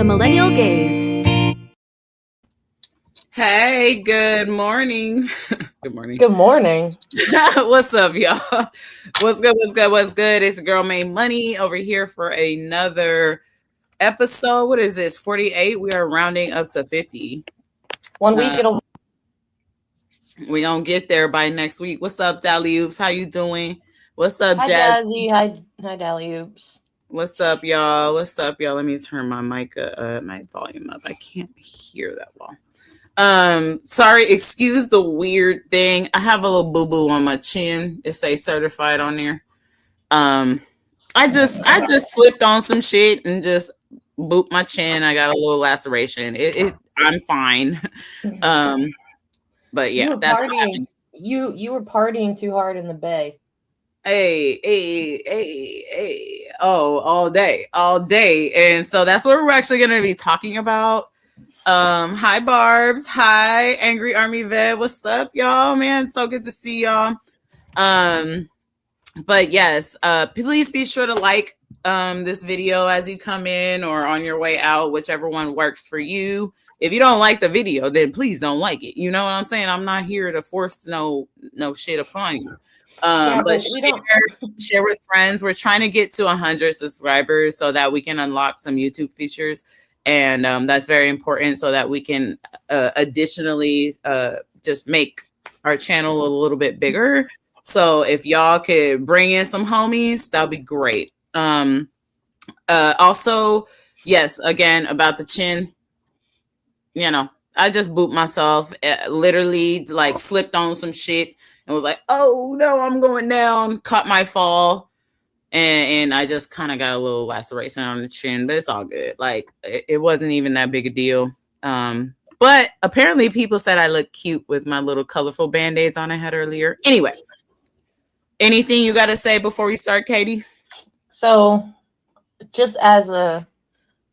Millennial Gaze. Hey, good morning. Good morning. Good morning. What's up, y'all? What's good? What's good? What's good? It's Girl Made Money over here for another episode. What is this? 48. We are rounding up to 50. 1 week it'll. We gonna get there by next week. What's up, Dally Oops? How you doing? What's up, Hi, Jazz? Jazzy. Hi, Dally Oops. What's up, y'all? What's up, y'all? Let me turn my mic, my volume up. I can't hear that well. Sorry, excuse the weird thing. I have a little boo-boo on my chin. It says certified on there. I just slipped on some shit and just booped my chin. I got a little laceration. I'm fine. But yeah, that's what happened. You were partying too hard in the Bay. Hey. Oh, all day. And so that's what we're actually going to be talking about. Hi Barbs. Hi Angry Army Vet. What's up, y'all? Man, so good to see y'all. But yes, please be sure to like this video as you come in or on your way out, whichever one works for you. If you don't like the video, then please don't like it. You know what I'm saying? I'm not here to force no shit upon you. But share with friends. We're trying to get to 100 subscribers so that we can unlock some YouTube features. And that's very important so that we can additionally just make our channel a little bit bigger. So if y'all could bring in some homies, that'd be great. Also, yes, again, about the chin, you know, I just booped myself, literally like slipped on some shit and was like, oh no, I'm going down, caught my fall. And I just kind of got a little laceration on the chin, but it's all good. Like it wasn't even that big a deal. But apparently people said I look cute with my little colorful band-aids on my head earlier. Anyway, anything you got to say before we start, Katie? So just as a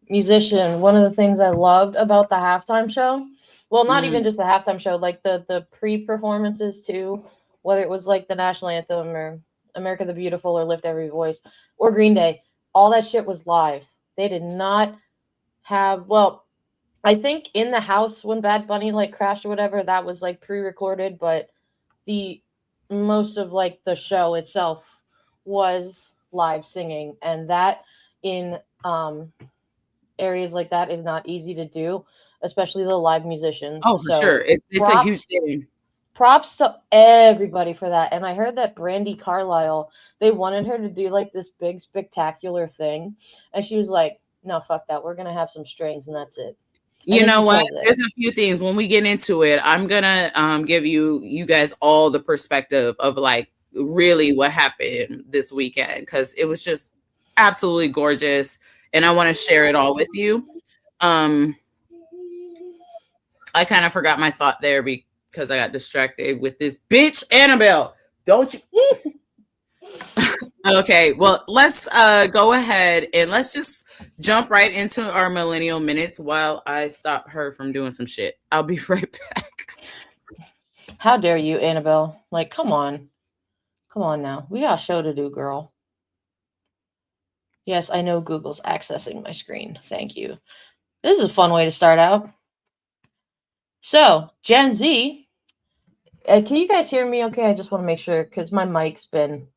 musician, one of the things I loved about the halftime show, well, not even just the halftime show, like the pre-performances too, whether it was like the national anthem or America the Beautiful or Lift Every Voice or Green Day, all that shit was live. They did not have, well, I think in the house when Bad Bunny like crashed or whatever, that was like pre-recorded, but the most of like the show itself was live singing, and that in areas like that is not easy to do, especially the live musicians. Oh, for sure. It's a huge thing. Props to everybody for that. And I heard that Brandi Carlile, they wanted her to do like this big spectacular thing, and she was like, no, fuck that, we're gonna have some strings and that's it. And you know what, there's a few things when we get into it. I'm gonna give you guys all the perspective of like really what happened this weekend, because it was just absolutely gorgeous and I want to share it all with you. I kind of forgot my thought there because I got distracted with this bitch Annabelle. Don't you? Okay, well, let's go ahead and let's just jump right into our millennial minutes while I stop her from doing some shit. I'll be right back. How dare you, Annabelle? Like, come on now. We got a show to do, girl. Yes, I know Google's accessing my screen. Thank you. This is a fun way to start out. So, Gen Z, can you guys hear me okay? I just want to make sure, because my mic's been...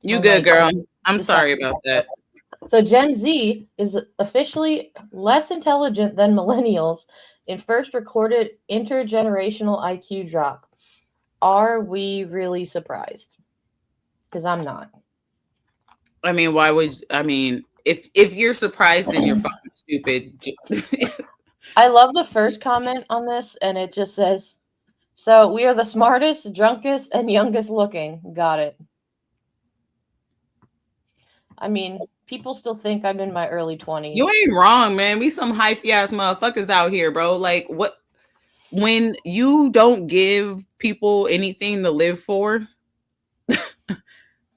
You good, girl. I'm sorry about that. So Gen Z is officially less intelligent than millennials in first recorded intergenerational IQ drop. Are we really surprised? Because I'm not. I mean, why would if you're surprised, then you're fucking stupid. I love the first comment on this, and it just says, so we are the smartest, drunkest, and youngest looking. Got it. I mean, people still think I'm in my early 20s. You ain't wrong, man. We some hyphy ass motherfuckers out here, bro. Like, what? When you don't give people anything to live for,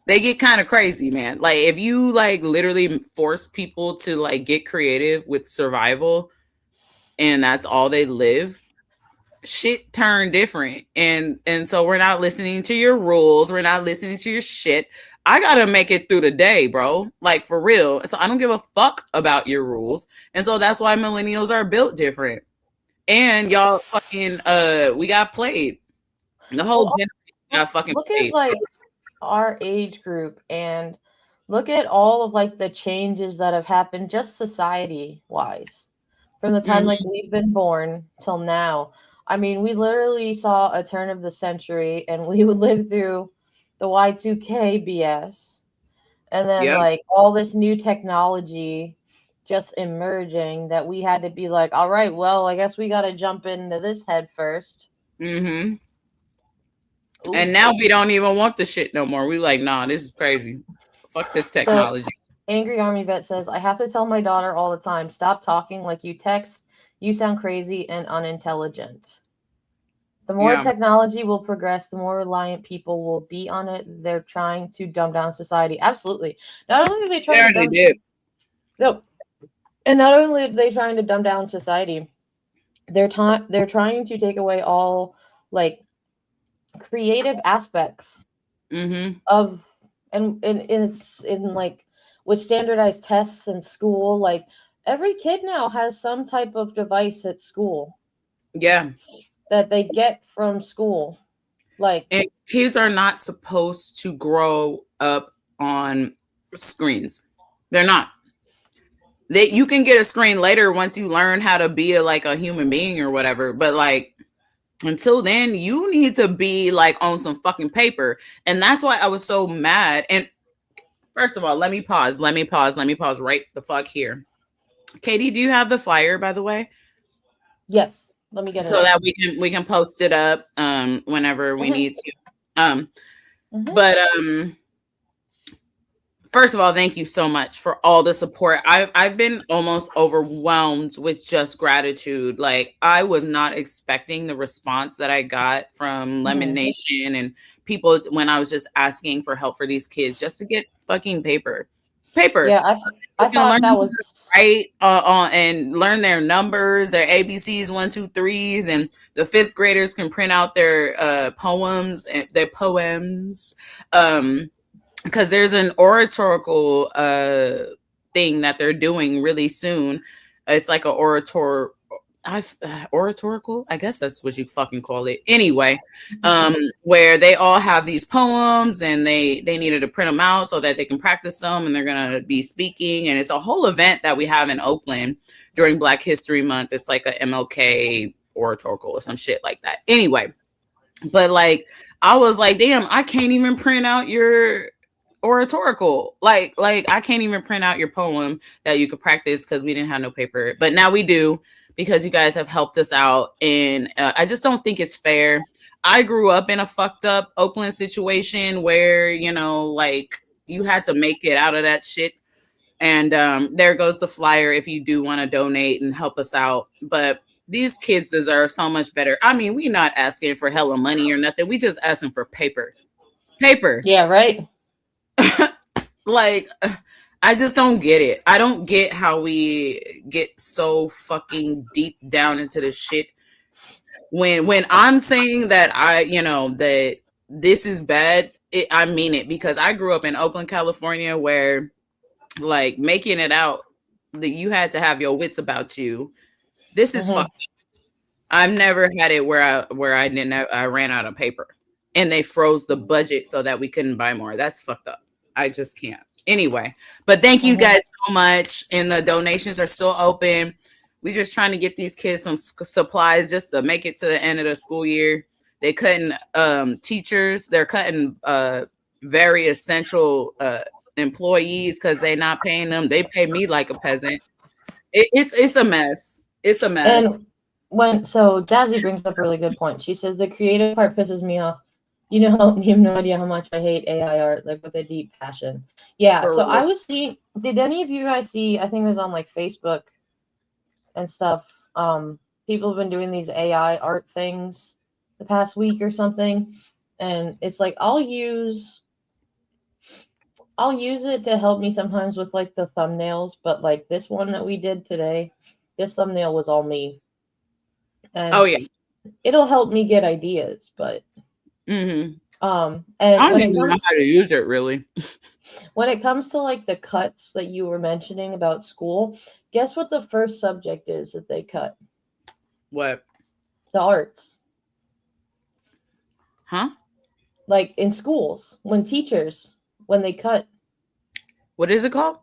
they get kind of crazy, man. Like, if you like literally force people to like get creative with survival, and that's all they live, shit turn different. And so we're not listening to your rules. We're not listening to your shit. I gotta make it through the day, bro. Like for real. So I don't give a fuck about your rules. And so that's why millennials are built different. And y'all fucking we got played. The whole Well, generation got fucking look at played. like our age group and look at all of like the changes that have happened just society wise from the time like we've been born till now. I mean, we literally saw a turn of the century and we would live through the Y2K BS and then Yeah. like all this new technology just emerging that we had to be like, all right, well, I guess we got to jump into this head first. Mm-hmm. Ooh. And now we don't even want the shit no more. We like, nah, this is crazy. Fuck this technology. So, Angry Army Vet says, I have to tell my daughter all the time, stop talking like you text. You sound crazy and unintelligent. The more Yeah. technology will progress, the more reliant people will be on it. They're trying to dumb down society. Absolutely. Not only are they trying to did. no, and not only are they trying to dumb down society, they're trying to take away all like creative aspects of and it's in like with standardized tests in school, like every kid now has some type of device at school. Yeah. That they get from school. Like, and kids are not supposed to grow up on screens. They're not. You can get a screen later once you learn how to be like a human being or whatever, but like until then you need to be like on some fucking paper. And that's why I was so mad. And first of all, let me pause right the fuck here. Katie, do you have the flyer, by the way? yes, let me get it So up. that we can post it up whenever we need to. But first of all, thank you so much for all the support. I've been almost overwhelmed with just gratitude. Like I was not expecting the response that I got from Lemon Nation and people when I was just asking for help for these kids just to get fucking paper. Yeah, I thought that was right and learn their numbers, their ABCs, 1, 2, 3s, and the fifth graders can print out their poems and their poems. Because there's an oratorical thing that they're doing really soon. It's like an oratorical, I guess that's what you fucking call it. Anyway, where they all have these poems and they needed to print them out so that they can practice them and they're gonna be speaking. And it's a whole event that we have in Oakland during Black History Month. It's like a MLK oratorical or some shit like that. Anyway, but like I was like, damn, I can't even print out your oratorical. Like I can't even print out your poem that you could practice because we didn't have no paper. But now we do because you guys have helped us out. And I just don't think it's fair. I grew up in a fucked up Oakland situation where, like you had to make it out of that shit. And there goes the flyer if you do want to donate and help us out. But these kids deserve so much better. I mean, we're not asking for hella money or nothing. We just asking for paper. Paper. Yeah, right. Like, I just don't get it. I don't get how we get so fucking deep down into this shit. When I'm saying that that this is bad, I mean it because I grew up in Oakland, California, where like making it out that you had to have your wits about you. This is fucked up. I've never had it where I ran out of paper and they froze the budget so that we couldn't buy more. That's fucked up. I just can't. Anyway, but thank you guys so much. And the donations are still open. We're just trying to get these kids some supplies just to make it to the end of the school year. They cutting teachers. They're cutting very essential employees because they're not paying them. They pay me like a peasant. It's a mess. It's a mess. And so Jazzy brings up a really good point. She says the creative part pisses me off. You have no idea how much I hate AI art, like with a deep passion. Yeah. So I was seeing. Did any of you guys see? I think it was on like Facebook and stuff. People have been doing these AI art things the past week or something, and it's like I'll use it to help me sometimes with like the thumbnails, but like this one that we did today, this thumbnail was all me. And oh yeah, it'll help me get ideas, but And I don't when it even know comes how to use it really. when it comes to like the cuts that you were mentioning about school, guess what the first subject is that they cut? What? The arts. Huh? Like in schools, when teachers, when they cut, What is it called?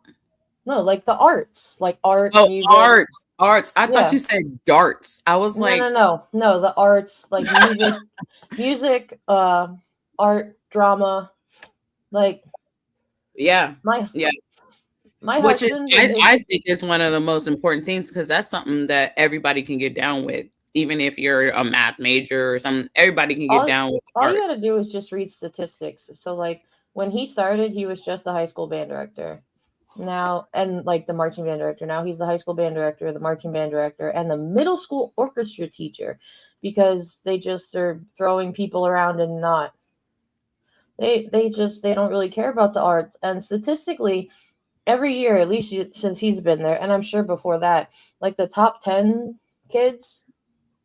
no, like the arts, like art, Oh, music. arts. Arts. I thought Yeah. you said darts. I was No, no, like, no. No, the arts, like music, art, drama. Like yeah. my Yeah. my Which is, husband and his I think is one of the most important things because that's something that everybody can get down with. Even if you're a math major or something, everybody can get down with all you art. got to do is just read statistics. So like when he started, he was just the high school band director. Now and like the marching band director. Now he's the high school band director, the marching band director, and the middle school orchestra teacher because they just are throwing people around and not they don't really care about the arts. And statistically, every year, at least since he's been there, and I'm sure before that, like the top 10 kids,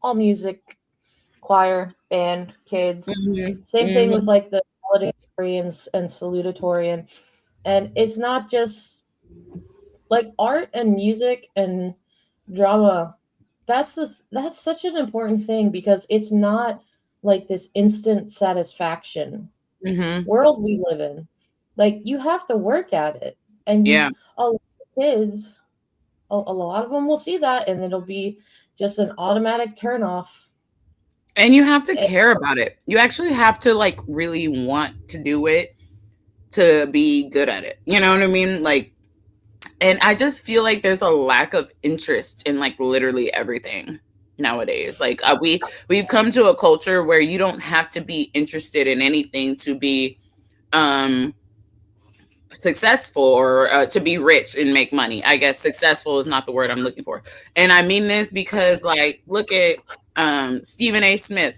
all music, choir, band, kids. Same thing with like the valedictorians and salutatorian. And it's not just like art and music and drama. That's such an important thing because it's not like this instant satisfaction world we live in. Like you have to work at it, and Yeah. a lot of kids, a lot of them will see that, and it'll be just an automatic turn off. And you have to care about it. You actually have to like really want to do it to be good at it. You know what I mean? Like, and I just feel like there's a lack of interest in like literally everything nowadays. Like we've come to a culture where you don't have to be interested in anything to be um successful or to be rich and make money. I guess successful is not the word I'm looking for. And I mean this because like look at Stephen A. Smith.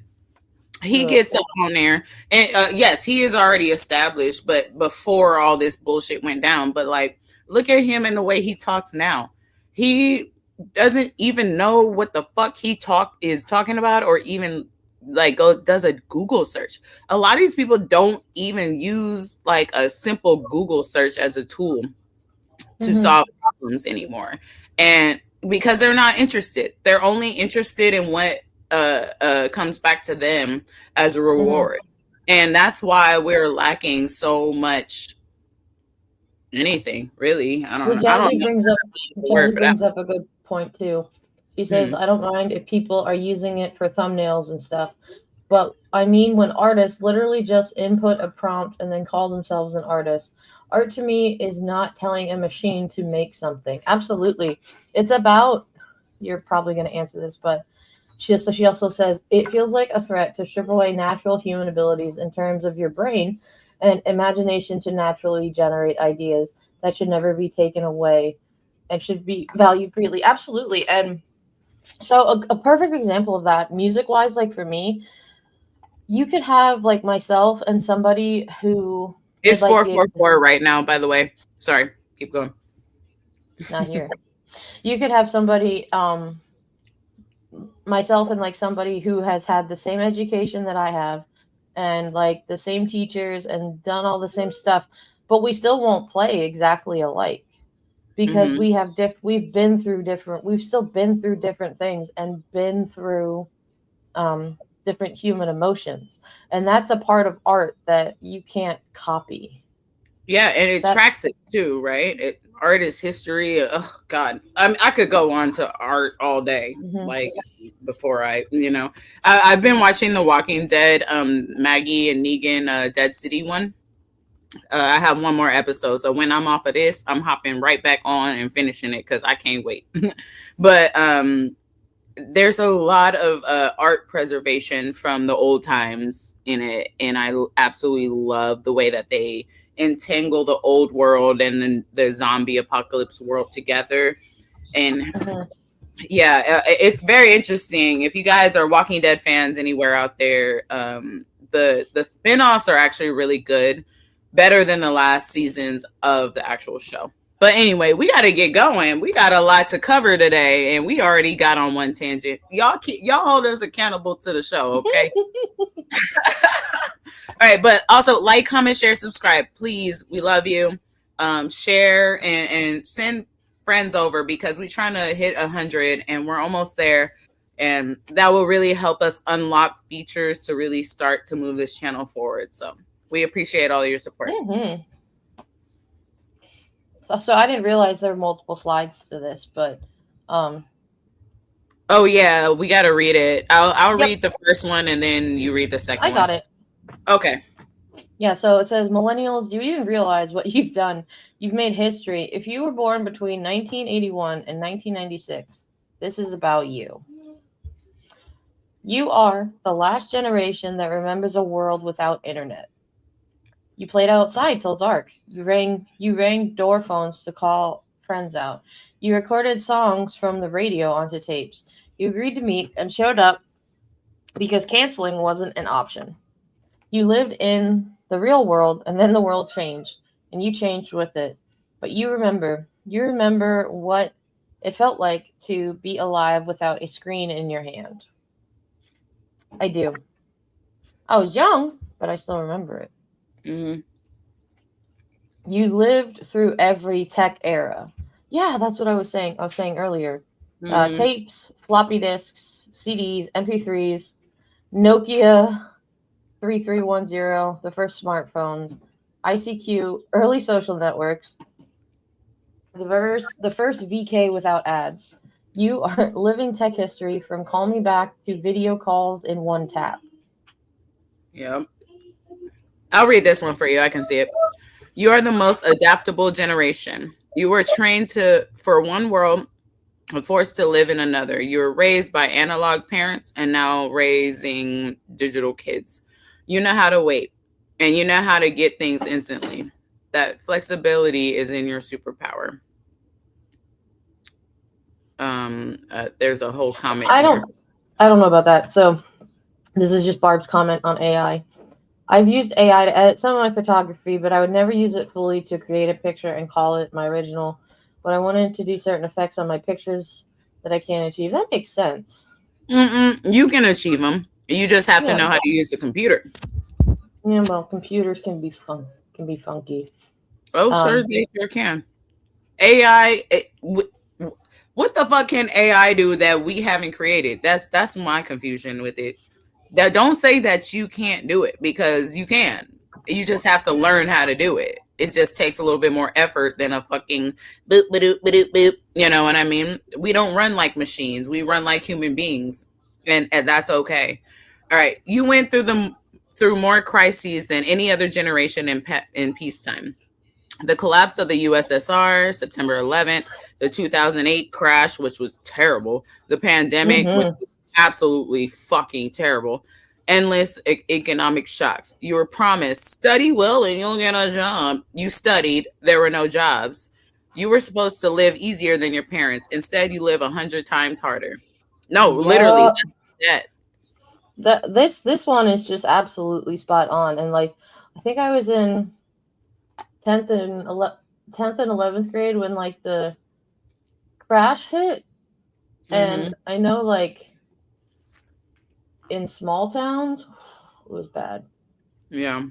He gets up on there and yes, he is already established, but before all this bullshit went down, but like look at him and the way he talks now. He doesn't even know what the fuck he is talking about or even like does a Google search. A lot of these people don't even use like a simple Google search as a tool to solve problems anymore. And because they're not interested, they're only interested in what comes back to them as a reward. And that's why we're lacking so much anything, really. I don't know. Jazzy brings up a good point too. She says, I don't mind if people are using it for thumbnails and stuff. But I mean, when artists literally just input a prompt and then call themselves an artist, art to me is not telling a machine to make something. Absolutely. It's about, you're probably going to answer this, but she also says, it feels like a threat to strip away natural human abilities in terms of your brain and imagination to naturally generate ideas that should never be taken away and should be valued greatly. Absolutely. And so a perfect example of that, music-wise, like for me, you could have like myself and somebody who it's 444 right now, by the way. Sorry, keep going. Not here. You could have somebody, myself and like somebody who has had the same education that I have and like the same teachers and done all the same stuff, but we still won't play exactly alike because we've still been through different things and been through different human emotions, and that's a part of art that you can't copy. Yeah, and it tracks it too, right? Art is history. Oh God, I could go on to art all day. Like before I've been watching The Walking Dead, Maggie and Negan, Dead City one. I have one more episode, so when I'm off of this, I'm hopping right back on and finishing it because I can't wait. But there's a lot of art preservation from the old times in it, and I absolutely love the way that they entangle the old world and then the zombie apocalypse world together. And yeah, it's very interesting. If you guys are Walking Dead fans anywhere out there, the spin-offs are actually really good, better than the last seasons of the actual show. But anyway, we got to get going. We got a lot to cover today, and we already got on one tangent. Y'all hold us accountable to the show, okay? All right, but also like, comment, share, subscribe, please. We love you. Share and send friends over because we're trying to hit 100 and we're almost there, and that will really help us unlock features to really start to move this channel forward. So we appreciate all your support. Mm-hmm. So I didn't realize there were multiple slides to this, but Oh yeah, we got to read it. I'll yep, read the first one and then you read the second I got one. it. Okay. Yeah, so it says, Millennials, do you even realize what you've done? You've made history. If you were born between 1981 and 1996, this is about you. You are the last generation that remembers a world without internet. You played outside till dark. You rang door phones to call friends out. You recorded songs from the radio onto tapes. You agreed to meet and showed up because canceling wasn't an option. You lived in the real world and then the world changed and you changed with it. But you remember what it felt like to be alive without a screen in your hand. I do. I was young, but I still remember it. Mm-hmm. You lived through every tech era. Yeah, that's what I was saying. I was saying earlier. Mm-hmm. Tapes, floppy disks, CDs, MP3s, Nokia 3310, the first smartphones, ICQ, early social networks, the first VK without ads. You are living tech history from call me back to video calls in one tap. Yep. I'll read this one for you. I can see it. You are the most adaptable generation. You were trained for one world and forced to live in another. You were raised by analog parents and now raising digital kids. You know how to wait and you know how to get things instantly. That flexibility is in your superpower. There's a whole comment here. I don't know about that. So this is just Barb's comment on AI. I've used AI to edit some of my photography, but I would never use it fully to create a picture and call it my original. When I wanted to do certain effects on my pictures that I can't achieve, that makes sense. You can achieve them. You just have to Yeah, know how to use the computer. yeah. Well, computers can be funky. Oh, sure, Um, they sure can. AI, what the fuck can AI do that we haven't created? That's my confusion with it. That don't say that you can't do it because you can. You just have to learn how to do it. It just takes a little bit more effort than a fucking boop boop boop boop. You know what I mean? We don't run like machines. We run like human beings, and that's okay. All right, you went through more crises than any other generation in peacetime. The collapse of the USSR, September 11th, the 2008 crash, which was terrible, the pandemic, which mm-hmm. was absolutely fucking terrible, endless economic shocks. You were promised study well and you'll get a job. You studied, there were no jobs. You were supposed to live easier than your parents. Instead, you live 100 times harder. No, literally, Yeah, that's this one is just absolutely spot on. And like, I think I was in 10th and 11th grade when like the crash hit, Mm-hmm. and I know like in small towns it was bad. Yeah.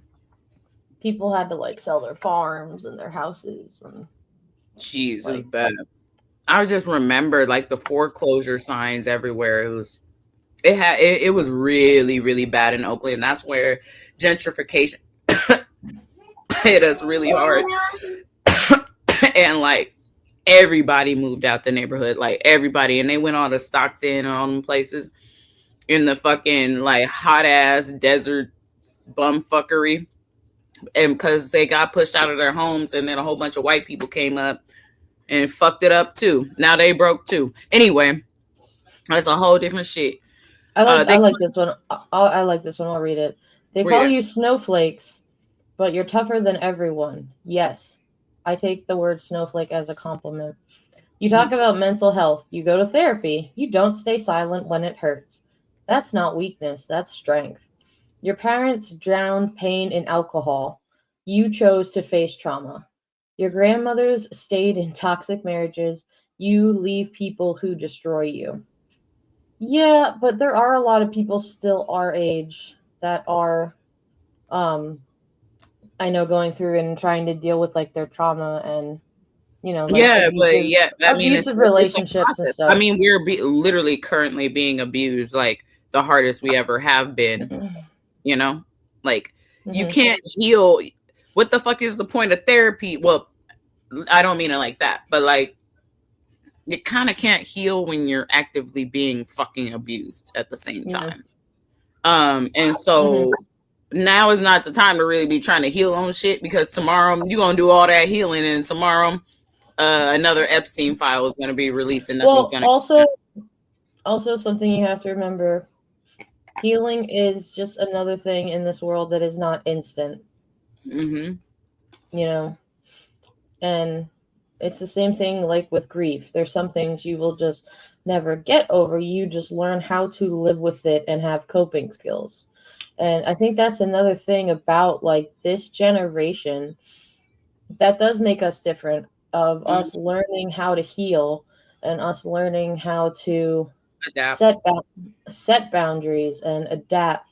People had to like sell their farms and their houses and Jeez, it's like bad. I just remember like the foreclosure signs everywhere. It was really really bad in Oakland. That's where gentrification hit us really hard, and like everybody moved out the neighborhood, like everybody, and they went all to Stockton and all them places in the fucking like hot ass desert bumfuckery, and because they got pushed out of their homes, and then a whole bunch of white people came up and fucked it up too. Now they broke too. Anyway, that's a whole different shit. I They like this one. I like this one. I'll read it. They read call it. you snowflakes, but you're tougher than everyone. Yes, I take the word snowflake as a compliment. You talk about mental health. You go to therapy. You don't stay silent when it hurts. That's not weakness, that's strength. Your parents drowned pain in alcohol. You chose to face trauma. Your grandmothers stayed in toxic marriages. You leave people who destroy you. Yeah, but there are a lot of people still our age that are I know going through and trying to deal with like their trauma and like Yeah, but yeah, I mean, abusive it's a relationships and process. I stuff. mean, we're literally currently being abused, like the hardest we ever have been. You know, like you can't heal. What the fuck is the point of therapy? Well, I don't mean it like that, but like you kind of can't heal when you're actively being fucking abused at the same time. And so now is not the time to really be trying to heal on shit, because tomorrow you're gonna do all that healing, and tomorrow another Epstein file is gonna be released, and nothing's gonna. Also something you have to remember: healing is just another thing in this world that is not instant. And it's the same thing like with grief. There's some things you will just never get over. You just learn how to live with it and have coping skills. And I think that's another thing about like this generation that does make us different, of us learning how to heal and us learning how to adapt. set boundaries and adapt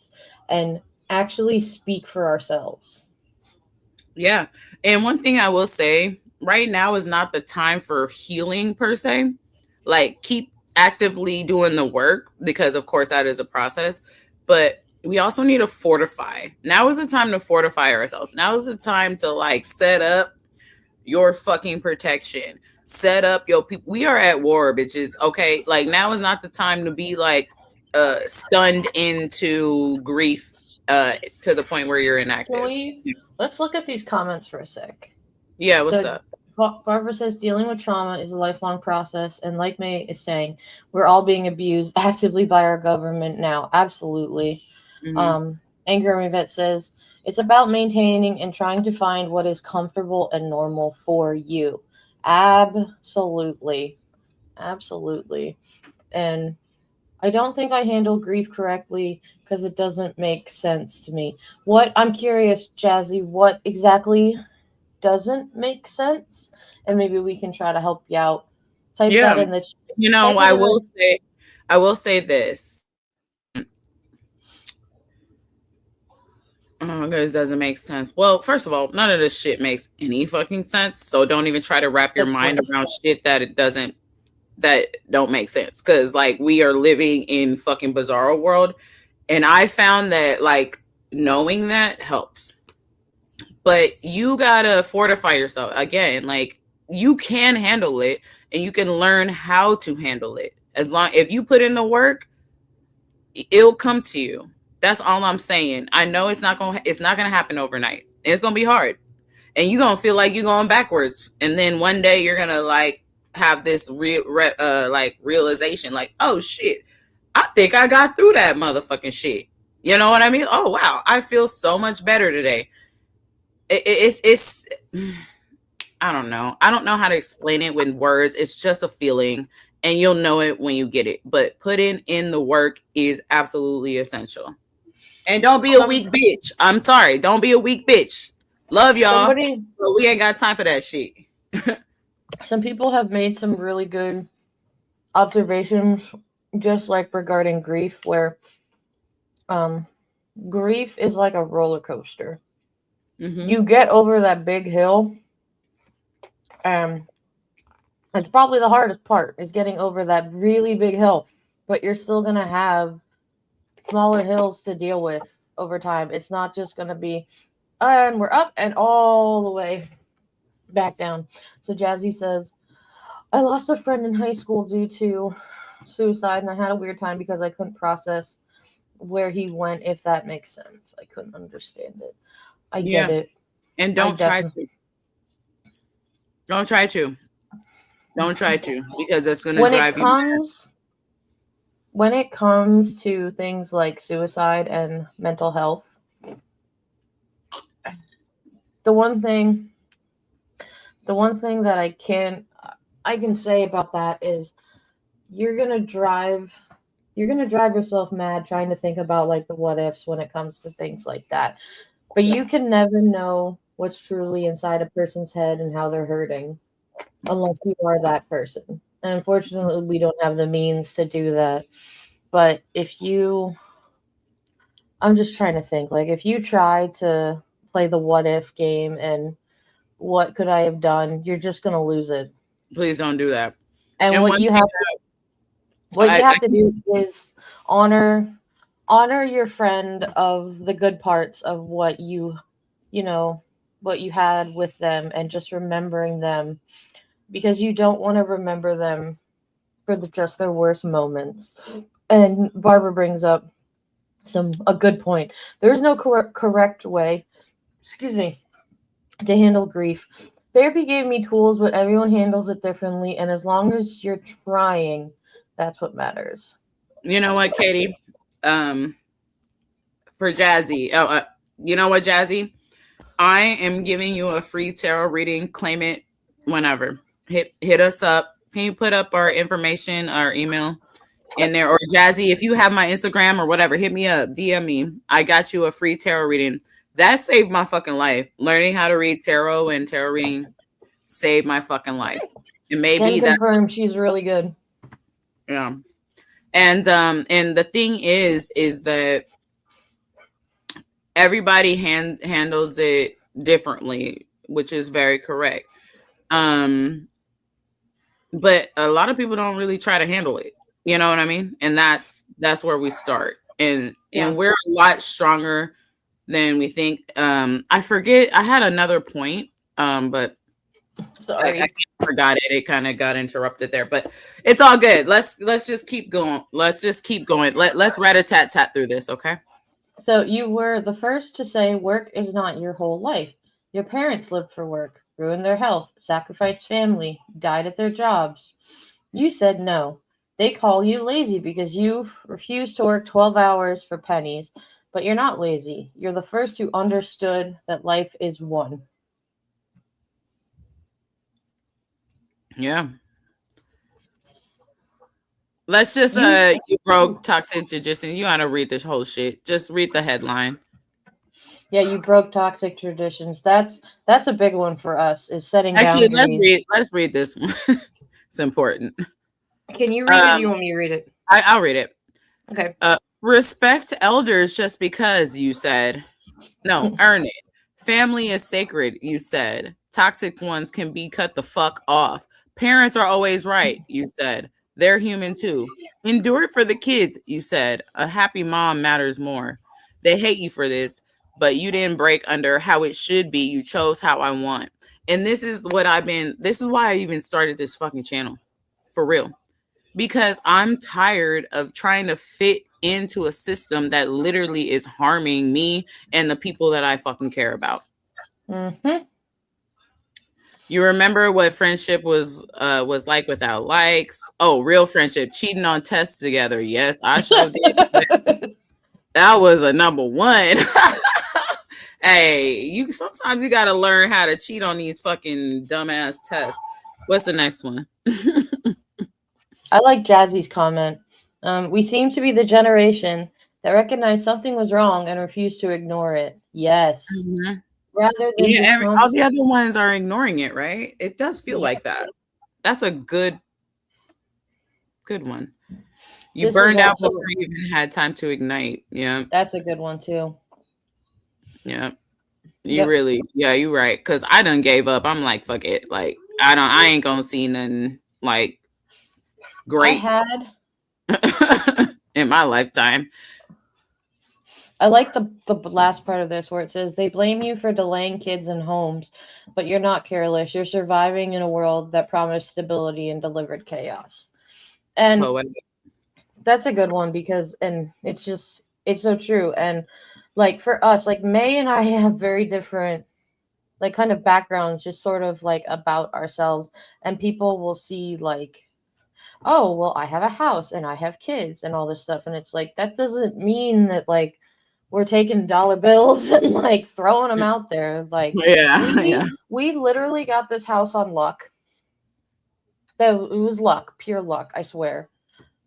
and actually speak for ourselves. Yeah. And one thing I will say, right now is not the time for healing per se. Like, keep actively doing the work, because of course that is a process, but we also need to fortify. Now is the time to fortify ourselves. Now is the time to like set up your fucking protection. Set up your people. We are at war, bitches. Okay. Like, now is not the time to be like stunned into grief to the point where you're inactive. Let's look at these comments for a sec. Yeah, what's up? Barbara says dealing with trauma is a lifelong process, and like May is saying, we're all being abused actively by our government now. Absolutely. Angry Vet says it's about maintaining and trying to find what is comfortable and normal for you. Absolutely. And I don't think I handle grief correctly because it doesn't make sense to me. I'm curious, Jazzy, what exactly doesn't make sense? And maybe we can try to help you out. Type that in the I will say this. Oh, this doesn't make sense. Well, first of all, none of this shit makes any fucking sense. So don't even try to wrap your mind around shit that don't make sense. Cause like we are living in fucking bizarro world. And I found that like knowing that helps. But you gotta fortify yourself. Again, like you can handle it and you can learn how to handle it. If you put in the work, it'll come to you. That's all I'm saying. I know it's not gonna happen overnight. It's gonna be hard. And you're gonna feel like you're going backwards. And then one day you're gonna like have this realization, like, oh shit, I think I got through that motherfucking shit. You know what I mean? Oh wow, I feel so much better today. It's I don't know. I don't know how to explain it with words. It's just a feeling, and you'll know it when you get it. But putting in the work is absolutely essential. And don't be a weak bitch. I'm sorry. Don't be a weak bitch. Love y'all. But we ain't got time for that shit. Some people have made some really good observations, just like regarding grief, where grief is like a roller coaster. You get over that big hill, and it's probably the hardest part, is getting over that really big hill, but you're still going to have smaller hills to deal with over time. It's not just going to be, and we're up and all the way back down. So Jazzy says, I lost a friend in high school due to suicide, and I had a weird time because I couldn't process where he went, if that makes sense. I couldn't understand it. I get it. And don't try to. Don't try to. Don't try to, because it's going to drive you mad. When it comes to things like suicide and mental health, the one thing that I can say about that is you're gonna drive yourself mad trying to think about like the what ifs when it comes to things like that. But you can never know what's truly inside a person's head and how they're hurting unless you are that person. And unfortunately, we don't have the means to do that. But if you I'm just trying to think. Like, if you try to play the what if game and what could I have done, you're just gonna lose it. Please don't do that. And And what one you thing have I to do is honor your friend of the good parts of what you know what you had with them, and just remembering them, because you don't want to remember them for just their worst moments. And Barbara brings up a good point. There is no correct way, excuse me, to handle grief. Therapy gave me tools, but everyone handles it differently, and as long as you're trying, that's what matters. you know what, Katie? Um, for Jazzy. You know what, Jazzy? I am giving you a free tarot reading. Claim it whenever. Hit us up. Can you put up our information, our email in there? Or Jazzy, if you have my Instagram or whatever, hit me up, DM me. I got you a free tarot reading. That saved my fucking life. Learning how to read tarot and tarot reading saved my fucking life. And Can maybe that's confirm she's really good. yeah. And the thing is that everybody handles it differently, which is very correct. But a lot of people don't really try to handle it. You know what I mean? And that's where we start. And we're a lot stronger than we think. I forget I had another point, but Sorry. I forgot it. It kind of got interrupted there, but it's all good. Let's just keep going. Let's just keep going. Let's rat-a-tat-tat through this, okay? So you were the first to say work is not your whole life. Your parents lived for work, ruined their health, sacrificed family, died at their jobs. You said no. They call you lazy because you refuse to work 12 hours for pennies, but you're not lazy. You're the first who understood that life is one. Yeah. Let's just you broke toxic tradition. You gotta read this whole shit. Just read the headline. Yeah, you broke toxic traditions. That's a big one for us, is setting Actually, boundaries. let's read this one. It's important. Can you read it or do you want me to read it? I'll read it. Okay. Respect elders just because, you said. No, earn it. Family is sacred, you said. Toxic ones can be cut the fuck off. Parents are always right, you said. They're human too. Endure it for the kids, you said. A happy mom matters more. They hate you for this, but you didn't break under how it should be. You chose how I want. And this is why I even started this fucking channel. For real. Because I'm tired of trying to fit into a system that literally is harming me and the people that I fucking care about. Mm-hmm. You remember what friendship was like without likes? Oh, real friendship, cheating on tests together. Yes, I sure did. That was a number one. Hey, sometimes you gotta learn how to cheat on these fucking dumbass tests. What's the next one? I like Jazzy's comment. We seem to be the generation that recognized something was wrong and refused to ignore it. Yes. Mm-hmm. Rather than all the other ones are ignoring it, right? It does feel like that. That's a good one. You burned out before you even had time to ignite. Yeah. That's a good one too. Yeah. You're right. Cause I done gave up. I'm like, fuck it. Like, I ain't gonna see nothing like great in my lifetime. I like the last part of this where it says they blame you for delaying kids and homes, but you're not careless. You're surviving in a world that promised stability and delivered chaos. And that's a good one because, and it's so true. And like for us, like May and I have very different like kind of backgrounds, just sort of like about ourselves. And people will see like, oh, well, I have a house and I have kids and all this stuff. And it's like, that doesn't mean that like we're taking dollar bills and like throwing them out there. Like, we literally got this house on luck. It was luck, pure luck, I swear.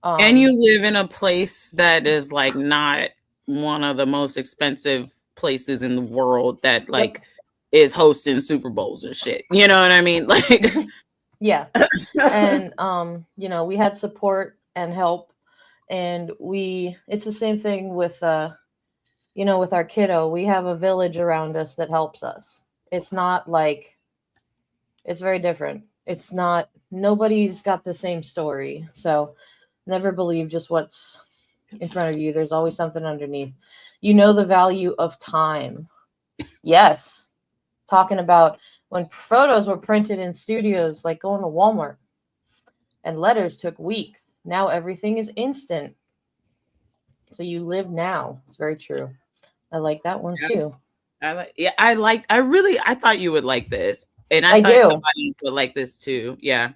And you live in a place that is like not one of the most expensive places in the world that like is hosting Super Bowls and shit. You know what I mean? Like, yeah. And you know, we had support and help, and it's the same thing with with our kiddo, we have a village around us that helps us. It's not like, it's very different. It's not, nobody's got the same story. So never believe just what's in front of you. There's always something underneath. You know the value of time. Yes. Talking about when photos were printed in studios, like going to Walmart, and letters took weeks. Now everything is instant. So you live now. It's very true. I like that one too. I thought you would like this. And I I thought do. the audience would like this too. Yeah.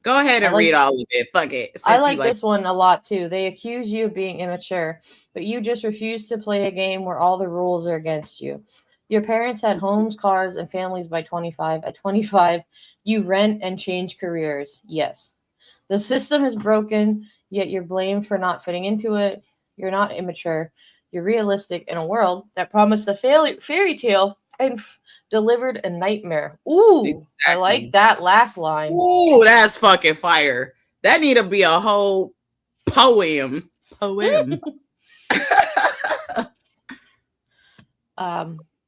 Go ahead and I like read all of it. Fuck it. I Since you like like this one a lot too. They accuse you of being immature, but you just refuse to play a game where all the rules are against you. Your parents had homes, cars, and families by 25. At 25, you rent and change careers. Yes. The system is broken, yet you're blamed for not fitting into it. You're not immature. You're realistic in a world that promised a fairy tale and delivered a nightmare. Ooh, I like exactly. that last line. Ooh, that's fucking fire. That need to be a whole poem.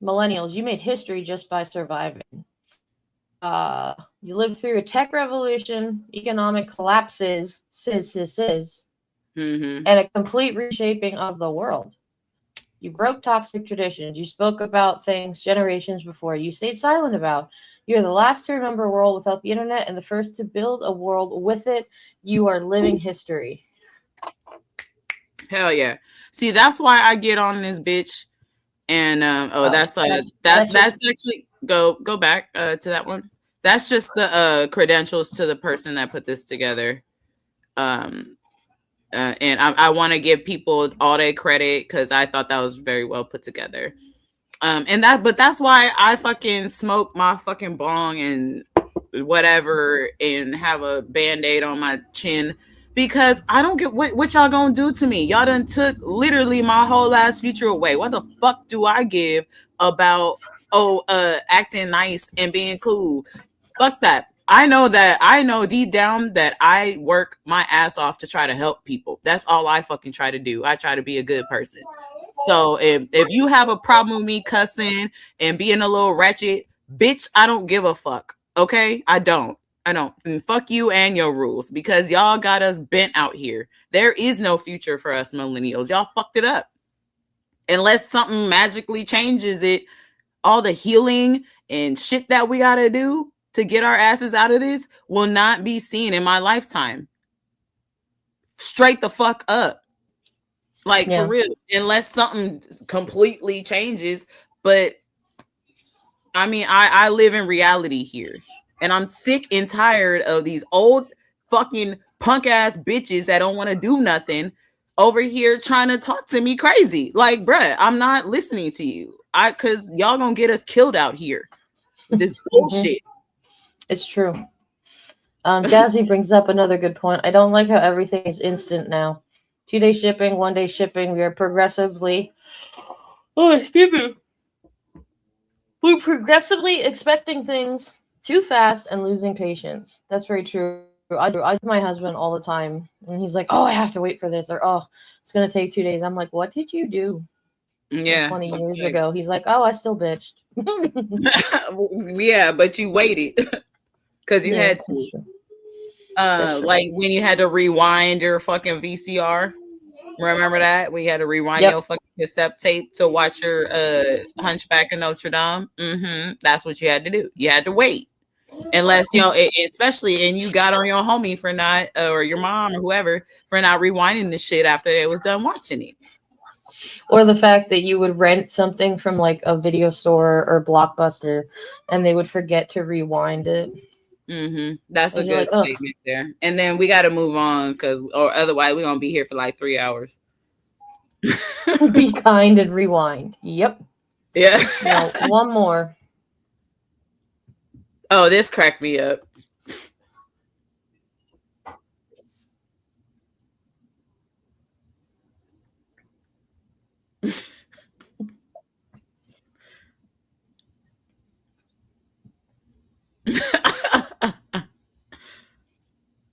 Millennials, you made history just by surviving. You lived through a tech revolution, economic collapses, Mm-hmm. and a complete reshaping of the world. You broke toxic traditions. You spoke about things generations before you stayed silent about. You're the last to remember a world without the internet and the first to build a world with it. You are living history. Hell yeah. See, that's why I get on this bitch. And that's actually go back to that one. That's just the credentials to the person that put this together. And I want to give people all their credit because I thought that was very well put together. But that's why I fucking smoke my fucking bong and whatever and have a band-aid on my chin because I don't get what y'all gonna do to me. Y'all done took literally my whole last future away. What the fuck do I give about acting nice and being cool? Fuck that. I know deep down that I work my ass off to try to help people. That's all I fucking try to do. I try to be a good person. So if you have a problem with me cussing and being a little wretched, bitch, I don't give a fuck. Okay? I don't. And fuck you and your rules because y'all got us bent out here. There is no future for us millennials. Y'all fucked it up. Unless something magically changes it, all the healing and shit that we got to do to get our asses out of this will not be seen in my lifetime. Straight the fuck up. Like, for real, unless something completely changes. But I mean, I live in reality here. And I'm sick and tired of these old fucking punk ass bitches that don't want to do nothing over here trying to talk to me crazy. Like, bruh, I'm not listening to you. Cause y'all gonna get us killed out here with this bullshit. It's true. Jazzy brings up another good point. I don't like how everything is instant now. 2-day shipping, 1-day shipping. We are progressively. Oh, excuse me. We're progressively expecting things too fast and losing patience. That's very true. I do my husband all the time, and he's like, "Oh, I have to wait for this," or "Oh, it's gonna take 2 days." I'm like, "What did you do?" Yeah, 20 years ago. He's like, "Oh, I still bitched." Yeah, but you waited because you had to. Like when you had to rewind your fucking VCR. Remember that? We had to rewind your fucking cassette tape to watch your Hunchback of Notre Dame. That's what you had to do. You had to wait. Unless, especially, and you got on your homie for not, or your mom or whoever, for not rewinding the shit after they was done watching it. Or the fact that you would rent something from like a video store or Blockbuster and they would forget to rewind it. That's a good statement there. And then we got to move on or otherwise we're going to be here for like 3 hours. Be kind and rewind. Yep. Yeah. Now, one more. Oh, this cracked me up.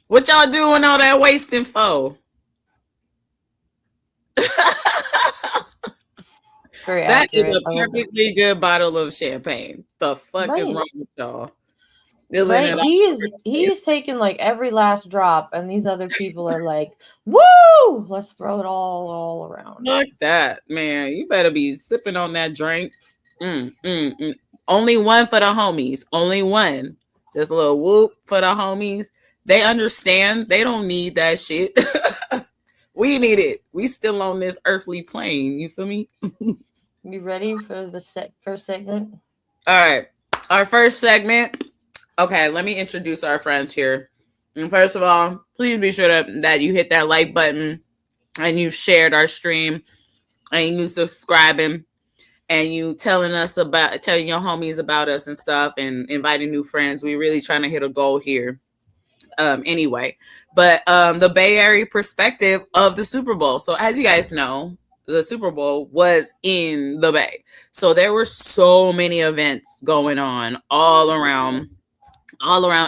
What y'all doing all that wasting for? Very That is accurate. a perfectly good bottle of champagne. The fuck is wrong with y'all? Spilling it He's taking like every last drop, and these other people are like, "Woo! Let's throw it all around." Fuck that, man. You better be sipping on that drink. Only one for the homies. Only one. Just a little whoop for the homies. They understand. They don't need that shit. We need it. We still on this earthly plane. You feel me? You ready for the first segment? All right. Our first segment. Okay, let me introduce our friends here. And first of all, please be sure that you hit that like button and you shared our stream and you subscribing and you telling your homies about us and stuff and inviting new friends. We really trying to hit a goal here. Anyway, but the Bay Area perspective of the Super Bowl. So as you guys know, the Super Bowl was in the Bay. So there were so many events going on all around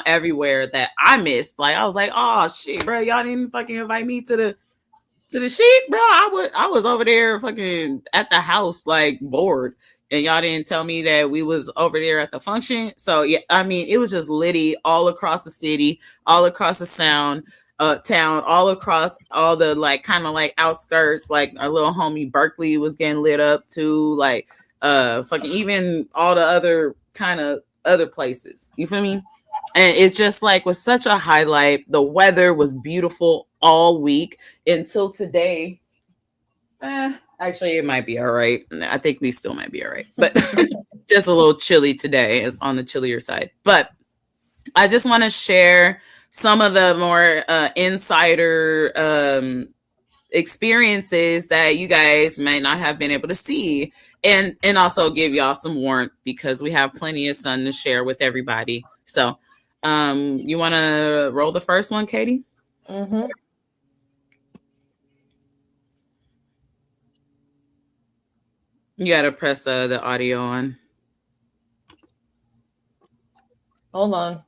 everywhere that I missed. Like I was like, oh shit, bro, y'all didn't fucking invite me to the shit, bro. I was over there fucking at the house like bored. And y'all didn't tell me that we was over there at the function. So yeah, I mean, it was just litty all across the city, all across the town, all across all the like kind of like outskirts. Like our little homie Berkeley was getting lit up too. Like fucking even all the other kind of other places. You feel me? And it's just like was such a highlight. The weather was beautiful all week until today. Actually, it might be all right. I think we still might be all right, but just a little chilly today. It's on the chillier side. But I just want to share some of the more insider experiences that you guys may not have been able to see, and also give y'all some warmth because we have plenty of sun to share with everybody. So, you want to roll the first one, Katie? Mm-hmm. You gotta press the audio on. Hold on.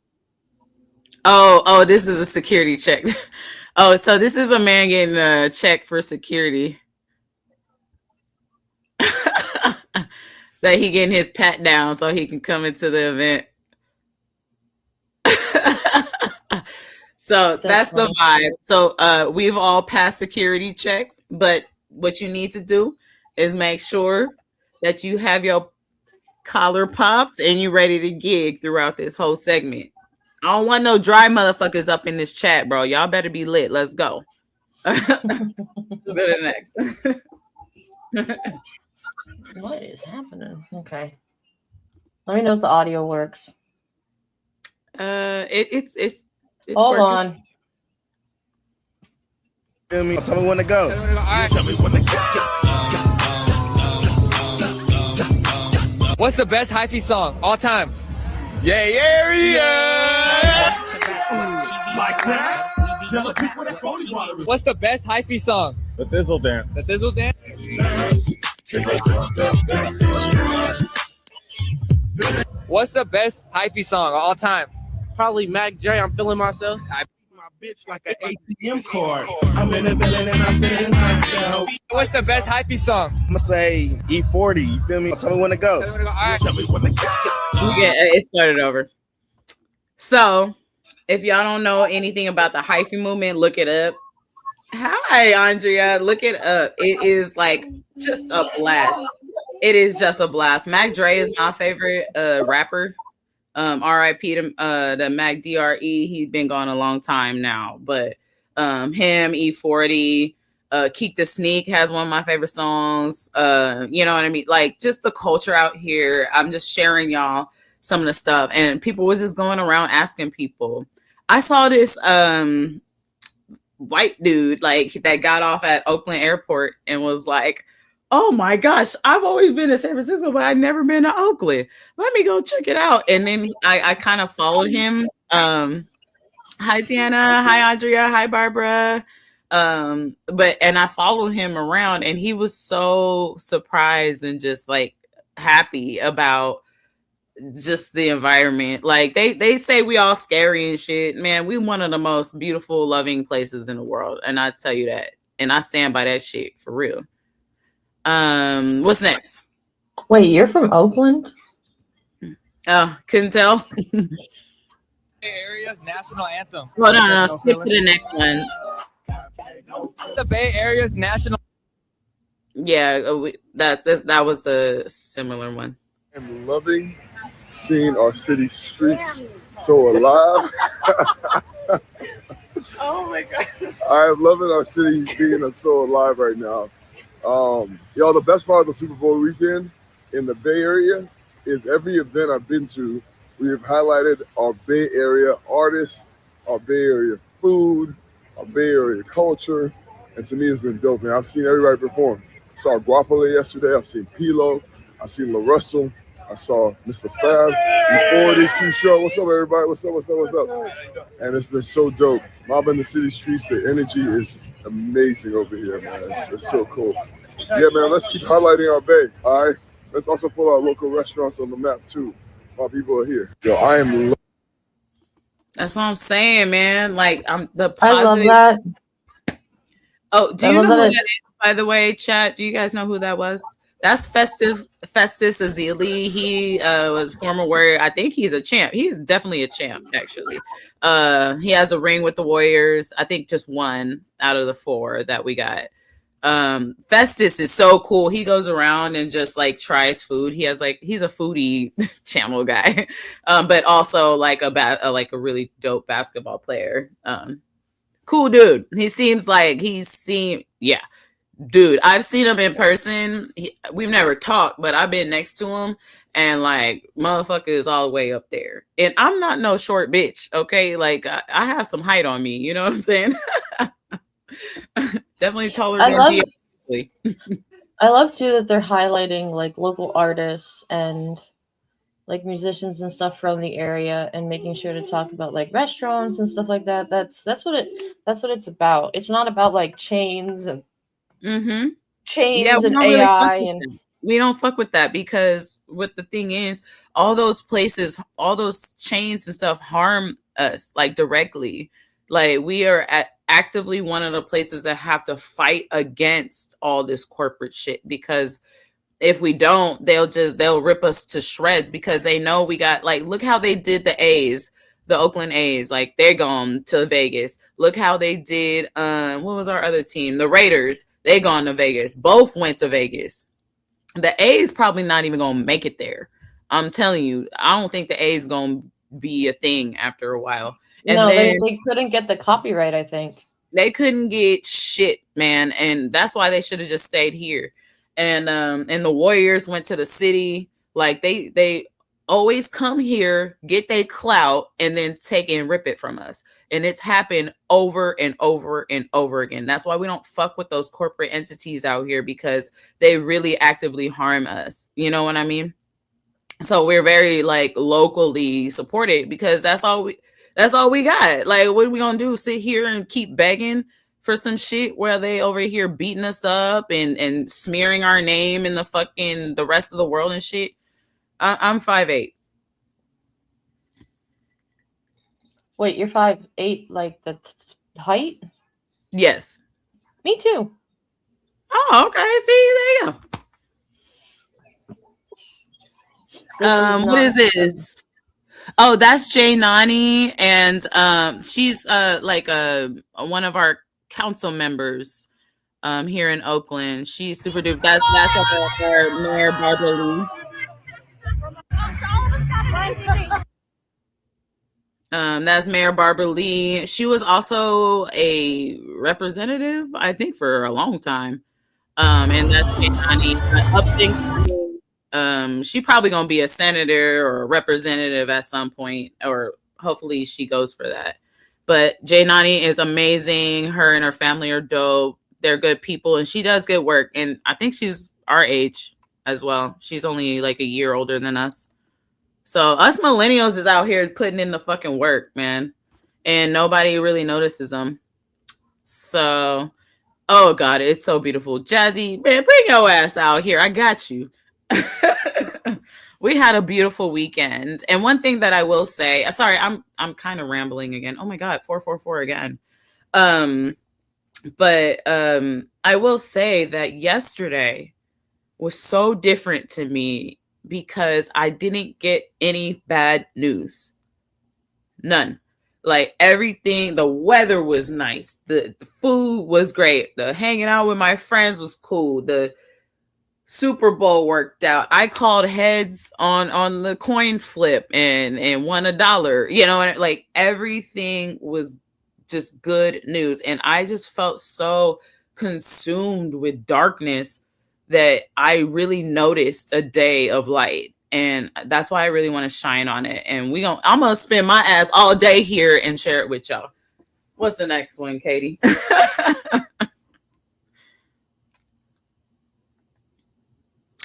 Oh, this is a security check. Oh, so this is a man getting a check for security. That he getting his pat down so he can come into the event. So that's the vibe. So we've all passed security check, but what you need to do is make sure that you have your collar popped and you ready to gig throughout this whole segment. I don't want no dry motherfuckers up in this chat, bro. Y'all better be lit. Let's go. Let's go to the next. What is happening? Okay. Let me know if the audio works. It's Hold working. on. Tell me when to go. Tell me when to go. What's the best hyphy song all time? Yeah. Like that. Tell the people that phony water. What's the best hyphy song? The Thizzle Dance. The Thizzle Dance? What's the best hyphy song all time? Probably Mac J. I'm feeling myself. My bitch like an ATM card. I'm in the building and I'm feeling myself. What's the best hyphy song? I'm gonna say E40. You feel me? Tell me when to go. All right. Tell me when to go. Yeah, it started over. So, if y'all don't know anything about the hyphy movement, look it up. Hi, Andrea. Look it up. It is like just a blast. It is just a blast. Mac Dre is my favorite rapper. R.I.P. to the Mac Dre. He's been gone a long time now, but him, E40, Keek the Sneak has one of my favorite songs. You know what I mean? Like just the culture out here. I'm just sharing y'all some of the stuff, and people was just going around asking people. I saw this white dude like that got off at Oakland Airport and was like, oh my gosh, I've always been to San Francisco, but I've never been to Oakland. Let me go check it out. And then I kind of followed him. Hi, Tiana. Hi, Andrea. Hi, Barbara. And I followed him around and he was so surprised and just like happy about just the environment. Like they say we all scary and shit. Man, we one of the most beautiful, loving places in the world. And I tell you that. And I stand by that shit for real. What's next? Wait, you're from Oakland? Oh, couldn't tell. Bay Area's national anthem. Well, no, skip to the next one. The Bay Area's national. Yeah, that was a similar one. I'm loving seeing our city streets so alive. Oh my God. I'm loving our city being so alive right now. Y'all, the best part of the Super Bowl weekend in the Bay Area is every event I've been to, we have highlighted our Bay Area artists, our Bay Area food, our Bay Area culture, and to me it's been dope, man. I've seen everybody perform. I saw Guapole yesterday, I've seen Pilo, I've seen La Russell, I saw Mr. Fab, the 42 show. What's up, everybody? What's up, what's up, what's up? And it's been so dope. Mob in the City streets, the energy is amazing over here, man. It's so cool. Yeah, man, let's keep highlighting our Bay, all right? Let's also put our local restaurants on the map, too, while people are here. Yo, I am... That's what I'm saying, man. Like, I'm the I positive. love that. Oh, do you know who that is, by the way, chat? Do you guys know who that was? That's Festus Azili. He was former warrior. I think he's a champ. He's definitely a champ, actually. He has a ring with the Warriors. I think just one out of the 4 that we got. Festus is so cool. He goes around and just like tries food. He has like, he's a foodie channel guy, but also like a really dope basketball player. Cool dude. He seems like yeah. Dude, I've seen him in person. We've never talked, but I've been next to him, and like, motherfucker is all the way up there. And I'm not no short bitch, okay? Like, I have some height on me. You know what I'm saying? Definitely taller than me. I love too that they're highlighting like local artists and like musicians and stuff from the area, and making sure to talk about like restaurants and stuff like that. That's what it's about. It's not about like chains and chains and AI and we don't fuck with that, because what the thing is, all those places, all those chains and stuff harm us like directly. Like, we are actively one of the places that have to fight against all this corporate shit, because if we don't, they'll rip us to shreds, because they know we got, like, look how they did the Oakland A's, like, they're going to Vegas. Look how they did, what was our other team? The Raiders, they gone to Vegas. Both went to Vegas. The A's probably not even going to make it there. I'm telling you, I don't think the A's going to be a thing after a while. And no, then, they couldn't get the copyright, I think. They couldn't get shit, man. And that's why they should have just stayed here. And the Warriors went to the city. Like, they always come here, get their clout, and then take and rip it from us. And it's happened over and over and over again. That's why we don't fuck with those corporate entities out here, because they really actively harm us. You know what I mean? So we're very like locally supported, because that's all we got. Like, what are we gonna do? Sit here and keep begging for some shit where they over here beating us up and smearing our name in the rest of the world and shit? I'm 5'8". Wait, you're 5'8", like the height? Yes. Me too. Oh, okay. See, there you go. What is this? Oh, that's Jay Nani, and she's like one of our council members here in Oakland. She's super duper. That's our Mayor Barbara Lee. That's Mayor Barbara Lee. She was also a representative, I think, for a long time. And that's Jay Nani. She probably gonna be a senator or a representative at some point, or hopefully she goes for that. But Jay Nani is amazing. Her and her family are dope. They're good people, and she does good work. And I think she's our age as well. She's only like a year older than us. So us millennials is out here putting in the fucking work, man. And nobody really notices them. So, oh God, it's so beautiful. Jazzy, man, bring your ass out here. I got you. We had a beautiful weekend. And one thing that I will say, sorry, I'm kind of rambling again. Oh my God, 444 again. But I will say that yesterday was so different to me because I didn't get any bad news. None. Like everything, the weather was nice. The food was great. The hanging out with my friends was cool. The Super Bowl worked out. I called heads on the coin flip and won $1. You know, and like everything was just good news. And I just felt so consumed with darkness that I really noticed a day of light. And that's why I really want to shine on it. And I'm gonna spend my ass all day here and share it with y'all. What's the next one, Katie?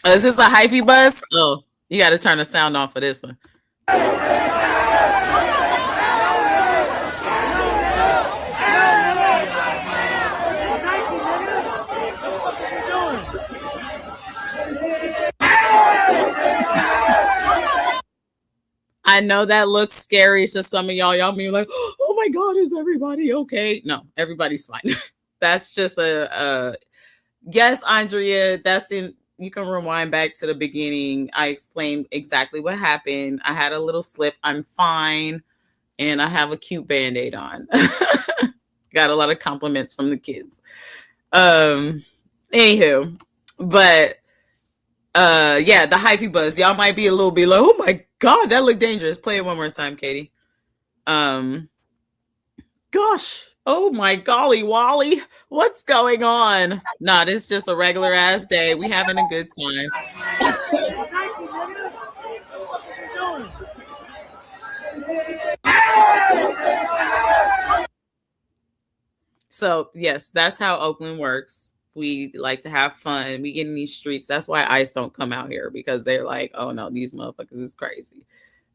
Is this a hyphy bus? Oh, you got to turn the sound off for this one. I know that looks scary to some of y'all. Y'all be like, oh my God, is everybody okay? No, everybody's fine. That's just yes, Andrea, you can rewind back to the beginning. I explained exactly what happened. I had a little slip. I'm fine. And I have a cute Band-Aid on. Got a lot of compliments from the kids. Anywho, but yeah, the hyphy buzz. Y'all might be a little bit like, oh my God, that looked dangerous. Play it one more time, Katie. Gosh. Oh my golly, Wally. What's going on? Nah, this is just a regular ass day. We having a good time. So yes, that's how Oakland works. We like to have fun. We get in these streets. That's why ICE don't come out here, because they're like, oh no, these motherfuckers is crazy.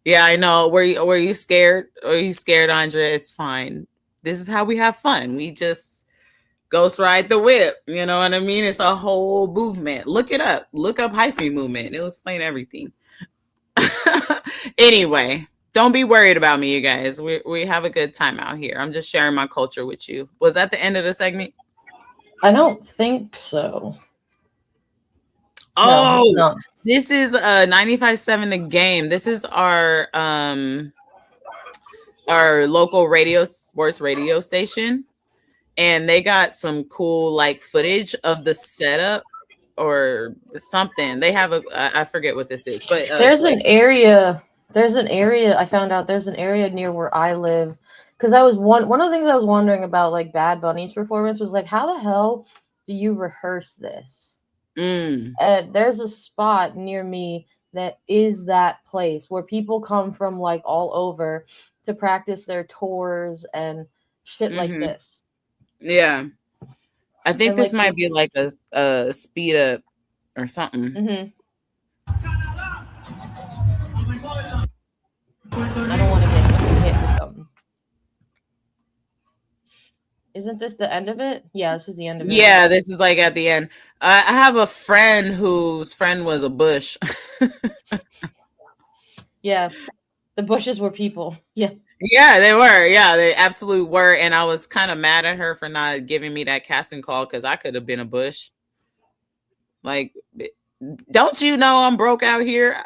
Yeah, I know. Were you scared? Are you scared, Andrea? It's fine. This is how we have fun. We just ghost ride the whip. You know what I mean? It's a whole movement. Look it up. Look up hyphy movement. It'll explain everything. Anyway, don't be worried about me, you guys. We have a good time out here. I'm just sharing my culture with you. Was that the end of the segment? I don't think so. Oh, no. This is 95.7 The Game. This is our local sports radio station, and they got some cool like footage of the setup or something. They have I forget what this is, but there's an area I found out. There's an area near where I live, because I was one of the things I was wondering about, like Bad Bunny's performance, was like, how the hell do you rehearse this? And there's a spot near me that is that place where people come from like all over to practice their tours and shit like this. Yeah, I think this might be like a speed up or something. I don't want to get hit with something. Isn't this the end of it? Yeah, this is the end of it. Yeah, this is like at the end. I have a friend whose friend was a bush. Yeah, the bushes were people. Yeah. Yeah, they were. Yeah, they absolutely were. And I was kind of mad at her for not giving me that casting call, because I could have been a bush. Like, don't you know I'm broke out here?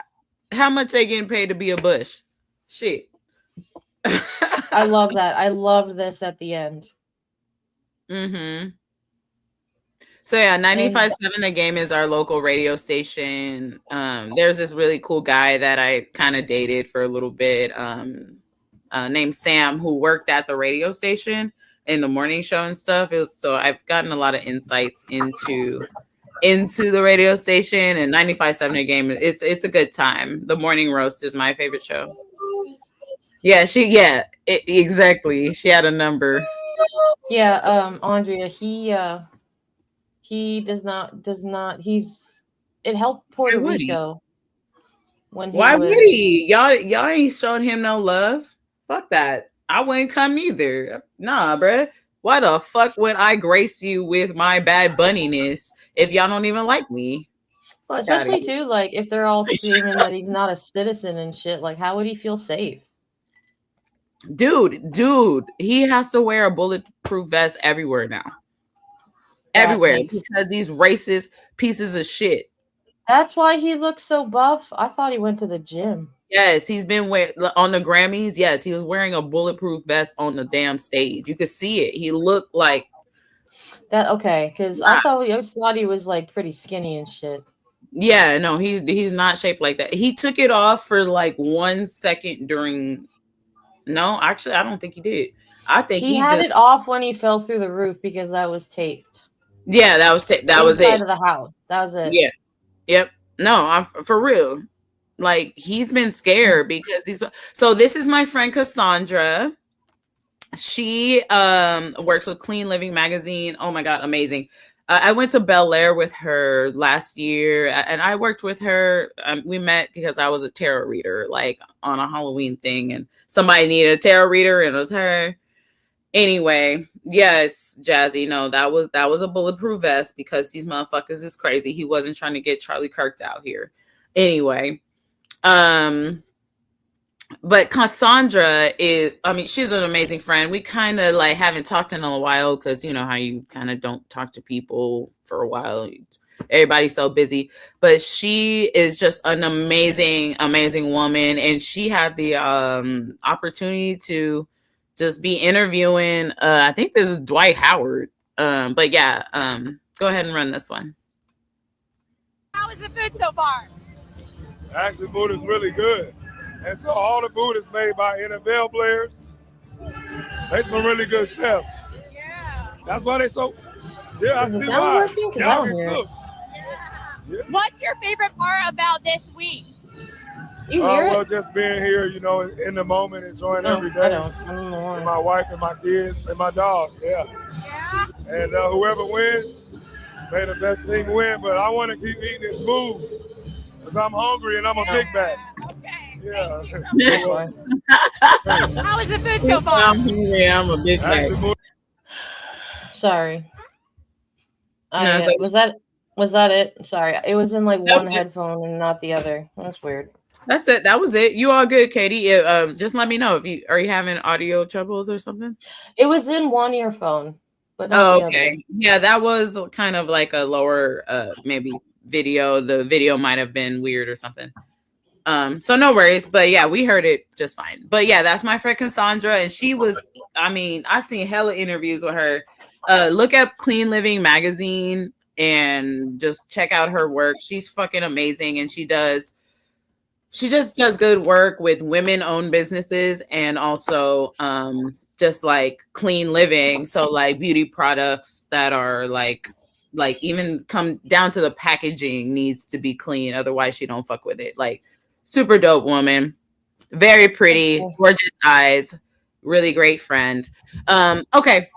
How much they getting paid to be a bush? Shit. I love that. I love this at the end. So yeah, 95.7 The Game is our local radio station. There's this really cool guy that I kind of dated for a little bit, named Sam, who worked at the radio station in the morning show and stuff. So I've gotten a lot of insights into the radio station, and 95.7 The Game. It's a good time. The morning roast is my favorite show. Yeah, exactly. She had a number. Yeah, Andrea, he does not, it helped Puerto Rico when he Why would he? Y'all ain't showing him no love. Fuck that. I wouldn't come either. Nah, bruh. Why the fuck would I grace you with my Bad Bunniness if y'all don't even like me? Fuck, especially too, like if they're all screaming that he's not a citizen and shit, like how would he feel safe? Dude, he has to wear a bulletproof vest everywhere now. Everywhere, because these racist pieces of shit That's why he looks so buff. I thought he went to the gym. Yes, he's been on the Grammys. Yes, he was wearing a bulletproof vest on the damn stage. You could see it. He looked like That okay? Because I always thought he was like pretty skinny and shit. yeah, no, he's not shaped like that. He took it off for like 1 second during. No, actually, I don't think he did. I think he had it off when he fell through the roof because that was taped. Yeah, that was that was it. Inside of the house. That was it. Yeah. Yep. No, I'm for real. Like he's been scared because these. So this is my friend Cassandra. She works with Clean Living magazine. Oh my god, amazing. I went to Bel Air with her last year, and I worked with her. We met because I was a tarot reader, like on a Halloween thing, and somebody needed a tarot reader, and it was her. Anyway, yes, Jazzy. No, that was a bulletproof vest because these motherfuckers is crazy. He wasn't trying to get Charlie Kirked out here. Anyway, but Cassandra is, I mean, she's an amazing friend. We kind of like haven't talked in a while because you know how you kind of don't talk to people for a while. Everybody's so busy, but she is just an amazing, amazing woman. And she had the opportunity to just be interviewing. I think this is Dwight Howard. But yeah, go ahead and run this one. How is the food so far? Actually, food is really good. And so all the food is made by NFL players. They some really good chefs. Yeah. That's why they so. Yeah, I Does it see sound why. working? 'Cause I Y'all don't can hear it. cook. Yeah. What's your favorite part about this week? You hear Well, it? just being here, you know, in the moment, enjoying No, every I day. don't know why. With my wife and my kids and my dog. Yeah. Yeah. And whoever wins, may the best team win. But I want to keep eating this food because I'm hungry and I'm a big bag. Okay. Yeah. Thank you so much. How is the food so far? I'm hungry. I'm a big bag. Actually, Sorry. No, it's like- Was that it? Sorry, it was in like That one was it. headphone and not the other. That's weird. That's it. That was it. You all good, Katie? Just let me know if you are you having audio troubles or something. It was in one earphone, but not Oh, the okay. other. Yeah, that was kind of like a lower maybe video. The video might have been weird or something. So no worries, but yeah, we heard it just fine. But yeah, that's my friend Cassandra, and she was, I mean, I've seen hella interviews with her. Look up Clean Living magazine and just check out her work. She's fucking amazing, and she just does good work with women-owned businesses and also just like clean living. So like beauty products that are like even come down to the packaging needs to be clean, otherwise she don't fuck with it. Like super dope woman, very pretty, gorgeous eyes, really great friend. Okay,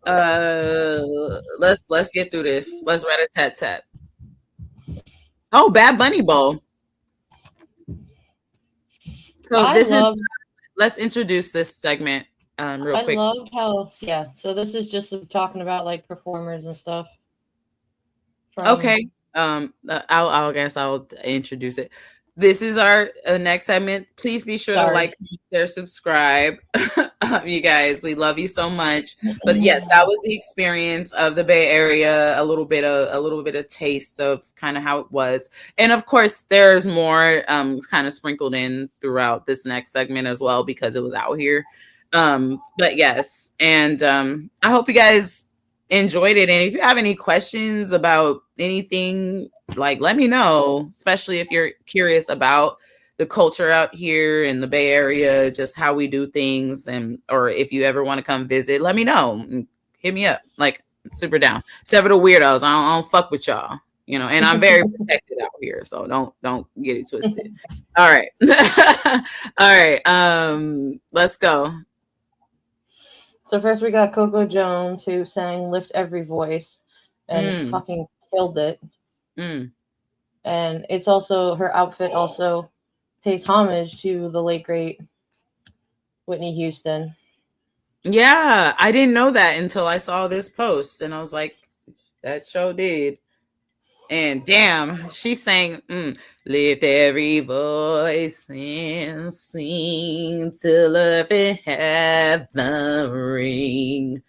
let's get through this. Let's rat a tat tat. Oh, Bad Bunny Bowl. So let's introduce this segment real quick. I love how so this is just talking about like performers and stuff. Okay. I guess I'll introduce it. This is our next segment. Please be sure to like, share, subscribe. You guys, we love you so much. But yes, that was the experience of the Bay Area, a little bit of taste of kind of how it was. And of course, there's more kind of sprinkled in throughout this next segment as well because it was out here. But yes, and I hope you guys enjoyed it. And if you have any questions about anything, like let me know, especially if you're curious about the culture out here in the Bay Area, just how we do things, and or if you ever want to come visit, let me know. Hit me up. Like super down. Except for the weirdos. I don't fuck with y'all, you know, and I'm very protected out here, so don't get it twisted. All right. All right. Let's go. So first we got Coco Jones, who sang Lift Every Voice and fucking killed it. And it's also, her outfit also pays homage to the late great Whitney Houston. Yeah, I didn't know that until I saw this post, and I was like, that show did. And damn, she sang lift every voice and sing till earth have the ring.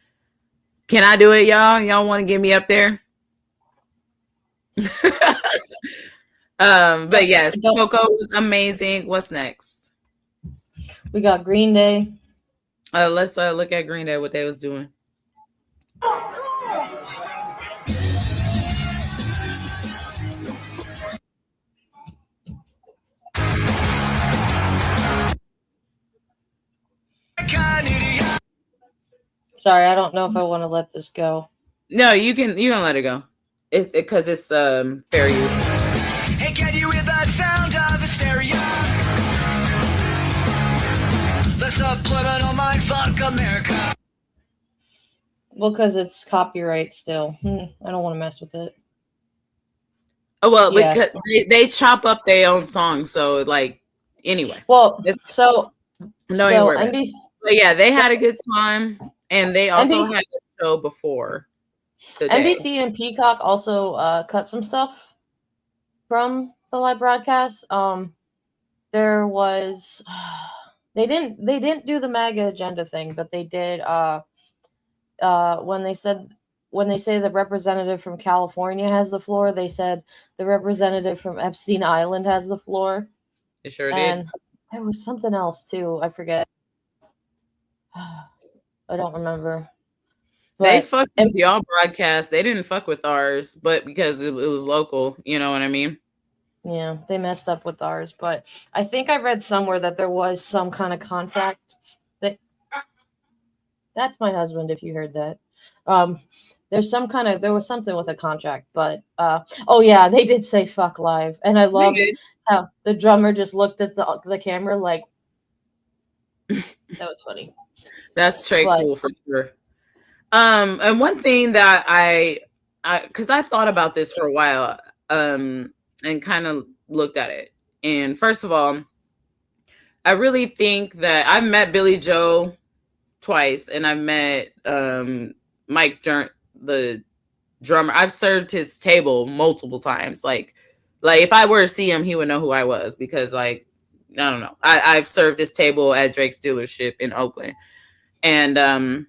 Can I do it, y'all? Y'all want to get me up there? But yes, Don't- Coco was amazing. What's next? We got Green Day. Let's look at Green Day, what they was doing. Sorry, I don't know if I want to let this go. No, you can let it go. It's because it's fair use. Hey, can you hear that sound of hysteria? Let's not on mind, fuck America. Well, because it's copyright still. I don't want to mess with it. Oh, well, Yeah. because they chop up their own song, so like anyway. Well, It's- so No, you so worry about it. NBC, But yeah, they had a good time, and they also NBC had a show before the day. NBC and Peacock also cut some stuff from the live broadcast. There was they didn't do the MAGA agenda thing, but they did when they say the representative from California has the floor, they said the representative from Epstein Island has the floor. They sure And did. there was something else too. I forget. I don't remember. They But fucked with y'all broadcast. They didn't fuck with ours, but because it was local, you know what I mean? yeah, they messed up with ours. But I think I read somewhere that there was some kind of contract that that's my husband, if you heard that. There was something with a contract, but oh yeah, they did say fuck live. And I love how the drummer just looked at the camera like that was funny. That's straight cool for sure. And one thing that I because I thought about this for a while, and kind of looked at it. And first of all, I really think that I've met Billy Joe twice, and I've met Mike the drummer. I've served his table multiple times. Like if I were to see him, he would know who I was, because like I don't know. I've served his table at Drake's dealership in Oakland, and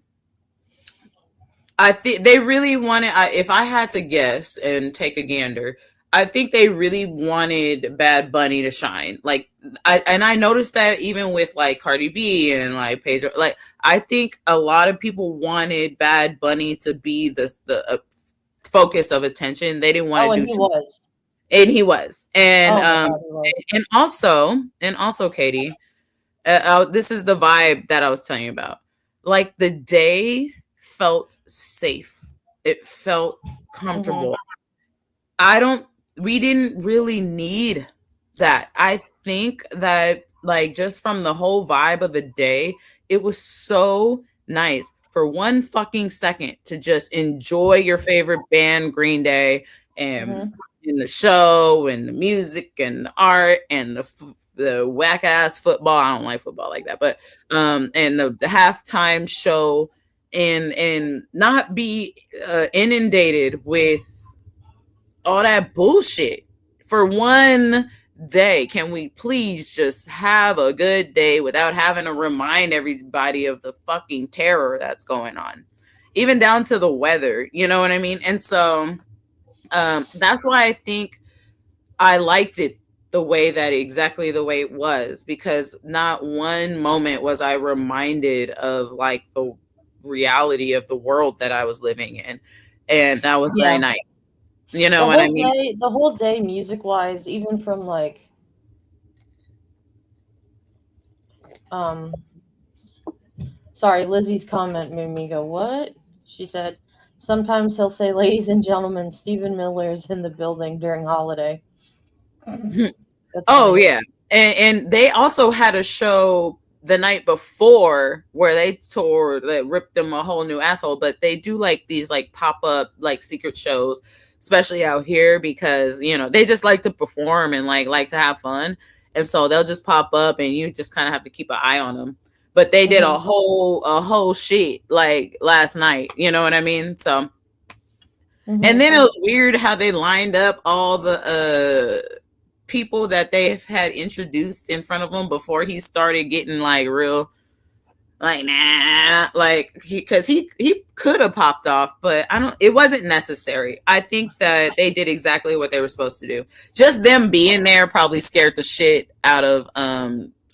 I think they really wanted. If I had to guess and take a gander, I think they really wanted Bad Bunny to shine. Like, I noticed that even with like Cardi B and like Pedro. Like, I think a lot of people wanted Bad Bunny to be the focus of attention. They didn't want to do. He was. And he was. And God, he was. and also, Katie, this is the vibe that I was telling you about. Like, the day felt safe. It felt comfortable. We didn't really need that. I think that like just from the whole vibe of the day, it was so nice for one fucking second to just enjoy your favorite band, Green Day, and in the show and the music and the art and the whack ass football. I don't like football like that, but and the halftime show, and not be inundated with all that bullshit for one day. Can we please just have a good day without having to remind everybody of the fucking terror that's going on, even down to the weather, you know what I mean? And so that's why I think I liked it exactly the way it was, because not one moment was I reminded of like the reality of the world that I was living in. And that was very nice. You know what I mean? The whole day, music wise, even from like sorry, Lizzie's comment made me go, what? She said, sometimes he'll say, ladies and gentlemen, Stephen Miller is in the building during holiday. Oh, yeah. And they also had a show the night before where they ripped them a whole new asshole, but they do like these like pop-up like secret shows, especially out here, because you know they just like to perform and like to have fun, and so they'll just pop up and you just kind of have to keep an eye on them. But they did a whole shit like last night, you know what I mean? So and then it was weird how they lined up all the people that they've had introduced in front of him before he started getting like real Like, nah, like because he could have popped off, but it wasn't necessary. I think that they did exactly what they were supposed to do. Just them being there probably scared the shit out of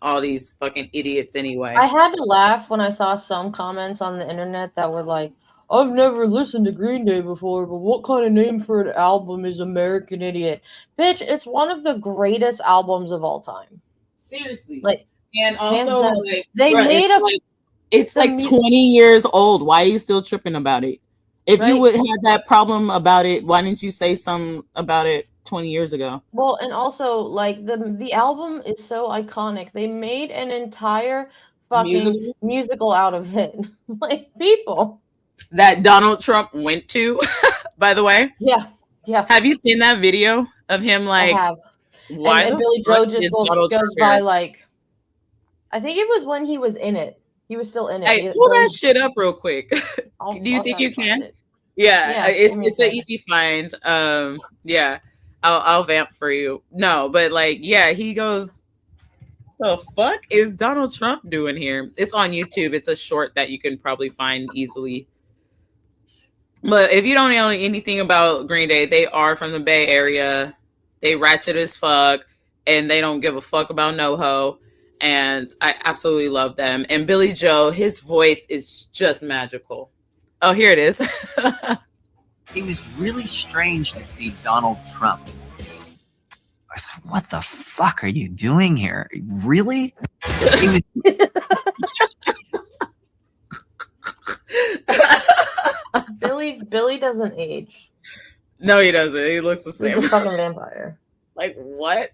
all these fucking idiots anyway. I had to laugh when I saw some comments on the internet that were like, I've never listened to Green Day before, but what kind of name for an album is American Idiot? Bitch, it's one of the greatest albums of all time. Seriously. Like, and also like they made a it's like 20 years old. Why are you still tripping about it? If you would have that problem about it, why didn't you say something about it 20 years ago? Well, and also like the album is so iconic. They made an entire fucking musical out of it. Like, people that Donald Trump went to, by the way. Yeah. Have you seen that video of him like I have. Why and Billy Joe just goes by like, I think it was when he was in it. He was still in it. Hey, pull that shit up real quick. Do you think you can? Yeah, it's an easy find. Yeah, I'll vamp for you. No, but like, yeah, he goes, the fuck is Donald Trump doing here? It's on YouTube. It's a short that you can probably find easily. But if you don't know anything about Green Day, they are from the Bay Area. They ratchet as fuck, and they don't give a fuck about NoHo. And I absolutely love them. And Billy Joe, his voice is just magical. Oh, here it is. It was really strange to see Donald Trump. I was like, what the fuck are you doing here? Really? It was... Billy doesn't age. No, he doesn't. He looks the same. He's a fucking vampire. Like, what?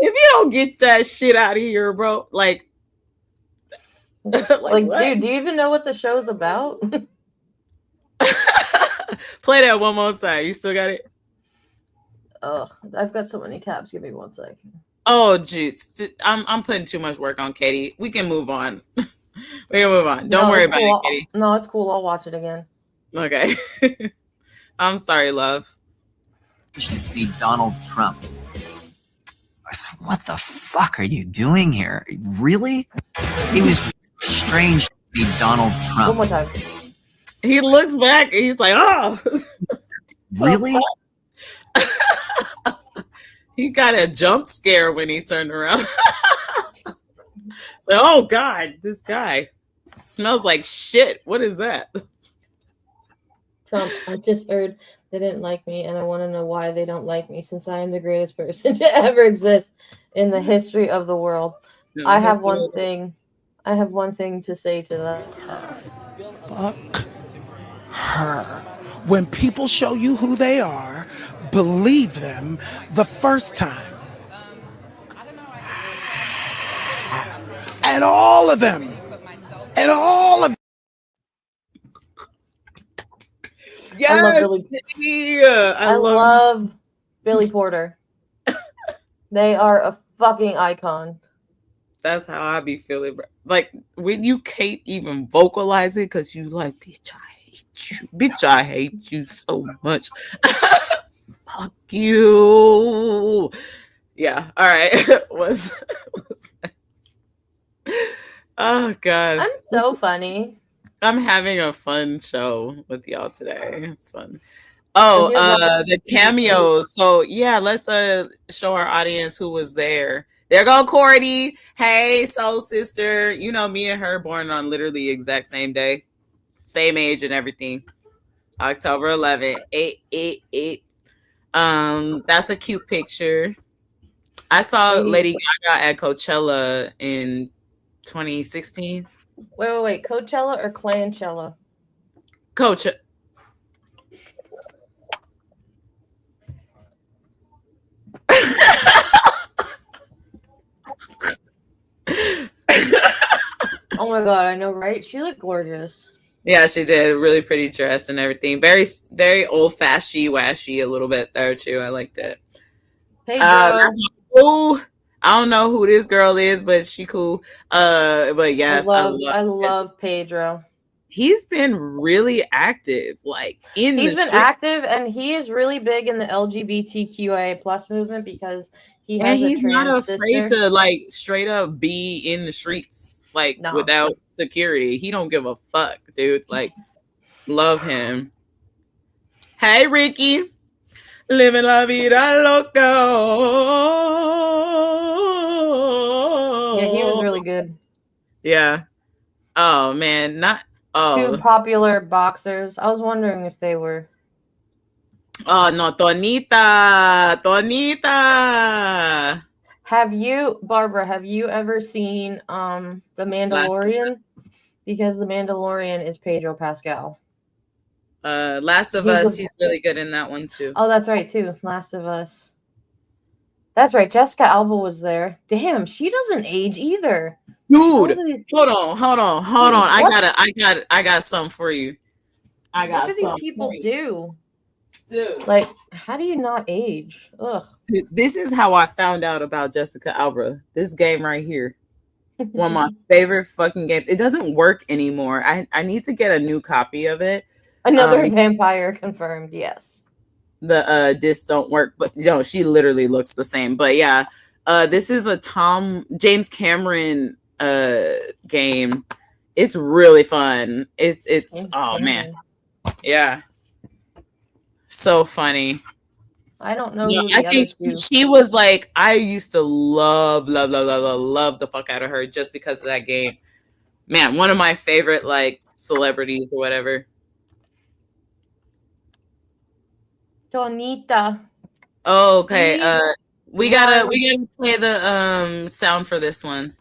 If you don't get that shit out of here, bro, like like dude, do you even know what the show's about? Play that one more time. You still got it? Oh, I've got so many tabs. Give me 1 second. Oh, jeez. I'm putting too much work on Katie. We can move on. We can move on. Don't worry about it, Katie. No, it's cool. I'll watch it again. Okay. I'm sorry, love. to see Donald Trump. I was like, what the fuck are you doing here? Really? It was strange to see Donald Trump. One more time. He looks back and he's like, oh. Really? He got a jump scare when he turned around. Like, oh, God, this guy smells like shit. What is that? Trump, I just heard they didn't like me, and I want to know why they don't like me, since I am the greatest person to ever exist in the history of the world. I have one thing to say to that. Fuck her. When people show you who they are, believe them the first time. And all of them. And all of them. Yes, I love Billy Porter. They are a fucking icon. That's how I be feeling. Like, when you can't even vocalize it because you like, bitch, I hate you. Bitch, I hate you so much. Fuck you. Yeah. All right. What's that? Oh, God. I'm so funny. I'm having a fun show with y'all today. It's fun. Oh, the cameos. So yeah, let's show our audience who was there. There go Cordy. Hey, soul sister. You know, me and her born on literally the exact same day, same age and everything. October 11th, 888. That's a cute picture. I saw Lady Gaga at Coachella in 2016. Wait. Coachella or Clanchella? Coachella. Oh my God, I know, right? She looked gorgeous. Yeah, she did. Really pretty dress and everything. Very, very old-fashioned, washy a little bit there too. I liked it. Hey, girl. Cool. I don't know who this girl is, but she cool. But yes, I love Pedro. he's been really active, like in He's the been street. active, and he is really big in the LGBTQIA plus movement because he And has a he's not trans afraid sister. to like straight up be in the streets, like No. without security. He don't give a fuck, dude. Like, love him. Hey, Ricky. Living la vida loca. Yeah, he was really good. Yeah. Oh man, not Two popular boxers. I was wondering if they were. Oh no, Tonita. Have you, Barbara, have you ever seen The Mandalorian? Because The Mandalorian is Pedro Pascal. Last of Us, he's really good in that one too. Oh, that's right too. Last of Us. That's right. Jessica Alba was there. Damn, she doesn't age either. Dude, hold on. I got something for you. What do these people do? Dude. Like, how do you not age? Ugh. Dude, this is how I found out about Jessica Alba. This game right here. One of my favorite fucking games. It doesn't work anymore. I need to get a new copy of it. Another vampire confirmed, yes. The discs don't work, but she literally looks the same. But yeah, this is a James Cameron game. It's really fun. It's oh man. Yeah. So funny. I don't know. I think she was like, I used to love the fuck out of her just because of that game. Man, one of my favorite like celebrities or whatever. Tonita. Oh, okay. We gotta play the sound for this one.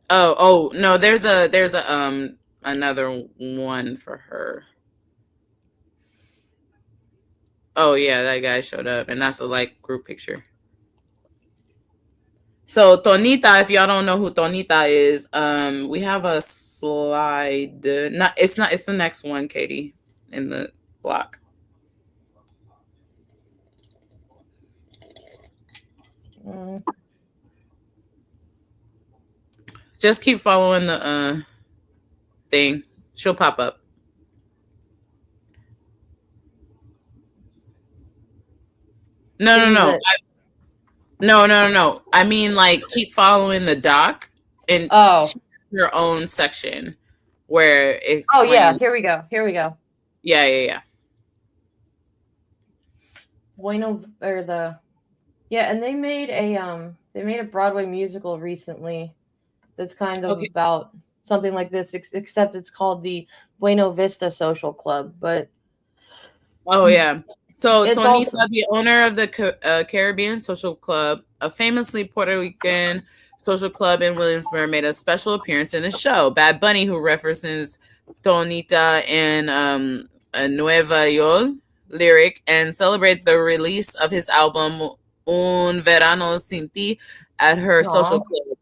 Oh no, there's a another one for her. Oh yeah, that guy showed up, and that's a like group picture. So Tonita, if y'all don't know who Tonita is, we have a slide. It's the next one, Katie, in the block. Just keep following the thing. She'll pop up. No. No. I mean, like, keep following the doc and your own section where it's. Oh yeah, here we go. Yeah. Bueno, or and they made a Broadway musical recently that's kind of about something like this, except it's called the Buena Vista Social Club. But oh yeah. So it's Tonita, the owner of the Caribbean Social Club, a famously Puerto Rican social club in Williamsburg, made a special appearance in the show. Bad Bunny, who references Tonita in a Nueva York lyric, and celebrate the release of his album Un Verano Sin Ti at her social club.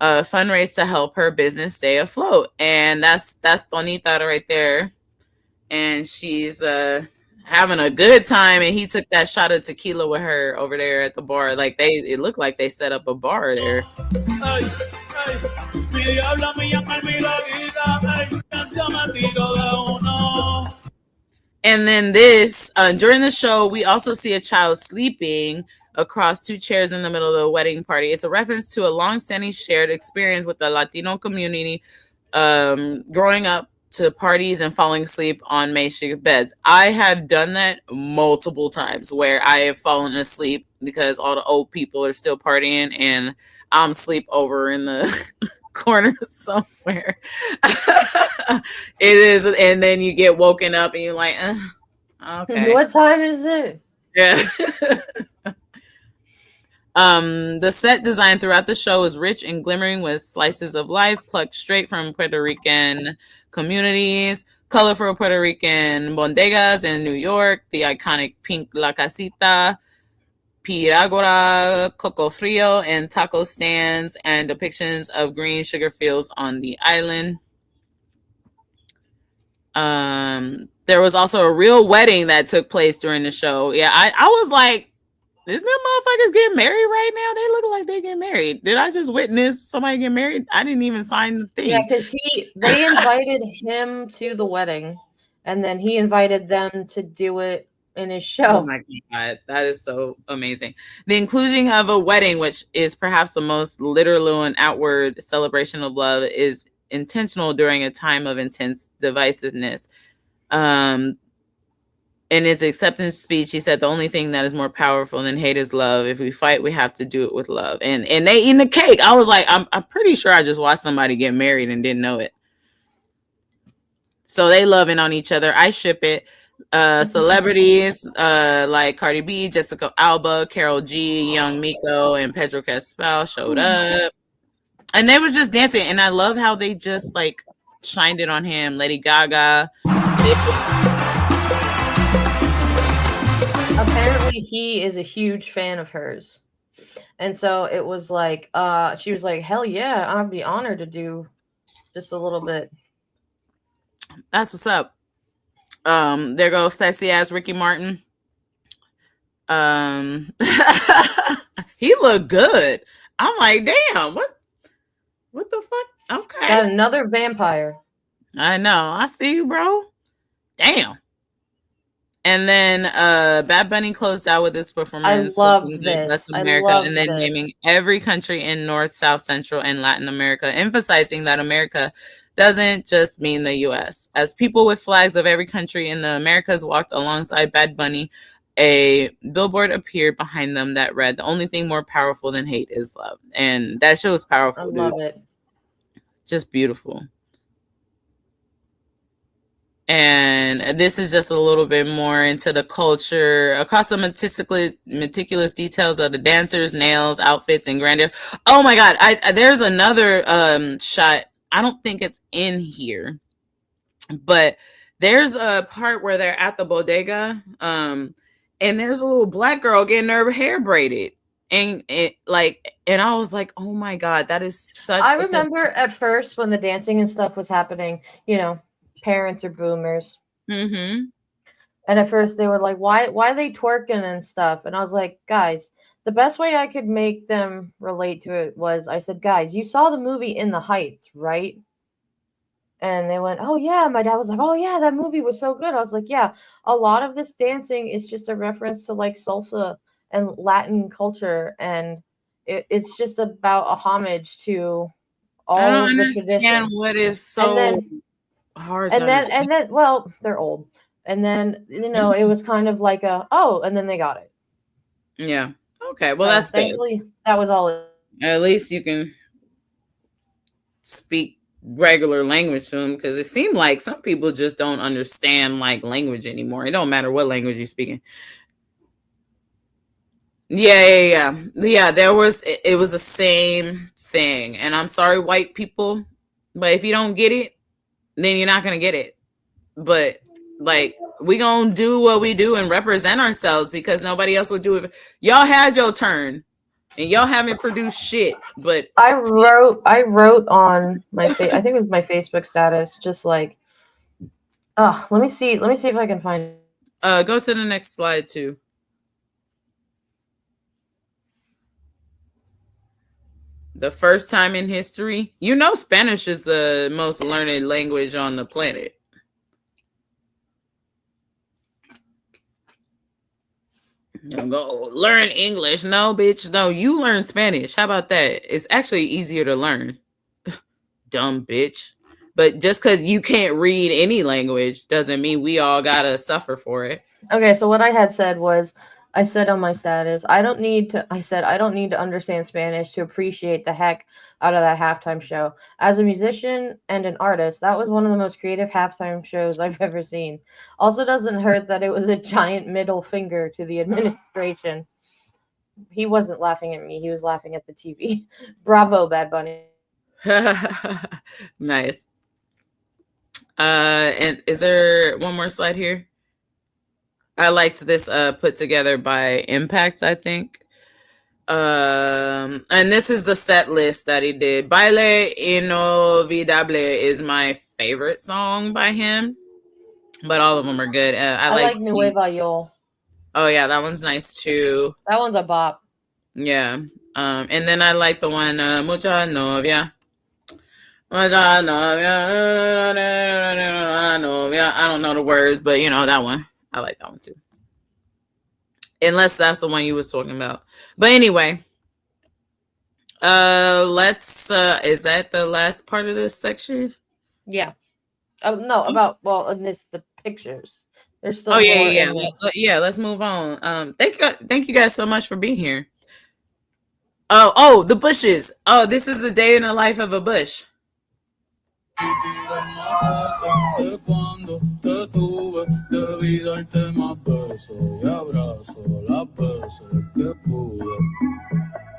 Fundraise to help her business stay afloat. And that's Tonita right there. And she's having a good time, and he took that shot of tequila with her over there at the bar. Like it looked like they set up a bar there. And then this during the show, we also see a child sleeping across two chairs in the middle of the wedding party. It's a reference to a long-standing shared experience with the Latino community, growing up to parties and falling asleep on makeshift beds. I have done that multiple times where I have fallen asleep because all the old people are still partying and I'm asleep over in the corner somewhere. It is, and then you get woken up and you're like, okay. What time is it? Yeah. The set design throughout the show is rich and glimmering with slices of life plucked straight from Puerto Rican communities, colorful Puerto Rican bodegas in New York, the iconic pink La Casita, Piragora, Coco Frio, and taco stands, and depictions of green sugar fields on the island. There was also a real wedding that took place during the show. Yeah, I was like, Isn't them motherfuckers getting married right now? They look like they get married. Did I just witness somebody get married? I didn't even sign the thing. Yeah, because they invited him to the wedding, and then he invited them to do it in his show. Oh my God, that is so amazing. The inclusion of a wedding, which is perhaps the most literal and outward celebration of love, is intentional during a time of intense divisiveness. In his acceptance speech, he said, the only thing that is more powerful than hate is love. If we fight, we have to do it with love. And they eating the cake. I was like, I'm pretty sure I just watched somebody get married and didn't know it. So they loving on each other. I ship it. Celebrities like Cardi B, Jessica Alba, Karol G, Young Miko, and Pedro Pascal showed up. And they was just dancing. And I love how they just like shined it on him. Lady Gaga. Apparently he is a huge fan of hers. And so it was like, she was like, hell yeah, I'd be honored to do just a little bit. That's what's up. There goes sexy ass Ricky Martin. He looked good. I'm like, damn, what the fuck? Okay. Got another vampire. I know. I see you, bro. Damn. And then Bad Bunny closed out with this performance. I love this. America, and then naming every country in North, South, Central, and Latin America, emphasizing that America doesn't just mean the U.S. As people with flags of every country in the Americas walked alongside Bad Bunny, a billboard appeared behind them that read, the only thing more powerful than hate is love. And that show is powerful. I love it. It's just beautiful. And this is just a little bit more into the culture across the meticulous details of the dancers, nails, outfits, and grandeur. Oh my God. There's another shot. I don't think it's in here, but there's a part where they're at the bodega, and there's a little black girl getting her hair braided. And I was like, oh my God, that is such. I remember at first when the dancing and stuff was happening, parents are boomers. Mm-hmm. And at first they were like, why are they twerking and stuff? And I was like, guys, the best way I could make them relate to it was I said, guys, you saw the movie In the Heights, right? And they went, oh yeah. My dad was like, oh yeah, that movie was so good. I was like, yeah, a lot of this dancing is just a reference to like salsa and Latin culture. And it's just about a homage to all I don't of the understand traditions. what is so hard. And then, well, they're old. And then, it was kind of like and then they got it. Yeah. Okay. Well, that's thankfully good. That was all. At least you can speak regular language to them, because it seemed like some people just don't understand like language anymore. It don't matter what language you're speaking. Yeah. It was the same thing. And I'm sorry, white people, but if you don't get it, then you're not gonna get it. But like, we gonna do what we do and represent ourselves, because nobody else will do it. Y'all had your turn and y'all haven't produced shit. But I wrote on my I think it was my Facebook status, just like, let me see if I can find it. Go to the next slide too. The first time in history, Spanish is the most learned language on the planet. Go learn English. No, bitch. No, you learn Spanish. How about that? It's actually easier to learn. Dumb bitch. But just because you can't read any language doesn't mean we all gotta suffer for it. Okay, so what I had said was, I said on my status, I don't need to understand Spanish to appreciate the heck out of that halftime show. As a musician and an artist, that was one of the most creative halftime shows I've ever seen. Also doesn't hurt that it was a giant middle finger to the administration. He wasn't laughing at me. He was laughing at the TV. Bravo, Bad Bunny. Nice. And is there one more slide here? I liked this put together by Impact, I think. And this is the set list that he did. Baile Inolvidable is my favorite song by him, but all of them are good. I like Nueva York. Oh yeah, that one's nice too. That one's a bop. Yeah. And then I like the one Mucha Novia. Mucha Novia. Novia. I don't know the words, but you know that one. I like that one too. Unless that's the one you was talking about. But anyway, let's is that the last part of this section? Yeah. No, about in this the pictures. There's still Oh yeah, more yeah, in yeah. this. Yeah, let's move on. Thank you guys so much for being here. Oh, the bushes. Oh, this is the day in the life of a bush.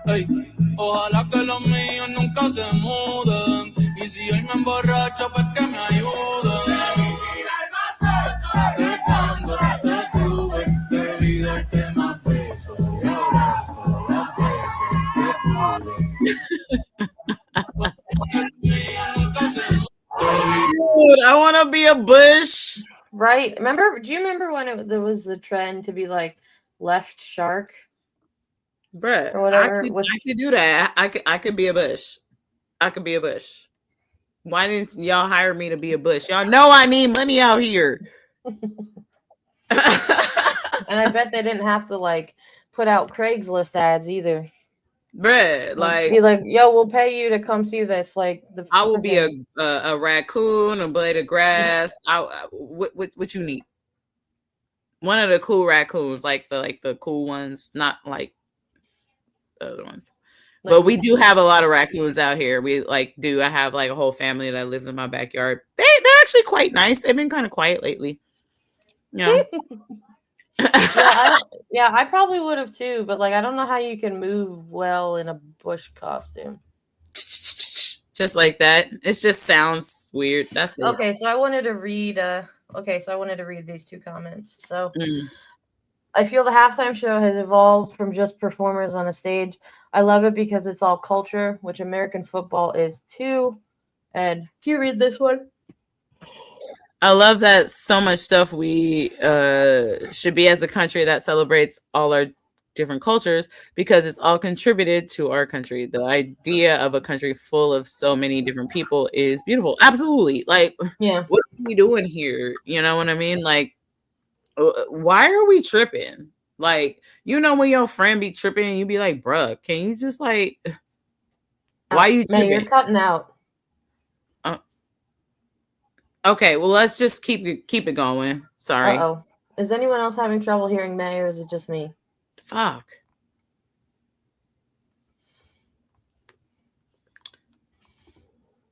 Ey, ojalá que los míos nunca se muden. Y si hoy me emborracho, pues que me ayuden. De cuando te tuve, debí darte más besos y abrazos, las veces que Dude, I want to be a bush. Right? Do you remember when there was the trend to be like left shark? Bruh, Or whatever. I could do that. I could be a bush. I could be a bush. Why didn't y'all hire me to be a bush? Y'all know I need money out here. And I bet they didn't have to like put out Craigslist ads either. Bruh, like be like, yo, we'll pay you to come see this. Like I will be a raccoon, a blade of grass. What you need? One of the cool raccoons, like the cool ones, not like the other ones. But we do have a lot of raccoons out here. I have like a whole family that lives in my backyard. They're actually quite nice. They've been kind of quiet lately. Yeah. I probably would have too, but like I don't know how you can move well in a bush costume. Just like that. It just sounds weird. That's it. Okay, so I wanted to read these two comments. So I feel the halftime show has evolved from just performers on a stage. I love it because it's all culture, which American football is too. And can you read this one? I love that so much stuff we should be as a country that celebrates all our different cultures because it's all contributed to our country. The idea of a country full of so many different people is beautiful. Absolutely. Like, yeah, what are we doing here? You know what I mean? Like, why are we tripping? Like, you know, when your friend be tripping, you be like, bruh, can you just like, why are you tripping? Man, you're cutting out. Okay, well, let's just keep it going. Sorry. Uh-oh. Is anyone else having trouble hearing May, or is it just me? Fuck.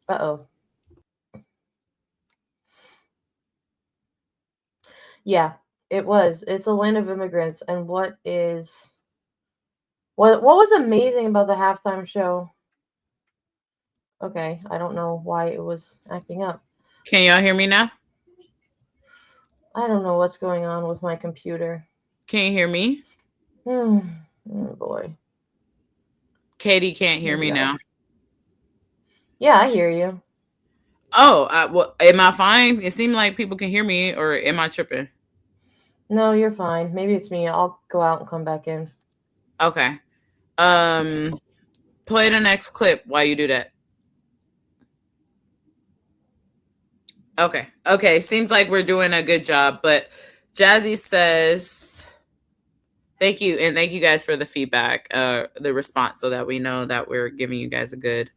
Uh-oh. Yeah, it was. It's a land of immigrants. And what was amazing about the halftime show? Okay, I don't know why it was acting up. Can y'all hear me now? I don't know what's going on with my computer. Can you hear me? Oh boy. Katie can't hear me now. Yeah, I hear you. Oh, well, am I fine? It seemed like people can hear me, or am I tripping? No, you're fine. Maybe it's me. I'll go out and come back in. Okay. Play the next clip while you do that. Okay. Seems like we're doing a good job, but Jazzy says, thank you. And thank you guys for the feedback, the response, so that we know that we're giving you guys a good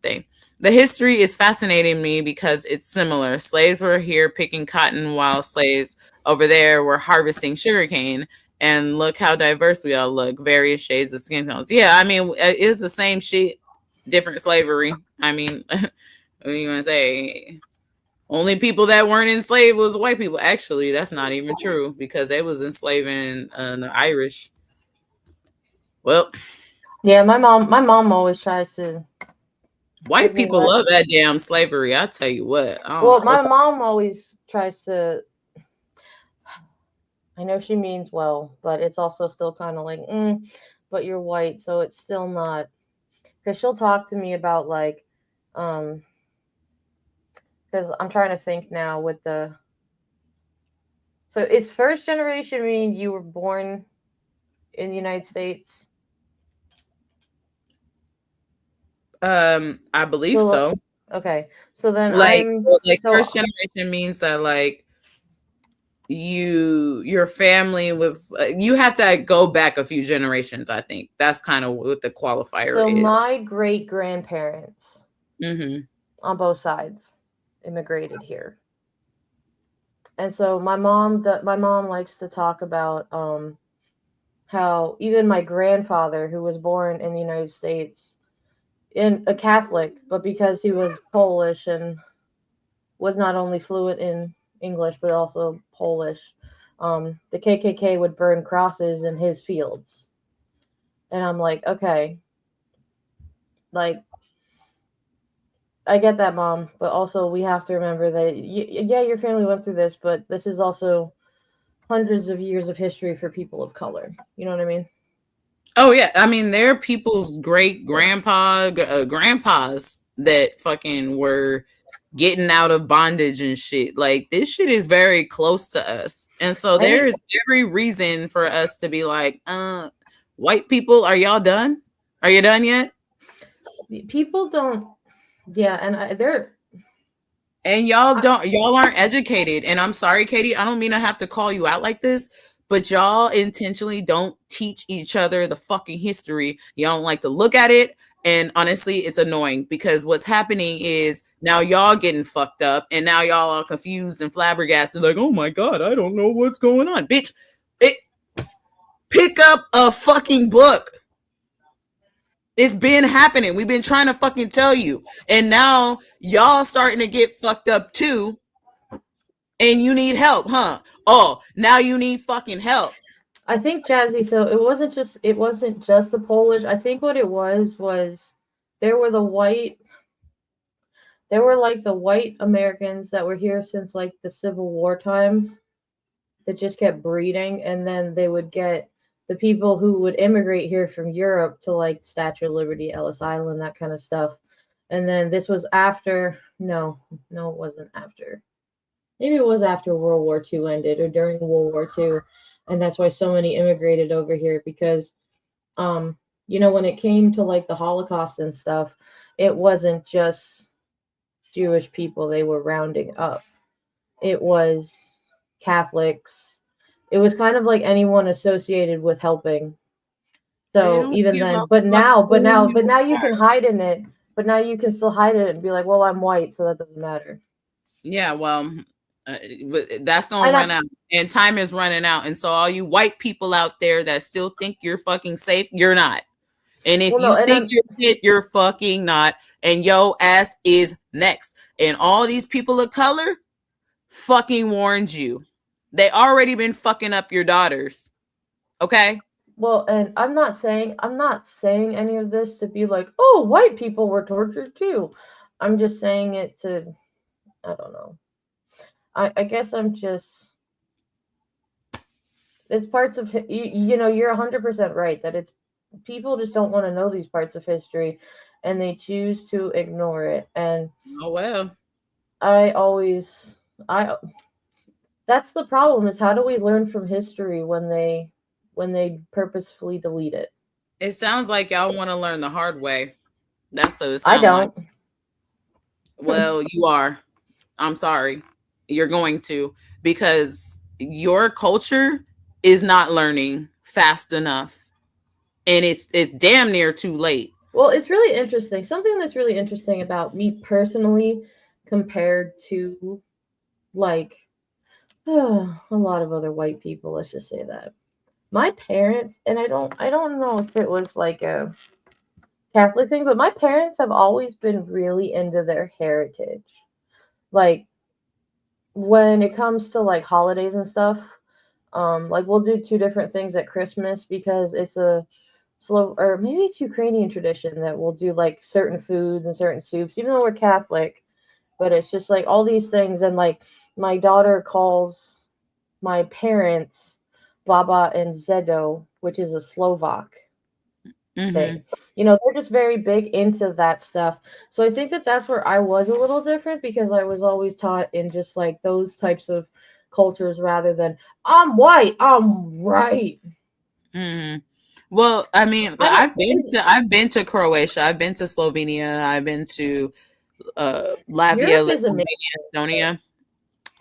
thing. The history is fascinating me because it's similar. Slaves were here picking cotton while slaves over there were harvesting sugarcane. And look how diverse we all look. Various shades of skin tones. Yeah, I mean, it's the same shit, different slavery. I mean, what are you going to say? Only people that weren't enslaved was white people. Actually, that's not even true because they was enslaving the Irish. Well, yeah, my mom always tries to. White people love that damn slavery. I tell you what. Well, my mom always tries to. I know she means well, but it's also still kind of like, but you're white, so it's still not. Because she'll talk to me about like, because I'm trying to think now with the. So is first generation meaning you were born in the United States? I believe so. Okay. So then Like, so first generation means that like your family was you have to go back a few generations. I think that's kind of what the qualifier is. My great grandparents Mm-hmm. on both sides immigrated here. And so my mom likes to talk about how even my grandfather, who was born in the United States, in a Catholic, but because he was Polish and was not only fluent in English but also Polish, the KKK would burn crosses in his fields. And I'm like, okay, like, I get that, Mom, but also we have to remember that, yeah, your family went through this, but this is also hundreds of years of history for people of color. You know what I mean? Oh yeah, I mean there are people's great grandpas that fucking were getting out of bondage and shit. Like this shit is very close to us, and so there is every reason for us to be like, white people, are y'all done? Are you done yet? People don't. Yeah, and y'all aren't educated. And I'm sorry, Katie, I don't mean to have to call you out like this, but y'all intentionally don't teach each other the fucking history. You don't like to look at it. And honestly, it's annoying because what's happening is now y'all getting fucked up and now y'all are confused and flabbergasted like, oh my God, I don't know what's going on. Bitch, pick up a fucking book. It's been happening. We've been trying to fucking tell you. And now y'all starting to get fucked up too. And you need help, huh? Oh, now you need fucking help. I think, Jazzy, so it wasn't just the Polish. I think what it was there were like the white Americans that were here since like the Civil War times that just kept breeding, and then they would get the people who would immigrate here from Europe to like Statue of Liberty, Ellis Island, that kind of stuff. And then this was after, no, it wasn't after. Maybe it was after World War II ended or during World War II. And that's why so many immigrated over here because, when it came to like the Holocaust and stuff, it wasn't just Jewish people they were rounding up. It was Catholics. It was kind of like anyone associated with helping. So even then, but now you can hide in it. But now you can still hide it and be like, well, I'm white, so that doesn't matter. Yeah, well, but that's gonna run out, and time is running out. And so all you white people out there that still think you're fucking safe, you're not. And if you think you're shit, you're fucking not. And yo ass is next. And all these people of color fucking warned you. They already been fucking up your daughters. Okay? Well, and I'm not saying any of this to be like, oh, white people were tortured too. I'm just saying it to, I don't know. I guess I'm just, it's parts of, you're 100% right that it's, people just don't want to know these parts of history and they choose to ignore it. And oh well. That's the problem, is how do we learn from history when they purposefully delete it? It sounds like y'all want to learn the hard way. That's what it sounds I don't. like. Well, you are. I'm sorry. You're going to, because your culture is not learning fast enough. And it's damn near too late. Well, it's really interesting. Something that's really interesting about me personally compared to like a lot of other white people, let's just say that. My parents, and I don't know if it was like a Catholic thing, but my parents have always been really into their heritage. Like when it comes to like holidays and stuff, like we'll do two different things at Christmas because it's a or maybe it's Ukrainian tradition that we'll do like certain foods and certain soups, even though we're Catholic, but it's just like all these things. And like my daughter calls my parents Baba and Zedo, which is a Slovak thing. They're just very big into that stuff. So I think that that's where I was a little different because I was always taught in just like those types of cultures rather than I'm white, I'm right. Mm-hmm. Well, I mean, I've been to Croatia, I've been to Slovenia, I've been to Latvia, Europe is Lithuania, amazing. Estonia.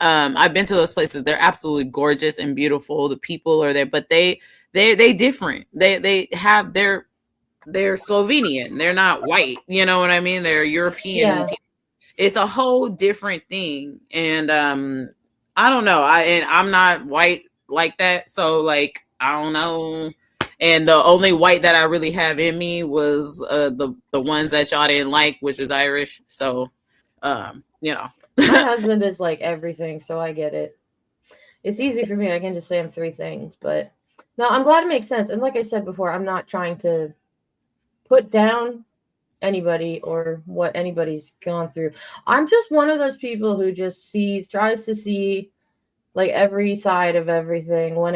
I've been to those places. They're absolutely gorgeous and beautiful. The people are there, but they different. They're Slovenian. They're not white. You know what I mean? They're European. Yeah. It's a whole different thing. And I don't know. I'm not white like that, so like I don't know. And the only white that I really have in me was the ones that y'all didn't like, which was Irish. So you know. My husband is like everything, so I get it. It's easy for me. I can just say I'm 3 things, but no, I'm glad it makes sense. And like I said before, I'm not trying to put down anybody or what anybody's gone through. I'm just one of those people who just tries to see like every side of everything when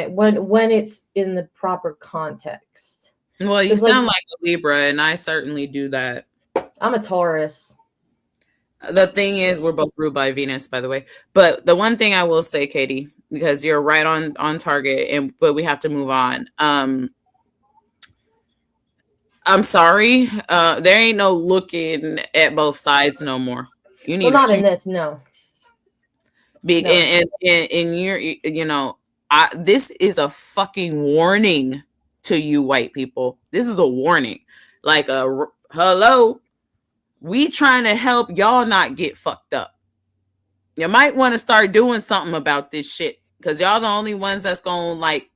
it's in the proper context. Well, you sound like a Libra, and I certainly do that. I'm a Taurus. The thing is, we're both ruled by Venus, by the way. But the one thing I will say, Katie, because you're right on target, but we have to move on. I'm sorry. There ain't no looking at both sides no more. You need not in this, no. Big no. And you're, you know, this is a fucking warning to you white people. This is a warning. Like hello, we trying to help y'all not get fucked up. You might want to start doing something about this shit because y'all the only ones that's gonna like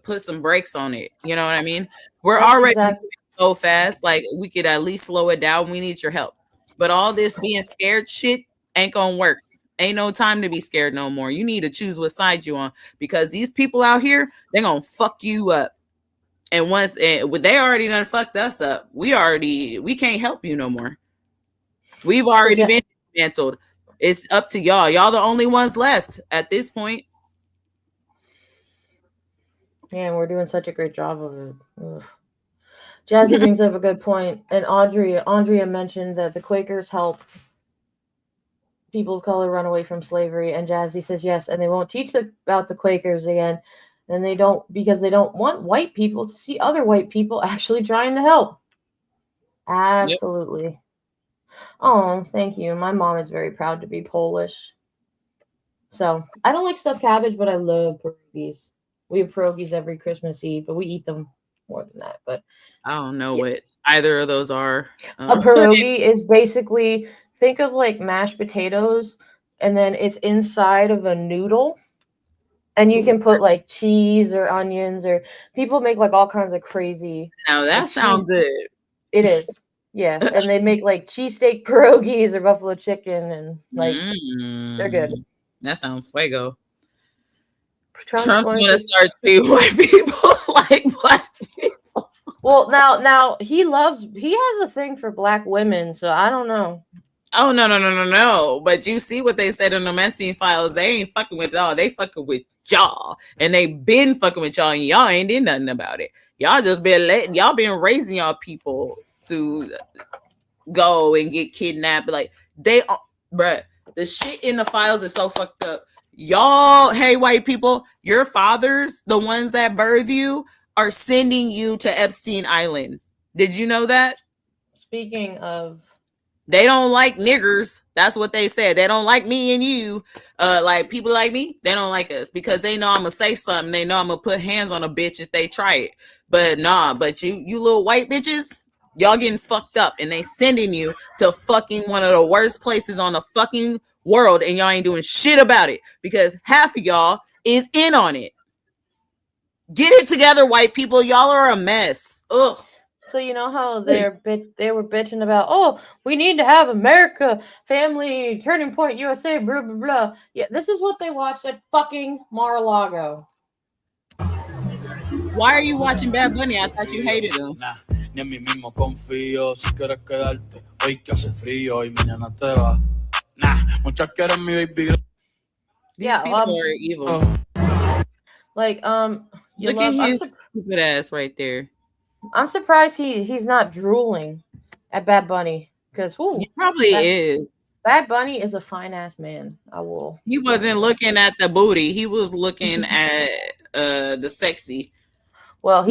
put some brakes on it. You know what I mean? We're already so fast. Like we could at least slow it down. We need your help. But all this being scared shit ain't gonna work. Ain't no time to be scared no more. You need to choose what side you on because these people out here, they're gonna fuck you up. And once they already done fucked us up, we can't help you no more. We've already been dismantled. It's up to y'all. Y'all the only ones left at this point. Yeah, we're doing such a great job of it. Ugh. Jazzy brings up a good point. And Andrea mentioned that the Quakers helped people of color run away from slavery. And Jazzy says yes, and they won't teach about the Quakers again. And they don't because they don't want white people to see other white people actually trying to help. Absolutely. Yep. Oh, thank you. My mom is very proud to be Polish. So I don't like stuffed cabbage, but I love pierogies. We have pierogies every Christmas Eve, but we eat them more than that. But I don't know what either of those are. A pierogi is basically, think of like mashed potatoes, and then it's inside of a noodle. And you can put like cheese or onions, or people make like all kinds of crazy. Now that sounds good. It is. Yeah. And they make like cheesesteak pierogies or buffalo chicken, and like they're good. That sounds fuego. Trump's gonna start treating white people like black people. Well, now he has a thing for black women, so I don't know. Oh no! But you see what they said in the Epstein files? They ain't fucking with y'all. They fucking with y'all, and they been fucking with y'all, and y'all ain't did nothing about it. Y'all just been raising y'all people to go and get kidnapped. Like bruh, the shit in the files is so fucked up. Y'all, hey white people, your fathers, the ones that birthed you, are sending you to Epstein Island. Did you know that? Speaking of, they don't like niggers. That's what they said. They don't like me and you. Like people like me, they don't like us because they know I'm gonna say something. They know I'm gonna put hands on a bitch if they try it. But nah, but you little white bitches, y'all getting fucked up, and they sending you to fucking one of the worst places on the fucking world, and y'all ain't doing shit about it because half of y'all is in on it. Get it together, white people. Y'all are a mess. Ugh. So you know how they were bitching about, oh, we need to have America, family, turning point, USA, blah, blah, blah. Yeah, this is what they watched at fucking Mar-a-Lago. Why are you watching Bad Bunny? I thought you hated him. Ni en mí mismo confío. Si quieres quedarte, hoy que hace frío y mañana te vas. Nah, muchas quieren mi baby. These people are evil. Like, look at his stupid ass right there. I'm surprised he's not drooling at Bad Bunny because he probably is. Bad Bunny is a fine ass man. I will. He wasn't looking at the booty. He was looking at the sexy. Well,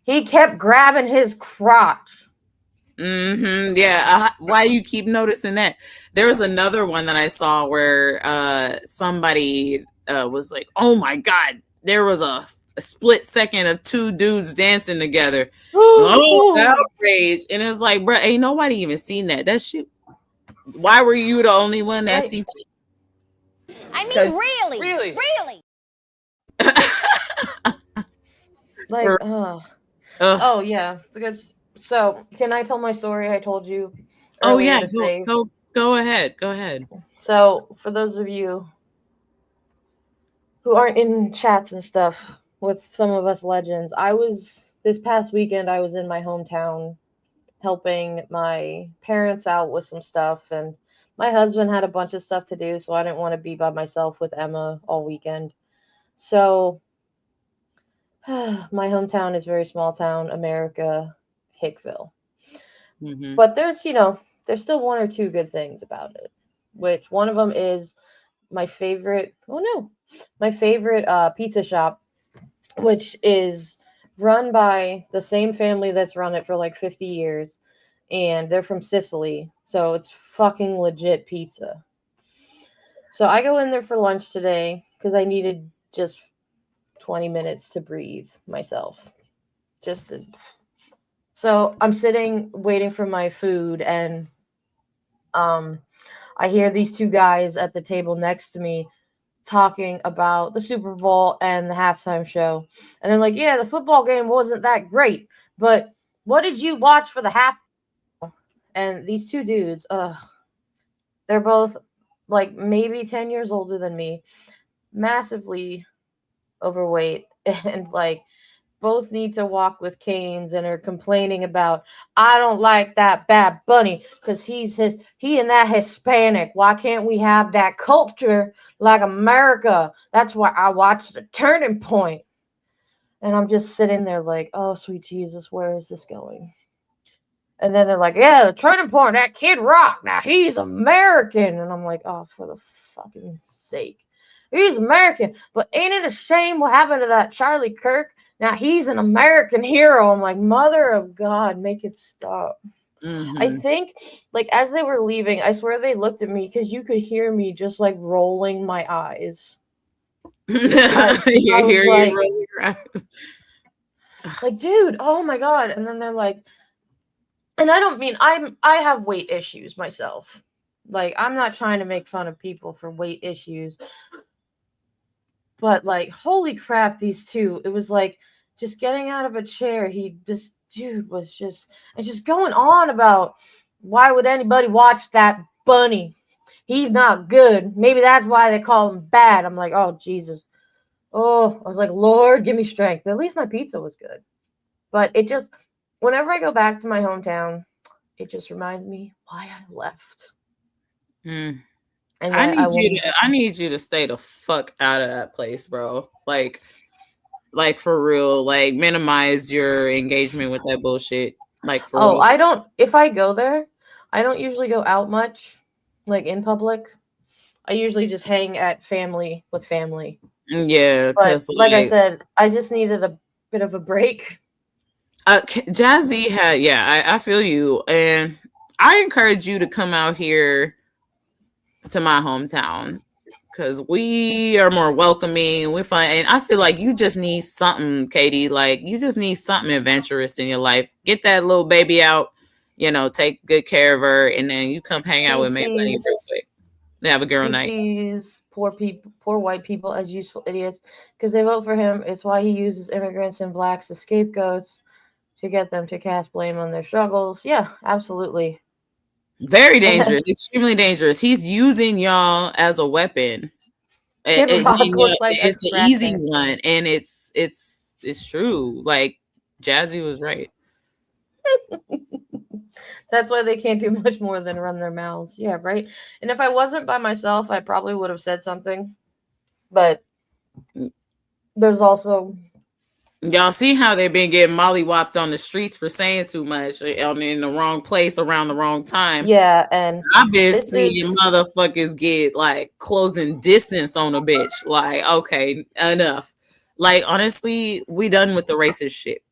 he kept grabbing his crotch. Yeah. Why you keep noticing that? There was another one that I saw where somebody was like, "Oh my god!" There was a split second of two dudes dancing together. Oh, outrage! And it's like, bro, ain't nobody even seen that. That shit. Why were you the only one that seen it? I mean, really. Like, oh yeah, because so can I tell my story I told you? Oh yeah, go ahead. So for those of you who aren't in chats and stuff with some of us legends, this past weekend I was in my hometown helping my parents out with some stuff, and my husband had a bunch of stuff to do, so I didn't want to be by myself with Emma all weekend. So my hometown is very small town, America, Hickville. But there's still one or two good things about it, which one of them is my favorite pizza shop, which is run by the same family that's run it for like 50 years, and they're from Sicily, so it's fucking legit pizza. So I go in there for lunch today because I needed just 20 minutes to breathe myself. So I'm sitting waiting for my food, and I hear these two guys at the table next to me talking about the Super Bowl and the halftime show. And they're like, yeah, the football game wasn't that great, but what did you watch for the half? And these two dudes, they're both like maybe 10 years older than me, massively overweight, and like both need to walk with canes and are complaining about, I don't like that Bad Bunny because he and that Hispanic. Why can't we have that culture like America? That's why I watched The Turning Point. And I'm just sitting there like, oh, sweet Jesus, where is this going? And then they're like, yeah, The Turning Point, that Kid Rock, now he's American. And I'm like, oh, for the fucking sake. He's American, but ain't it a shame what happened to that Charlie Kirk? Now he's an American hero. I'm like, mother of God, make it stop. I think, like, as they were leaving, I swear they looked at me because you could hear me just like rolling my eyes. Like, dude, oh my God. And then they're like, and I don't mean I have weight issues myself. Like, I'm not trying to make fun of people for weight issues. But like, holy crap, these two, it was like just getting out of a chair. Dude was just going on about why would anybody watch that Bunny? He's not good. Maybe that's why they call him bad. I'm like, oh, Jesus. Oh, I was like, Lord, give me strength. But at least my pizza was good. But it just, whenever I go back to my hometown, it just reminds me why I left. And I need you to stay the fuck out of that place, bro. Like for real. Like, minimize your engagement with that bullshit. Like, for real. I don't. If I go there, I don't usually go out much, like in public. I usually just hang at with family. Yeah, but like I said, I just needed a bit of a break. Jazzy had, I feel you, and I encourage you to come out here to my hometown because we are more welcoming. We're fun, and I feel like you just need something, Katie. Like, you just need something adventurous in your life. Get that little baby out, take good care of her, and then you come hang out with me real quick. Have a girl night. Sees poor white people as useful idiots because they vote for him. It's why he uses immigrants and blacks as scapegoats to get them to cast blame on their struggles. Yeah, absolutely. Very dangerous, extremely dangerous. He's using y'all as a weapon. It's the easy one, and it's true. Like, Jazzy was right. That's why they can't do much more than run their mouths. Yeah, right. And if I wasn't by myself, I probably would have said something. But there's also Y'all see how they've been getting mollywopped on the streets for saying too much in the wrong place around the wrong time. Yeah, and I've been this seeing is motherfuckers get like closing distance on a bitch. Like, okay, enough. Like, honestly, we done with the racist shit.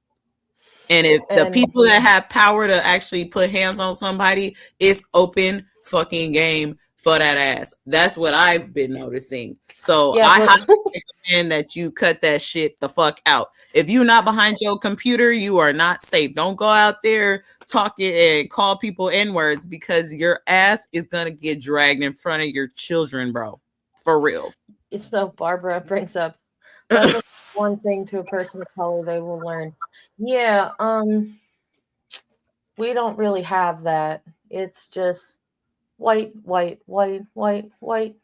And if the and people that have power to actually put hands on somebody, it's open fucking game for that ass. That's what I've been noticing. So yeah, I but highly recommend that you cut that shit the fuck out. If you're not behind your computer, you are not safe. Don't go out there talking and call people N-words, because your ass is gonna get dragged in front of your children, bro. For real. so Barbara brings up, let me one thing to a person of color they will learn. Yeah, we don't really have that. It's just white, white, white, white, white.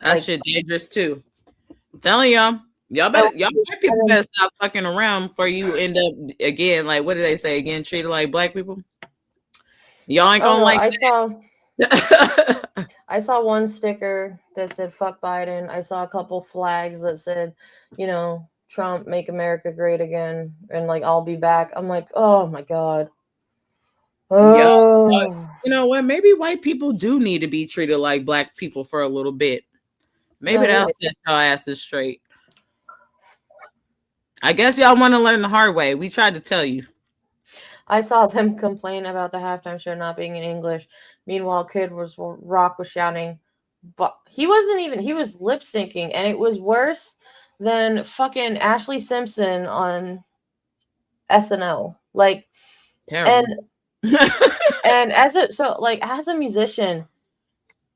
That Like, shit dangerous too. I'm telling y'all. Y'all white people better stop fucking around before you end up again. Like, what did they say again? Treated like black people. Y'all ain't gonna like that. I saw one sticker that said "fuck Biden." I saw a couple flags that said, you know, "Trump, make America great again," and like, "I'll be back." I'm like, oh my god. Oh. You know what? Maybe white people do need to be treated like black people for a little bit. Maybe that'll set y'all asses straight. I guess y'all want to learn the hard way. We tried to tell you. I saw them complain about the halftime show not being in English. Meanwhile, Rock was shouting, but he wasn't even, he was lip syncing, and it was worse than fucking Ashley Simpson on SNL. Like, terrible. And as a musician,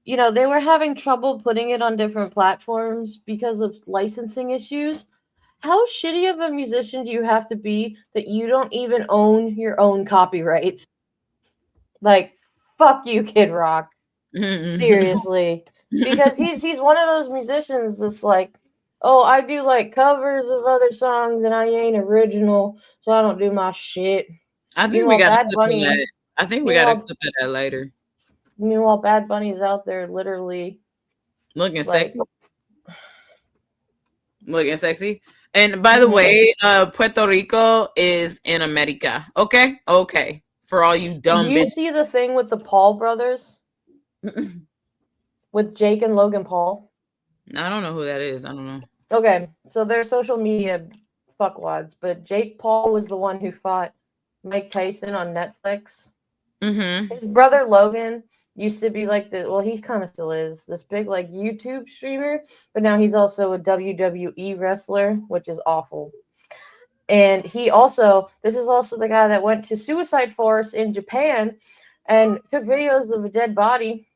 you know, they were having trouble putting it on different platforms because of licensing issues. How shitty of a musician do you have to be that you don't even own your own copyrights? Like, fuck you, Kid Rock. Seriously. Because he's one of those musicians that's like, oh, I do like covers of other songs and I ain't original, so I don't do my shit. I think we got a clip of that. I think we got a clip of that later. Meanwhile, Bad Bunny is out there literally looking sexy. Looking sexy. And by the way, Puerto Rico is in America. Okay? Okay. For all you dumb bitches. Did you see the thing with the Paul brothers? With Jake and Logan Paul? I don't know who that is. I don't know. Okay. So they're social media fuckwads, but Jake Paul was the one who fought Mike Tyson on Netflix. Mm-hmm. His brother Logan used to be like he kind of still is, this big like YouTube streamer, but now he's also a WWE wrestler, which is awful. And this is also the guy that went to Suicide Forest in Japan and took videos of a dead body.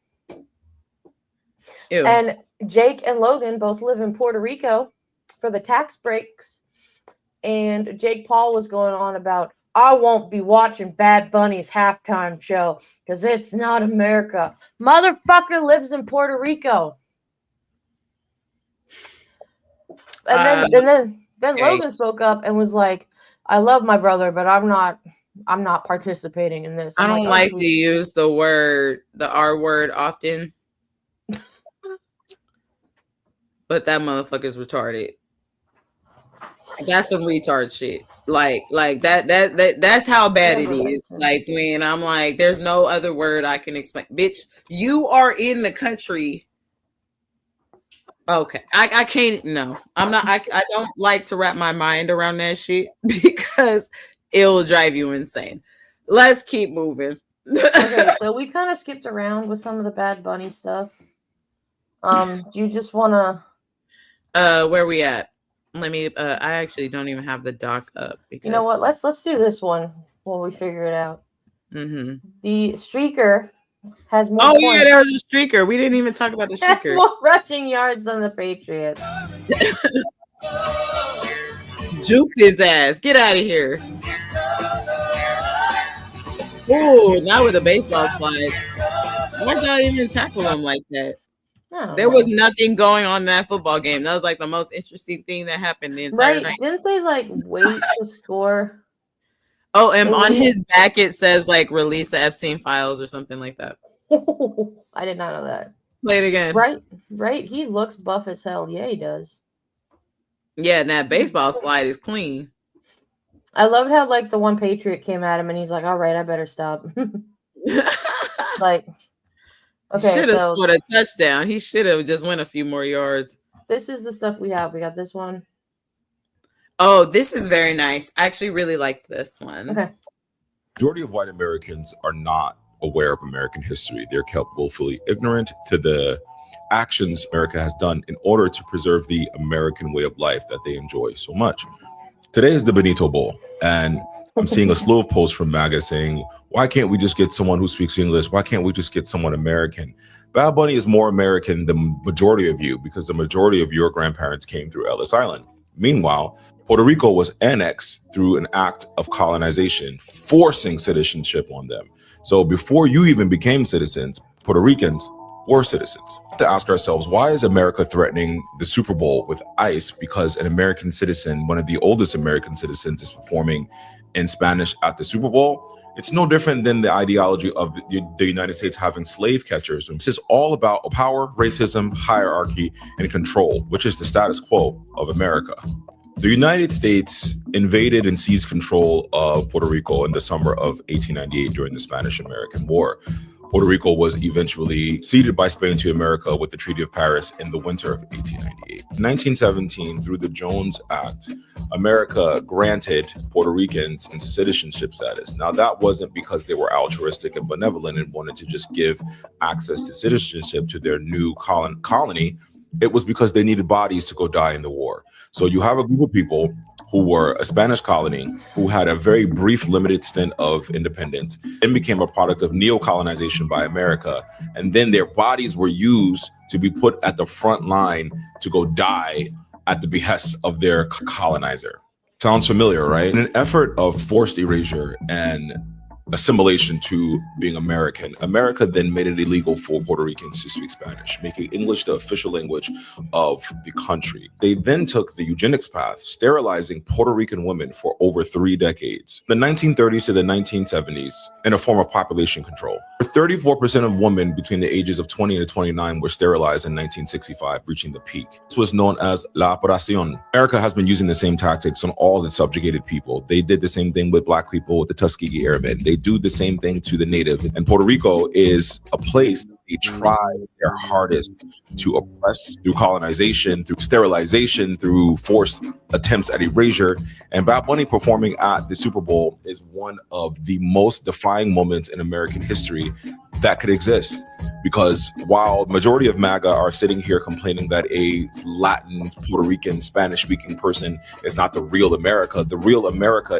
Ew. And Jake and Logan both live in Puerto Rico for the tax breaks. And Jake Paul was going on about, I won't be watching Bad Bunny's halftime show because it's not America. Motherfucker lives in Puerto Rico. And then Logan spoke up and was like, I love my brother, but I'm not participating in this. I don't like to use the R word often. But that motherfucker's retarded. That's some retard shit. Like that's how bad it is. Like, when I'm like, there's no other word I can explain. Bitch, you are in the country. Okay. I can't, no. I'm not, I don't like to wrap my mind around that shit because it will drive you insane. Let's keep moving. Okay, so we kind of skipped around with some of the Bad Bunny stuff. Do you just wanna where we at? Let me I actually don't even have the doc up because, you know what, let's do this one while we figure it out. Mm-hmm. The streaker has more points. Yeah, there was a streaker. We didn't even talk about the streaker. Has more rushing yards than the Patriots. Juked his ass. Get out of here. Ooh, not with a baseball slide. Why did I even tackle him like that? There was nothing going on in that football game. That was like the most interesting thing that happened the entire night. Didn't they like wait to score? Oh, and on his back it says like release the Epstein files or something like that. I did not know that. Play it again. Right. He looks buff as hell. Yeah, he does. Yeah, and that baseball slide is clean. I loved how like the one Patriot came at him and he's like, all right, I better stop. Like, okay, Should have so scored a touchdown. He should have just went a few more yards. this is the stuff we have. We got this one. Oh, this is very nice. I actually really liked this one. Okay. Majority of white Americans are not aware of American history. They're kept willfully ignorant to the actions America has done in order to preserve the American way of life that they enjoy so much. Today is the Benito Bowl, and I'm seeing a slew of posts from MAGA saying, why can't we just get someone who speaks English? Why can't we just get someone American? Bad Bunny is more American than majority of you because the majority of your grandparents came through Ellis Island. Meanwhile, Puerto Rico was annexed through an act of colonization, forcing citizenship on them. So before you even became citizens, Puerto Ricans were citizens. We have to ask ourselves, why is America threatening the Super Bowl with ICE? Because an American citizen, one of the oldest American citizens, is performing in Spanish at the Super Bowl. It's no different than the ideology of the United States having slave catchers. This is all about power, racism, hierarchy, and control, which is the status quo of America. The United States invaded and seized control of Puerto Rico in the summer of 1898 during the Spanish-American War. Puerto Rico was eventually ceded by Spain to America with the Treaty of Paris in the winter of 1898. In 1917, through the Jones Act, America granted Puerto Ricans into citizenship status. Now, that wasn't because they were altruistic and benevolent and wanted to just give access to citizenship to their new colony. It was because they needed bodies to go die in the war. So you have a group of people who were a Spanish colony, who had a very brief, limited stint of independence, then became a product of neo-colonization by America. And then their bodies were used to be put at the front line to go die at the behest of their colonizer. Sounds familiar, right? In an effort of forced erasure and assimilation to being American, America then made it illegal for Puerto Ricans to speak Spanish, making English the official language of the country. They then took the eugenics path, sterilizing Puerto Rican women for over 3 decades, the 1930s to the 1970s, in a form of population control. 34% of women between the ages of 20 to 29 were sterilized in 1965, reaching the peak. This was known as La Operación. America has been using the same tactics on all the subjugated people. They did the same thing with Black people, with the Tuskegee Airmen. They do the same thing to the natives. And Puerto Rico is a place they try their hardest to oppress through colonization, through sterilization, through forced attempts at erasure. And Bad Bunny performing at the Super Bowl is one of the most defying moments in American history that could exist. Because while majority of MAGA are sitting here complaining that a Latin, Puerto Rican, Spanish-speaking person is not the real America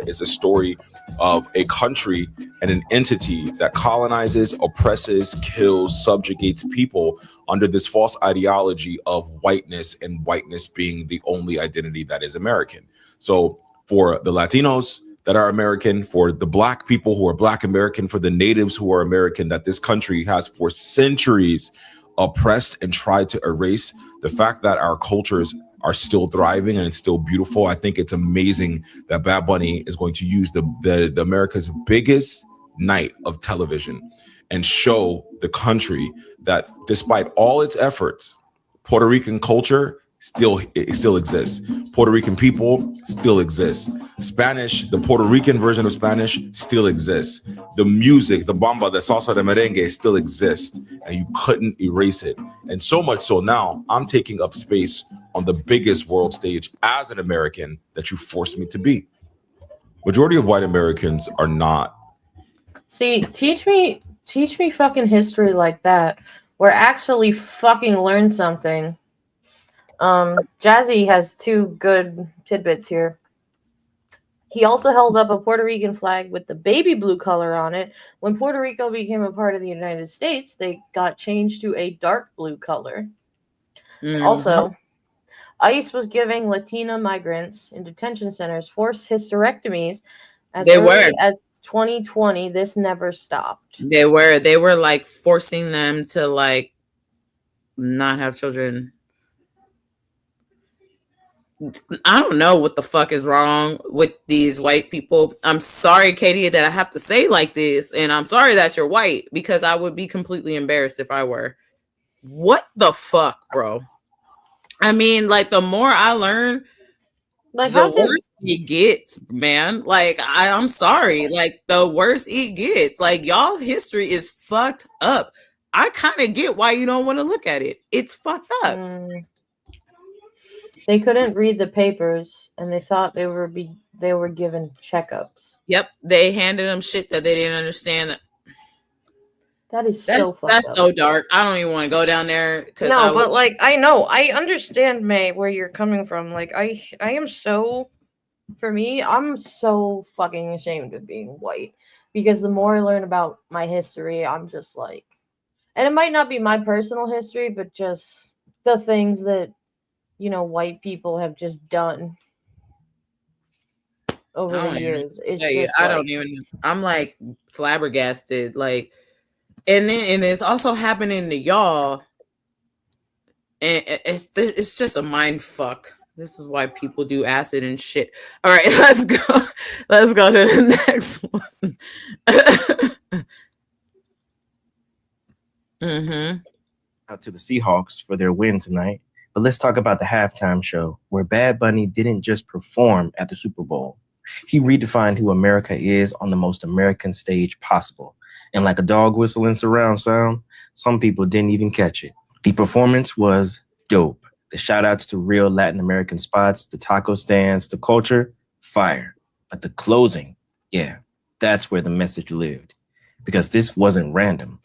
is a story of a country and an entity that colonizes, oppresses, kills, subjugates people under this false ideology of whiteness, and whiteness being the only identity that is American. So for the Latinos that are American, for the Black people who are Black American, for the natives who are American, that this country has for centuries oppressed and tried to erase, the fact that our cultures are still thriving and it's still beautiful. I think it's amazing that Bad Bunny is going to use the America's biggest night of television and show the country that despite all its efforts, Puerto Rican culture still exists. Puerto Rican people still exist. Spanish, the Puerto Rican version of Spanish still exists. The music, the bamba, the salsa, the merengue still exists, and you couldn't erase it. And so much so now I'm taking up space on the biggest world stage as an American that you forced me to be. Majority of white Americans are not. See, teach me fucking history like that, where I actually fucking learn something. Jazzy has 2 good tidbits here. He also held up a Puerto Rican flag with the baby blue color on it. When Puerto Rico became a part of the United States, they got changed to a dark blue color. Mm-hmm. Also, ICE was giving Latina migrants in detention centers forced hysterectomies as early as 2020. This never stopped. They were like forcing them to like not have children. I don't know what the fuck is wrong with these white people. I'm sorry, Katie, that I have to say like this, and I'm sorry that you're white, because I would be completely embarrassed if I were. What the fuck, bro? I mean, like, the more I learn Like, the how could worse it gets, man. Like, I'm sorry. Like, the worse it gets. Like, y'all history is fucked up. I kind of get why you don't want to look at it. It's fucked up. they couldn't read the papers and they thought they were given checkups? Yep, they handed them shit that they didn't understand. That is so fucked That's up. so dark. I don't even want to go down there because No, but like I know, I understand, May, where you're coming from. Like I am so, for me, I'm so fucking ashamed of being white, because the more I learn about my history, I'm just like, and it might not be my personal history, but just the things that, you know, white people have just done over the years. It's just I like, don't even. I'm like flabbergasted. Like, and it's also happening to y'all, and it's just a mind fuck. This is why people do acid and shit. All right, let's go. Let's go to the next one. Out to the Seahawks for their win tonight. But let's talk about the halftime show, where Bad Bunny didn't just perform at the Super Bowl. He redefined who America is on the most American stage possible. And like a dog whistle in surround sound, some people didn't even catch it. The performance was dope. The shout outs to real Latin American spots, the taco stands, the culture, fire. But the closing, yeah, that's where the message lived. Because this wasn't random.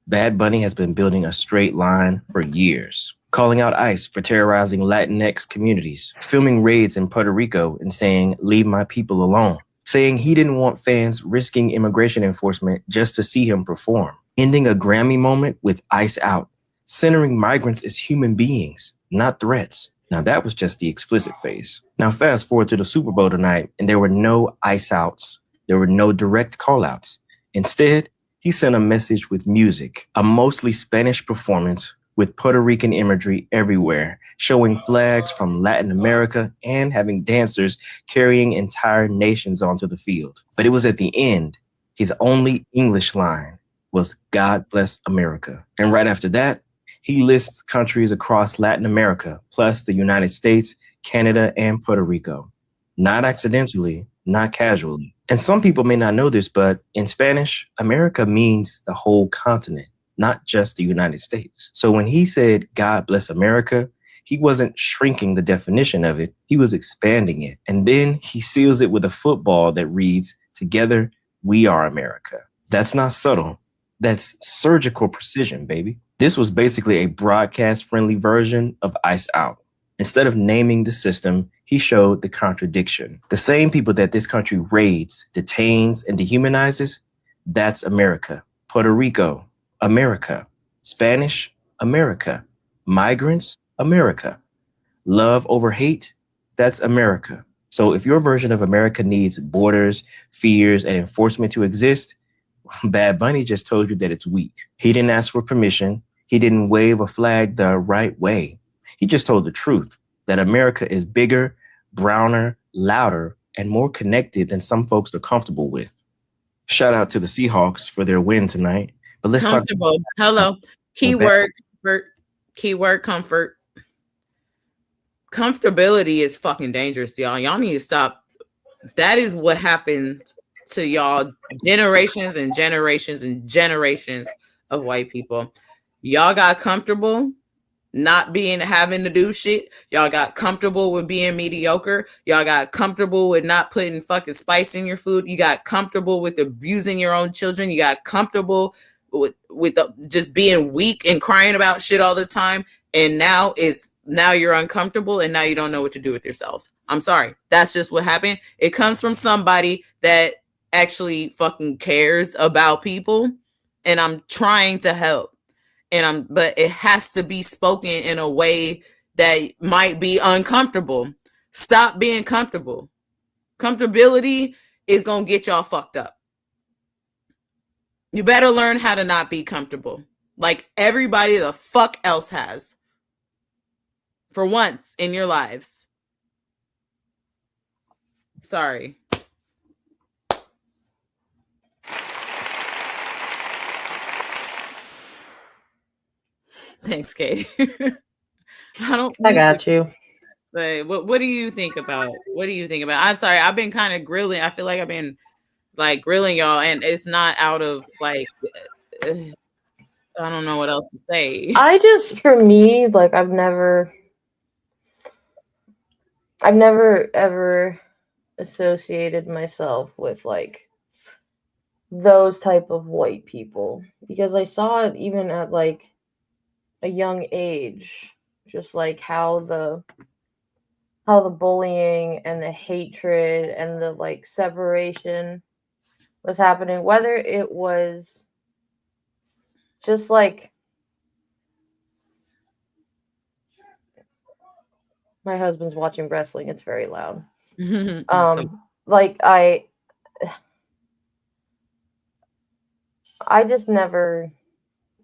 Bad Bunny has been building a straight line for years, calling out ICE for terrorizing Latinx communities, filming raids in Puerto Rico and saying, "Leave my people alone," saying he didn't want fans risking immigration enforcement just to see him perform, ending a Grammy moment with ICE out, centering migrants as human beings, not threats. Now that was just the explicit phase. Now fast forward to the Super Bowl tonight, and there were no ICE outs. There were no direct call outs. Instead, he sent a message with music, a mostly Spanish performance with Puerto Rican imagery everywhere, showing flags from Latin America and having dancers carrying entire nations onto the field. But it was at the end, his only English line was "God bless America." And right after that, he lists countries across Latin America, plus the United States, Canada, and Puerto Rico. Not accidentally, not casually. And some people may not know this, but in Spanish, America means the whole continent, not just the United States. So when he said, "God bless America," he wasn't shrinking the definition of it. He was expanding it. And then he seals it with a football that reads, "Together, we are America." That's not subtle. That's surgical precision, baby. This was basically a broadcast-friendly version of ICE Out. Instead of naming the system, he showed the contradiction. The same people that this country raids, detains, and dehumanizes, that's America. Puerto Rico, America. Spanish, America. Migrants, America. Love over hate, that's America. So if your version of America needs borders, fears, and enforcement to exist, Bad Bunny just told you that it's weak. He didn't ask for permission. He didn't wave a flag the right way. He just told the truth, that America is bigger, browner, louder, and more connected than some folks are comfortable with. Shout out to the Seahawks for their win tonight. But let's comfortable. Hello. Keyword comfort. Keyword comfort. Comfortability is fucking dangerous, y'all. Y'all need to stop. That is what happened to y'all generations and generations and generations of white people. Y'all got comfortable not having to do shit. Y'all got comfortable with being mediocre. Y'all got comfortable with not putting fucking spice in your food. You got comfortable with abusing your own children. You got comfortable with just being weak and crying about shit all the time. And now you're uncomfortable and now you don't know what to do with yourselves. I'm sorry. That's just what happened. It comes from somebody that actually fucking cares about people. And I'm trying to help. But it has to be spoken in a way that might be uncomfortable. Stop being comfortable. Comfortability is going to get y'all fucked up. You better learn how to not be comfortable. Like everybody the fuck else has. For once in your lives. Sorry. Thanks, Kate. I got you. Like, what do you think about? What do you think about? I'm sorry, I've been kind of grilling. I feel like I've been like grilling y'all, and it's not out of like I don't know what else to say. I just, for me, like I've never ever associated myself with like those type of white people, because I saw it even at like a young age, just like how the bullying and the hatred and the like separation was happening, whether it was just like my husband's watching wrestling, it's very loud. Like I just never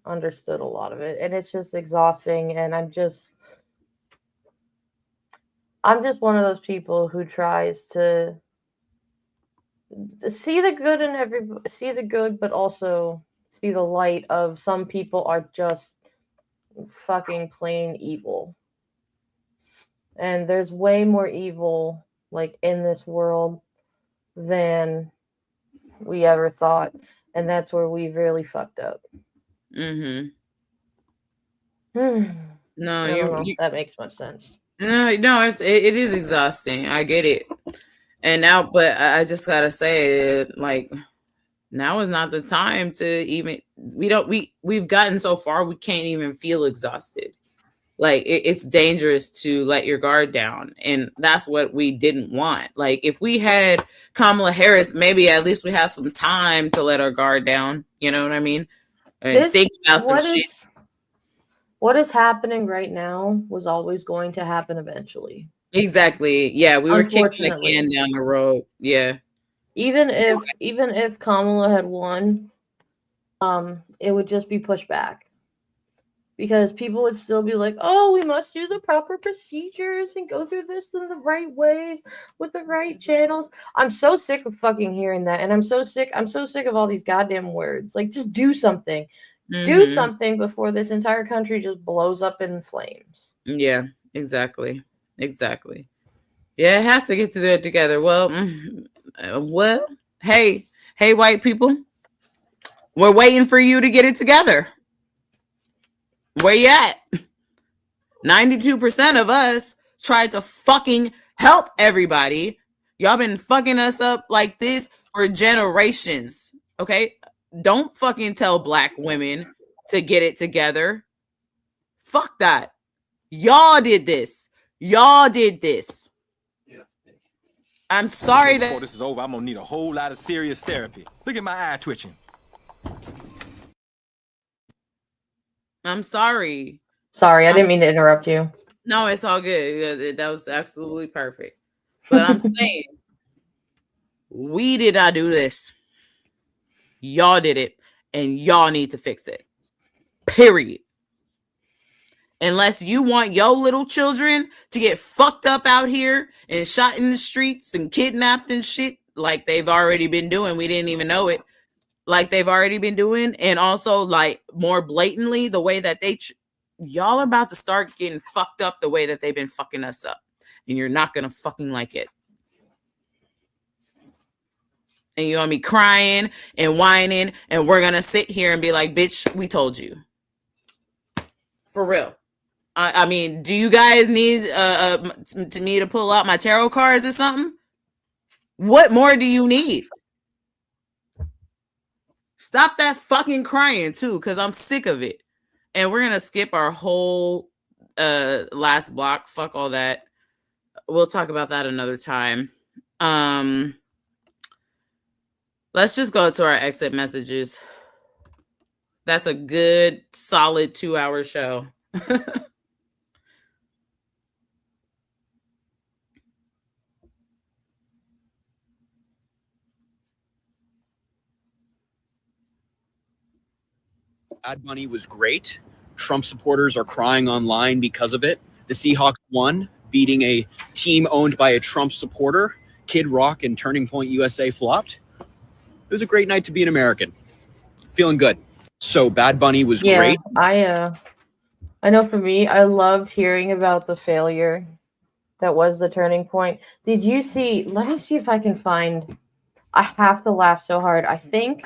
understood a lot of it, and it's just exhausting, and I'm just one of those people who tries to see the good in see the good, but also see the light of some people are just fucking plain evil. And there's way more evil like in this world than we ever thought, and that's where we really fucked up. No, I don't know if that makes much sense. No, it is exhausting. I get it. And now, but I just gotta say, like, now is not the time to even. We've gotten so far, we can't even feel exhausted. Like it's dangerous to let your guard down, and that's what we didn't want. Like if we had Kamala Harris, maybe at least we have some time to let our guard down. You know what I mean? And think about some shit. What is happening right now was always going to happen eventually. Exactly. Yeah, we were kicking the can down the road. Yeah. Even if Kamala had won, it would just be pushed back. Because people would still be like, oh, we must do the proper procedures and go through this in the right ways with the right channels. I'm so sick of fucking hearing that. And I'm so sick of all these goddamn words. Like, just do something. Do something before this entire country just blows up in flames. Yeah, exactly. Exactly. Yeah, it has to get together. Well, hey, white people, we're waiting for you to get it together. Where you at? 92% of us tried to fucking help everybody. Y'all been fucking us up like this for generations. Okay? Don't fucking tell black women to get it together. Fuck that. Y'all did this. I'm sorry that before this is over, I'm gonna need a whole lot of serious therapy. Look at my eye twitching. I'm sorry. Sorry, I didn't mean to interrupt you. No, it's all good. That was absolutely perfect. But I'm saying, we did not do this. Y'all did it, and y'all need to fix it. Period. Unless you want your little children to get fucked up out here and shot in the streets and kidnapped and shit like they've already been doing. We didn't even know it. Like they've already been doing. And also like more blatantly the way that y'all are about to start getting fucked up the way that they've been fucking us up. And you're not going to fucking like it. And you're going to be crying and whining. And we're going to sit here and be like, bitch, we told you. For real. I mean, do you guys need to me to pull out my tarot cards or something? What more do you need? Stop that fucking crying too, because I'm sick of it. And we're gonna skip our whole last block. Fuck all that. We'll talk about that another time. Let's just go to our exit messages. That's a good solid 2-hour show. Bad Bunny was great. Trump supporters are crying online because of it. The Seahawks won, beating a team owned by a Trump supporter. Kid Rock and Turning Point USA flopped. It was a great night to be an American. Feeling good. So Bad Bunny was great. I know for me, I loved hearing about the failure that was the turning point. Did you see? Let me see if I can find. I have to laugh so hard. I think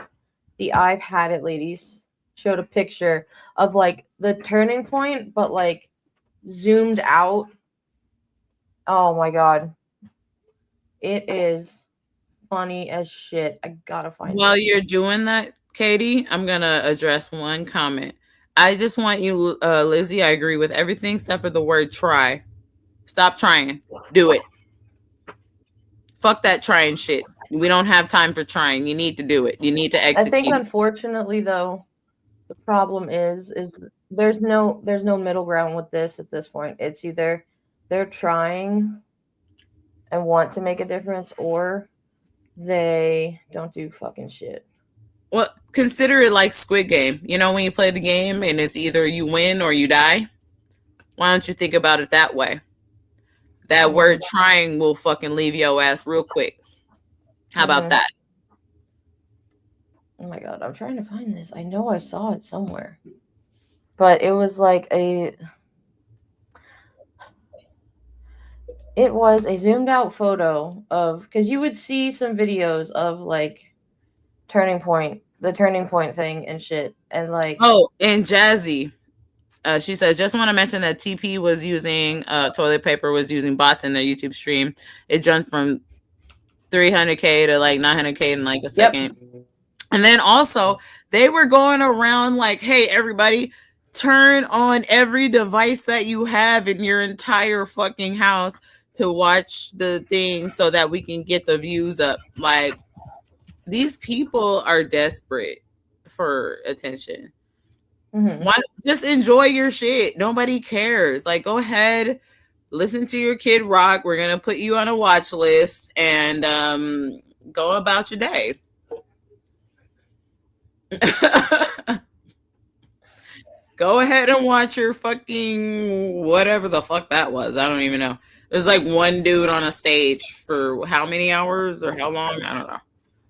the I've Had It ladies showed a picture of like the turning point, but like zoomed out. Oh my god. It is funny as shit. I gotta find While it. you're doing that, Katie, I'm gonna address one comment. I just want you, Lizzie, I agree with everything except for the word try. Stop trying. Do it. Fuck that trying shit. We don't have time for trying. You need to do it. You need to I think execute. unfortunately though, the problem is there's no middle ground with this at this point. It's either they're trying and want to make a difference, or they don't do fucking shit. Well, consider it like Squid Game. You know, when you play the game and it's either you win or you die. Why don't you think about it that way? That word trying will fucking leave your ass real quick. How about that? Oh my god, I'm trying to find this. I know I saw it somewhere. But it was like it was a zoomed out photo of, because you would see some videos of like the turning point thing and shit. And like, oh, and Jazzy, she says, just want to mention that TP was using toilet paper, was using bots in their YouTube stream. It jumped from 300K to like 900K in like a second. And then also they were going around like, hey, everybody, turn on every device that you have in your entire fucking house to watch the thing so that we can get the views up. Like, these people are desperate for attention. Why just enjoy your shit? Nobody cares. Like, go ahead, listen to your Kid Rock. We're gonna put you on a watch list and go about your day. Go ahead and watch your fucking whatever the fuck that was. I don't even know. There's like one dude on a stage for how many hours or how long? I don't know.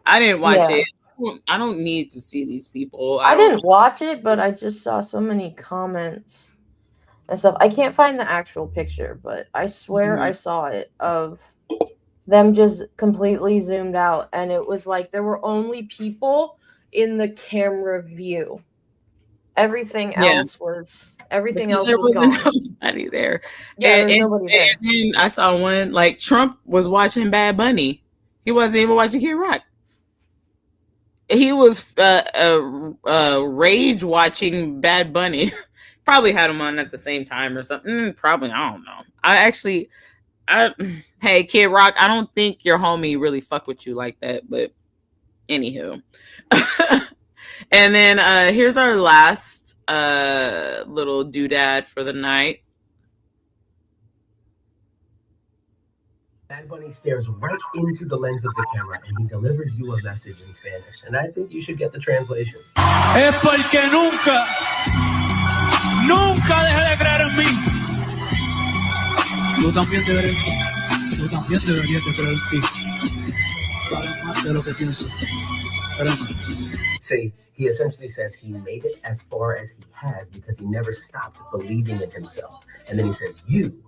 I didn't watch it. I don't need to see these people. I didn't watch it, but I just saw so many comments and stuff. I can't find the actual picture, but I swear I saw it of them just completely zoomed out, and it was like there were only people in the camera view. Everything else was there wasn't nobody there. Yeah, and nobody there. And I saw one like Trump was watching Bad Bunny. He wasn't even watching Kid Rock. He was rage watching Bad Bunny. Probably had him on at the same time or something. Probably, I don't know. Hey, Kid Rock, I don't think your homie really fuck with you like that, but anywho. And then here's our last little doodad for the night. Bad Bunny stares right into the lens of the camera and he delivers you a message in Spanish. And I think you should get the translation. Es porque nunca dejé de creer en mí. Tú también deberías de creer en ti. Vale más de lo que pienso. See, he essentially says he made it as far as he has because he never stopped believing in himself. And then he says, you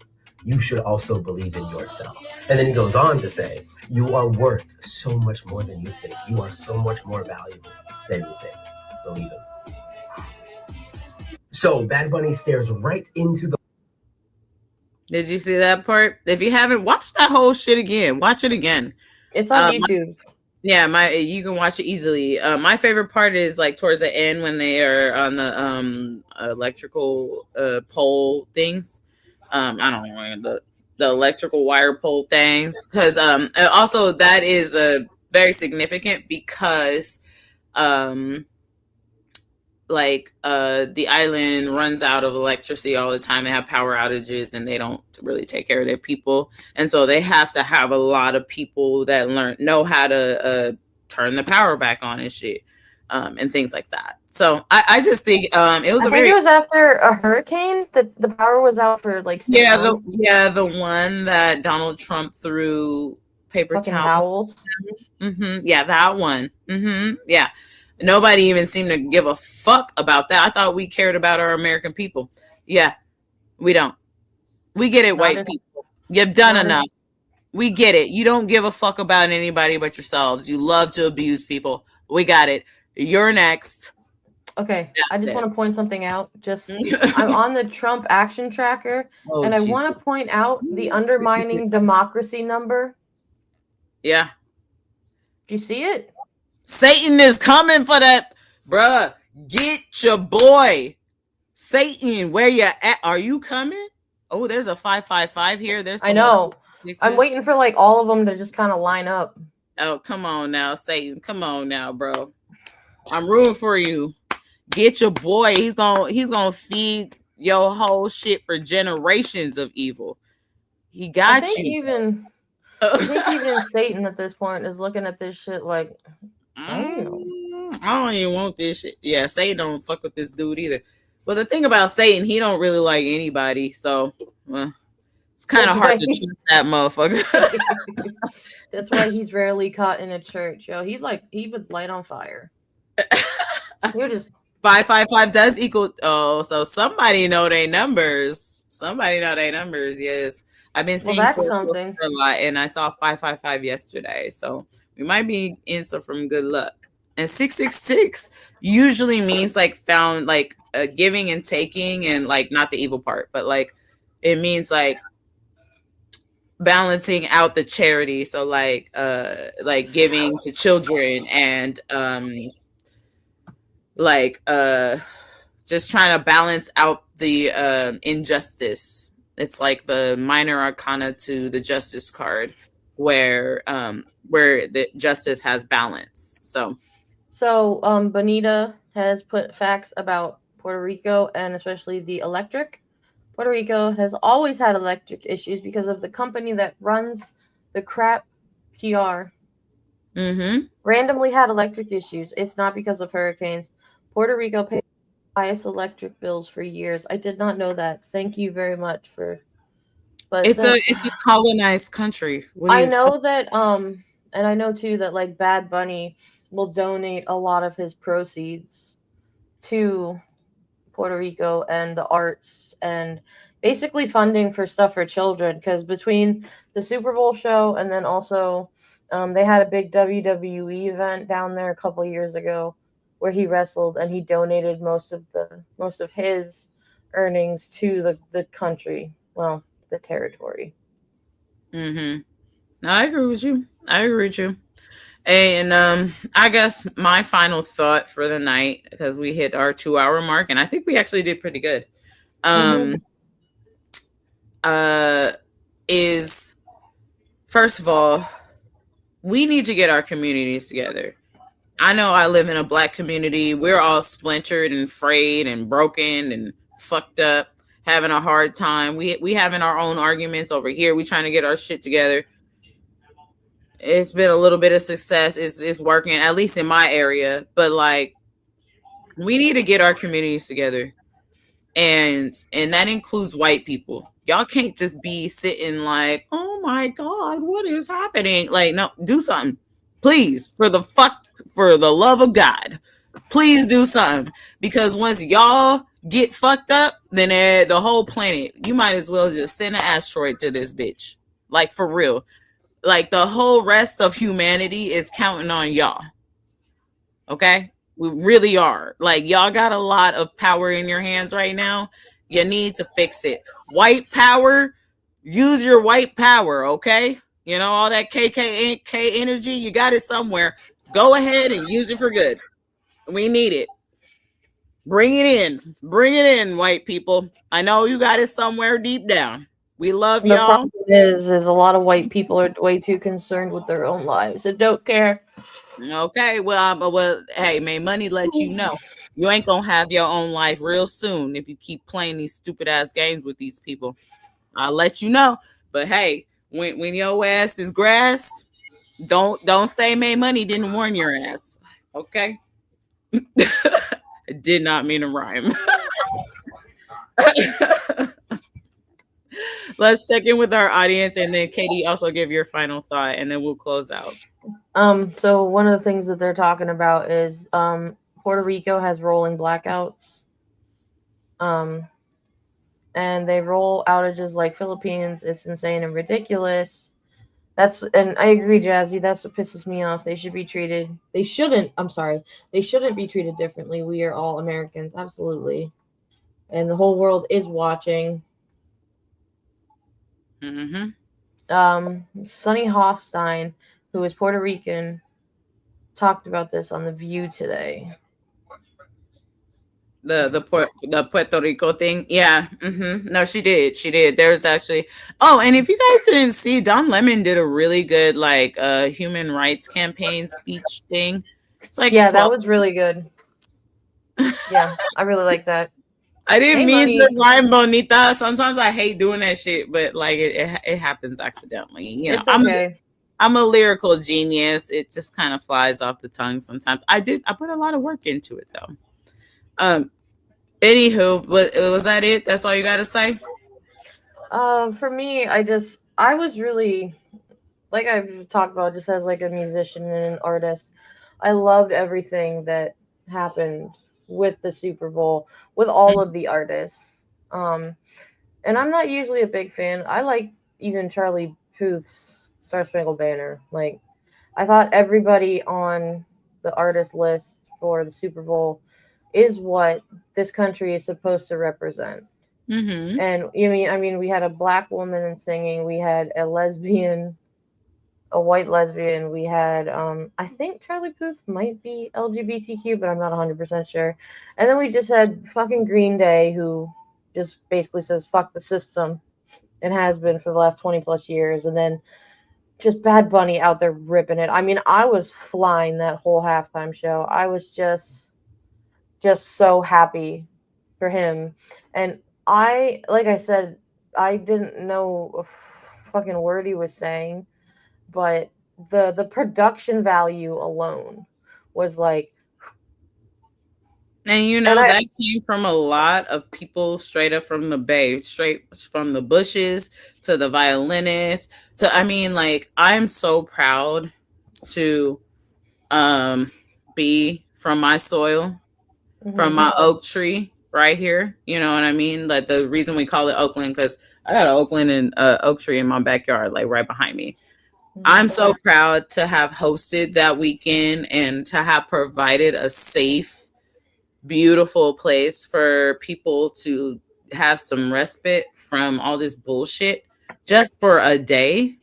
should also believe in yourself. And then he goes on to say, you are worth so much more than you think. You are so much more valuable than you think. Believe it. So Bad Bunny stares right into the... Did you see that part? If you haven't, watch that whole shit again. Watch it again. It's on YouTube. You can watch it easily. My favorite part is like towards the end when they are on the electrical pole things. I don't know the electrical wire pole things, because also that is very significant because the island runs out of electricity all the time. They have power outages and they don't really take care of their people, and so they have to have a lot of people that know how to turn the power back on and shit, and things like that. So I just think it was it was after a hurricane that the power was out for like 6 months. the one that Donald Trump threw paper towels. Yeah, that one. Yeah. Nobody even seemed to give a fuck about that. I thought we cared about our American people. Yeah, we don't. We get it, white people. You've done enough. We get it. You don't give a fuck about anybody but yourselves. You love to abuse people. We got it. You're next. Okay, I just want to point something out. I'm on the Trump action tracker, and I want to point out the undermining democracy number. Yeah. Do you see it? Satan is coming for that, bruh. Get your boy. Satan, where you at? Are you coming? Oh, there's a 555 here. There's I know. I'm waiting for like all of them to just kind of line up. Oh, come on now, Satan. Come on now, bro. I'm rooting for you. Get your boy. He's gonna feed your whole shit for generations of evil. He got I think even Satan at this point is looking at this shit like, I don't even want this shit. Yeah, Satan don't fuck with this dude either. Well, the thing about Satan, he don't really like anybody, so it's kind of hard to trust that motherfucker. That's why he's rarely caught in a church. Yo, he was light on fire. You're just 555 does equal. Oh, so somebody know their numbers. Somebody know their numbers. Yes, I've been seeing something a lot, and I saw 555 yesterday. So we might be in from good luck. And 666 usually means like found like giving and taking, and like not the evil part, but like it means like balancing out the charity. So like giving to children and just trying to balance out the injustice. It's like the minor arcana to the justice card, where the justice has balance. So Bonita has put facts about Puerto Rico, and especially the electric. Puerto Rico has always had electric issues because of the company that runs the crap PR. Randomly had electric issues. It's not because of hurricanes. Puerto Rico paid the highest electric bills for years. I did not know that. Thank you very much for. But it's a colonized country. I know that and I know too that like Bad Bunny will donate a lot of his proceeds to Puerto Rico and the arts, and basically funding for stuff for children, because between the Super Bowl show and then also they had a big WWE event down there a couple years ago where he wrestled, and he donated most of his earnings to the country, well, the territory. No, I agree with you. And I guess my final thought for the night, because we hit our 2-hour mark, and I think we actually did pretty good, is first of all, we need to get our communities together. I know I live in a Black community. We're all splintered and frayed and broken and fucked up, having a hard time. We having our own arguments over here. We trying to get our shit together. It's been a little bit of success. It's working, at least in my area. But like, we need to get our communities together, and that includes white people. Y'all can't just be sitting like, oh my God, what is happening? Like, no, do something, please, for the love of God, please do something. Because once y'all get fucked up, then the whole planet, you might as well just send an asteroid to this bitch. Like, for real. Like, the whole rest of humanity is counting on y'all. Okay? We really are. Like, y'all got a lot of power in your hands right now. You need to fix it. White power, use your white power, okay? You know, all that KKK energy, you got it somewhere. Go ahead and use it for good. We need it. Bring it in. Bring it in, white people. I know you got it somewhere deep down. We love y'all. The problem is a lot of white people are way too concerned with their own lives and don't care. Okay, well, hey, may money let you know you ain't gonna have your own life real soon if you keep playing these stupid ass games with these people. I'll let you know. But hey, when your ass is grass, don't say May Money didn't warn your ass. Okay. I did not mean to rhyme. Let's check in with our audience, and then Katie, also give your final thought, and then we'll close out. So one of the things that they're talking about is Puerto Rico has rolling blackouts. And and they roll outages like Philippines. It's insane and ridiculous. And I agree, Jazzy. That's what pisses me off. They shouldn't. I'm sorry. They shouldn't be treated differently. We are all Americans, absolutely, and the whole world is watching. Mm-hmm. Sonny Hofstein, who is Puerto Rican, talked about this on The View today. The Puerto Rico thing. Yeah. Mm-hmm. No, she did. There's actually, and if you guys didn't see, Don Lemon did a really good like human rights campaign speech thing. It's like, yeah, that was really good. Yeah, I really like that. I didn't mean to rhyme bonita. Sometimes I hate doing that shit, but like it happens accidentally. You know, it's okay. I'm a lyrical genius. It just kind of flies off the tongue sometimes. I put a lot of work into it though. Anywho, was that it? That's all you got to say? For me, I was really, like I've talked about, just as like a musician and an artist, I loved everything that happened with the Super Bowl, with all of the artists. And I'm not usually a big fan. I like even Charlie Puth's Star Spangled Banner. Like, I thought everybody on the artist list for the Super Bowl is what this country is supposed to represent. Mm-hmm. And I mean, we had a black woman singing, we had a white lesbian, we had, I think Charlie Puth might be LGBTQ, but I'm not 100% sure. And then we just had fucking Green Day, who just basically says, fuck the system, and has been for the last 20 plus years. And then just Bad Bunny out there ripping it. I mean, I was flying that whole halftime show. I was just so happy for him. And like I said, I didn't know a fucking word he was saying, but the production value alone was like, and that came from a lot of people straight up from the Bay, straight from the Bushes to the violinists to, I mean, like, I'm so proud to be from my soil, from my oak tree right here. You know what I mean? Like, the reason we call it Oakland, because I got an Oakland and oak tree in my backyard, like right behind me. I'm so proud to have hosted that weekend and to have provided a safe, beautiful place for people to have some respite from all this bullshit just for a day,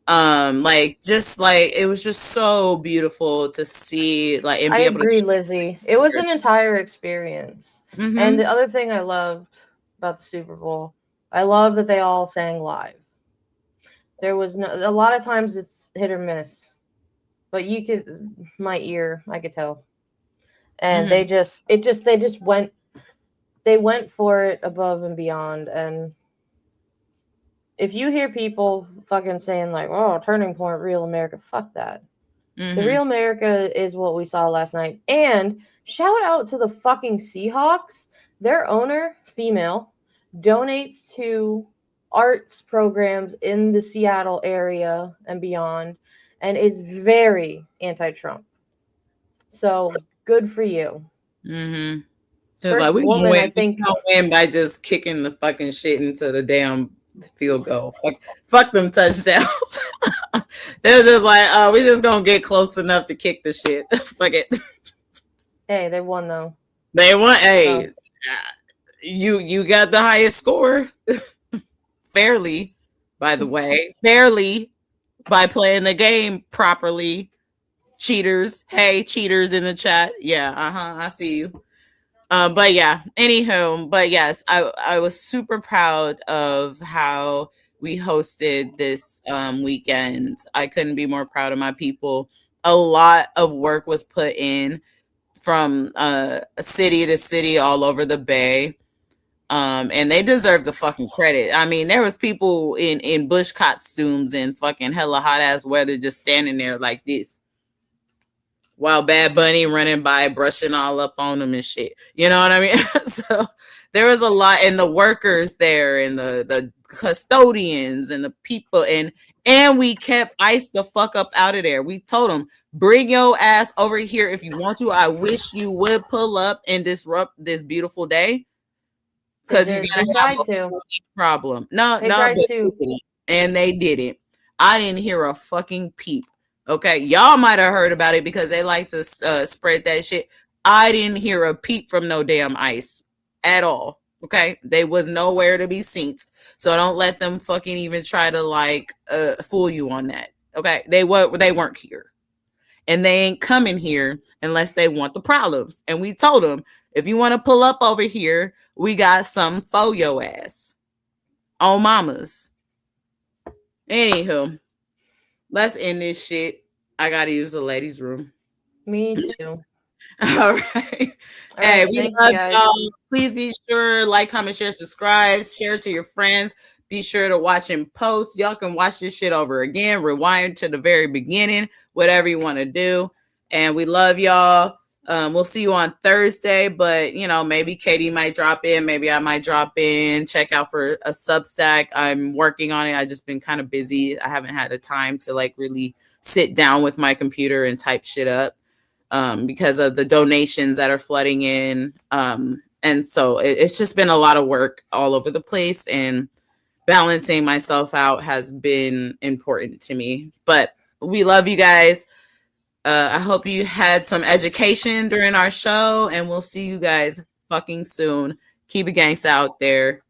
like, just like, it was just so beautiful to see, like, and I be able agree, to Lizzie. It was an entire experience. Mm-hmm. And the other thing I loved about the Super Bowl, I love that they all sang live. There was a lot of times it's hit or miss, but my ear, I could tell. And they went for it above and beyond. And if you hear people fucking saying like, oh, turning point, real America, fuck that. Mm-hmm. The real America is what we saw last night. And shout out to the fucking Seahawks. Their owner, female, donates to arts programs in the Seattle area and beyond, and is very anti-Trump. So good for you. Mm-hmm. Just like, we gonna win by just kicking the fucking shit into the damn field goal. Fuck them touchdowns. They're just like, we're just gonna get close enough to kick the shit. Fuck it. Hey, they won though. They won. Hey, you got the highest score. Fairly, by the way. Fairly, by playing the game properly. Cheaters. Hey, cheaters in the chat. Yeah, I see you. But yeah, anywho, but yes, I was super proud of how we hosted this weekend. I couldn't be more proud of my people. A lot of work was put in from city to city all over the Bay. And they deserve the fucking credit. I mean, there was people in bush costumes and fucking hella hot ass weather just standing there like this, while Bad Bunny running by, brushing all up on them and shit. You know what I mean? So there was a lot, and the workers there, and the custodians, and the people, and we kept ICE the fuck up out of there. We told them, bring your ass over here if you want to. I wish you would pull up and disrupt this beautiful day. because you're gonna have a problem. No, They tried but to. they didn't. And they didn't. I didn't hear a fucking peep. Okay, y'all might have heard about it because they like to spread that shit. I didn't hear a peep from no damn ICE at all. Okay, they was nowhere to be seen. So don't let them fucking even try to like fool you on that. Okay, they weren't here, and they ain't coming here unless they want the problems. And we told them, if you want to pull up over here, we got some for your ass. On mamas. Anywho, let's end this shit. I gotta use the ladies' room. Me too. All right. Hey, we love y'all. Please be sure, like, comment, share, subscribe, share to your friends. Be sure to watch and post. Y'all can watch this shit over again, rewind to the very beginning, whatever you want to do. And we love y'all. We'll see you on Thursday, but maybe Katie might drop in, maybe I might drop in. Check out for a Substack. I'm working on it. I just been kind of busy. I haven't had the time to like really sit down with my computer and type shit up because of the donations that are flooding in. And so it's just been a lot of work all over the place, and balancing myself out has been important to me. But we love you guys. I hope you had some education during our show, and we'll see you guys fucking soon. Keep it gangsta out there.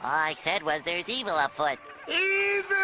All I said was there's evil afoot. Evil!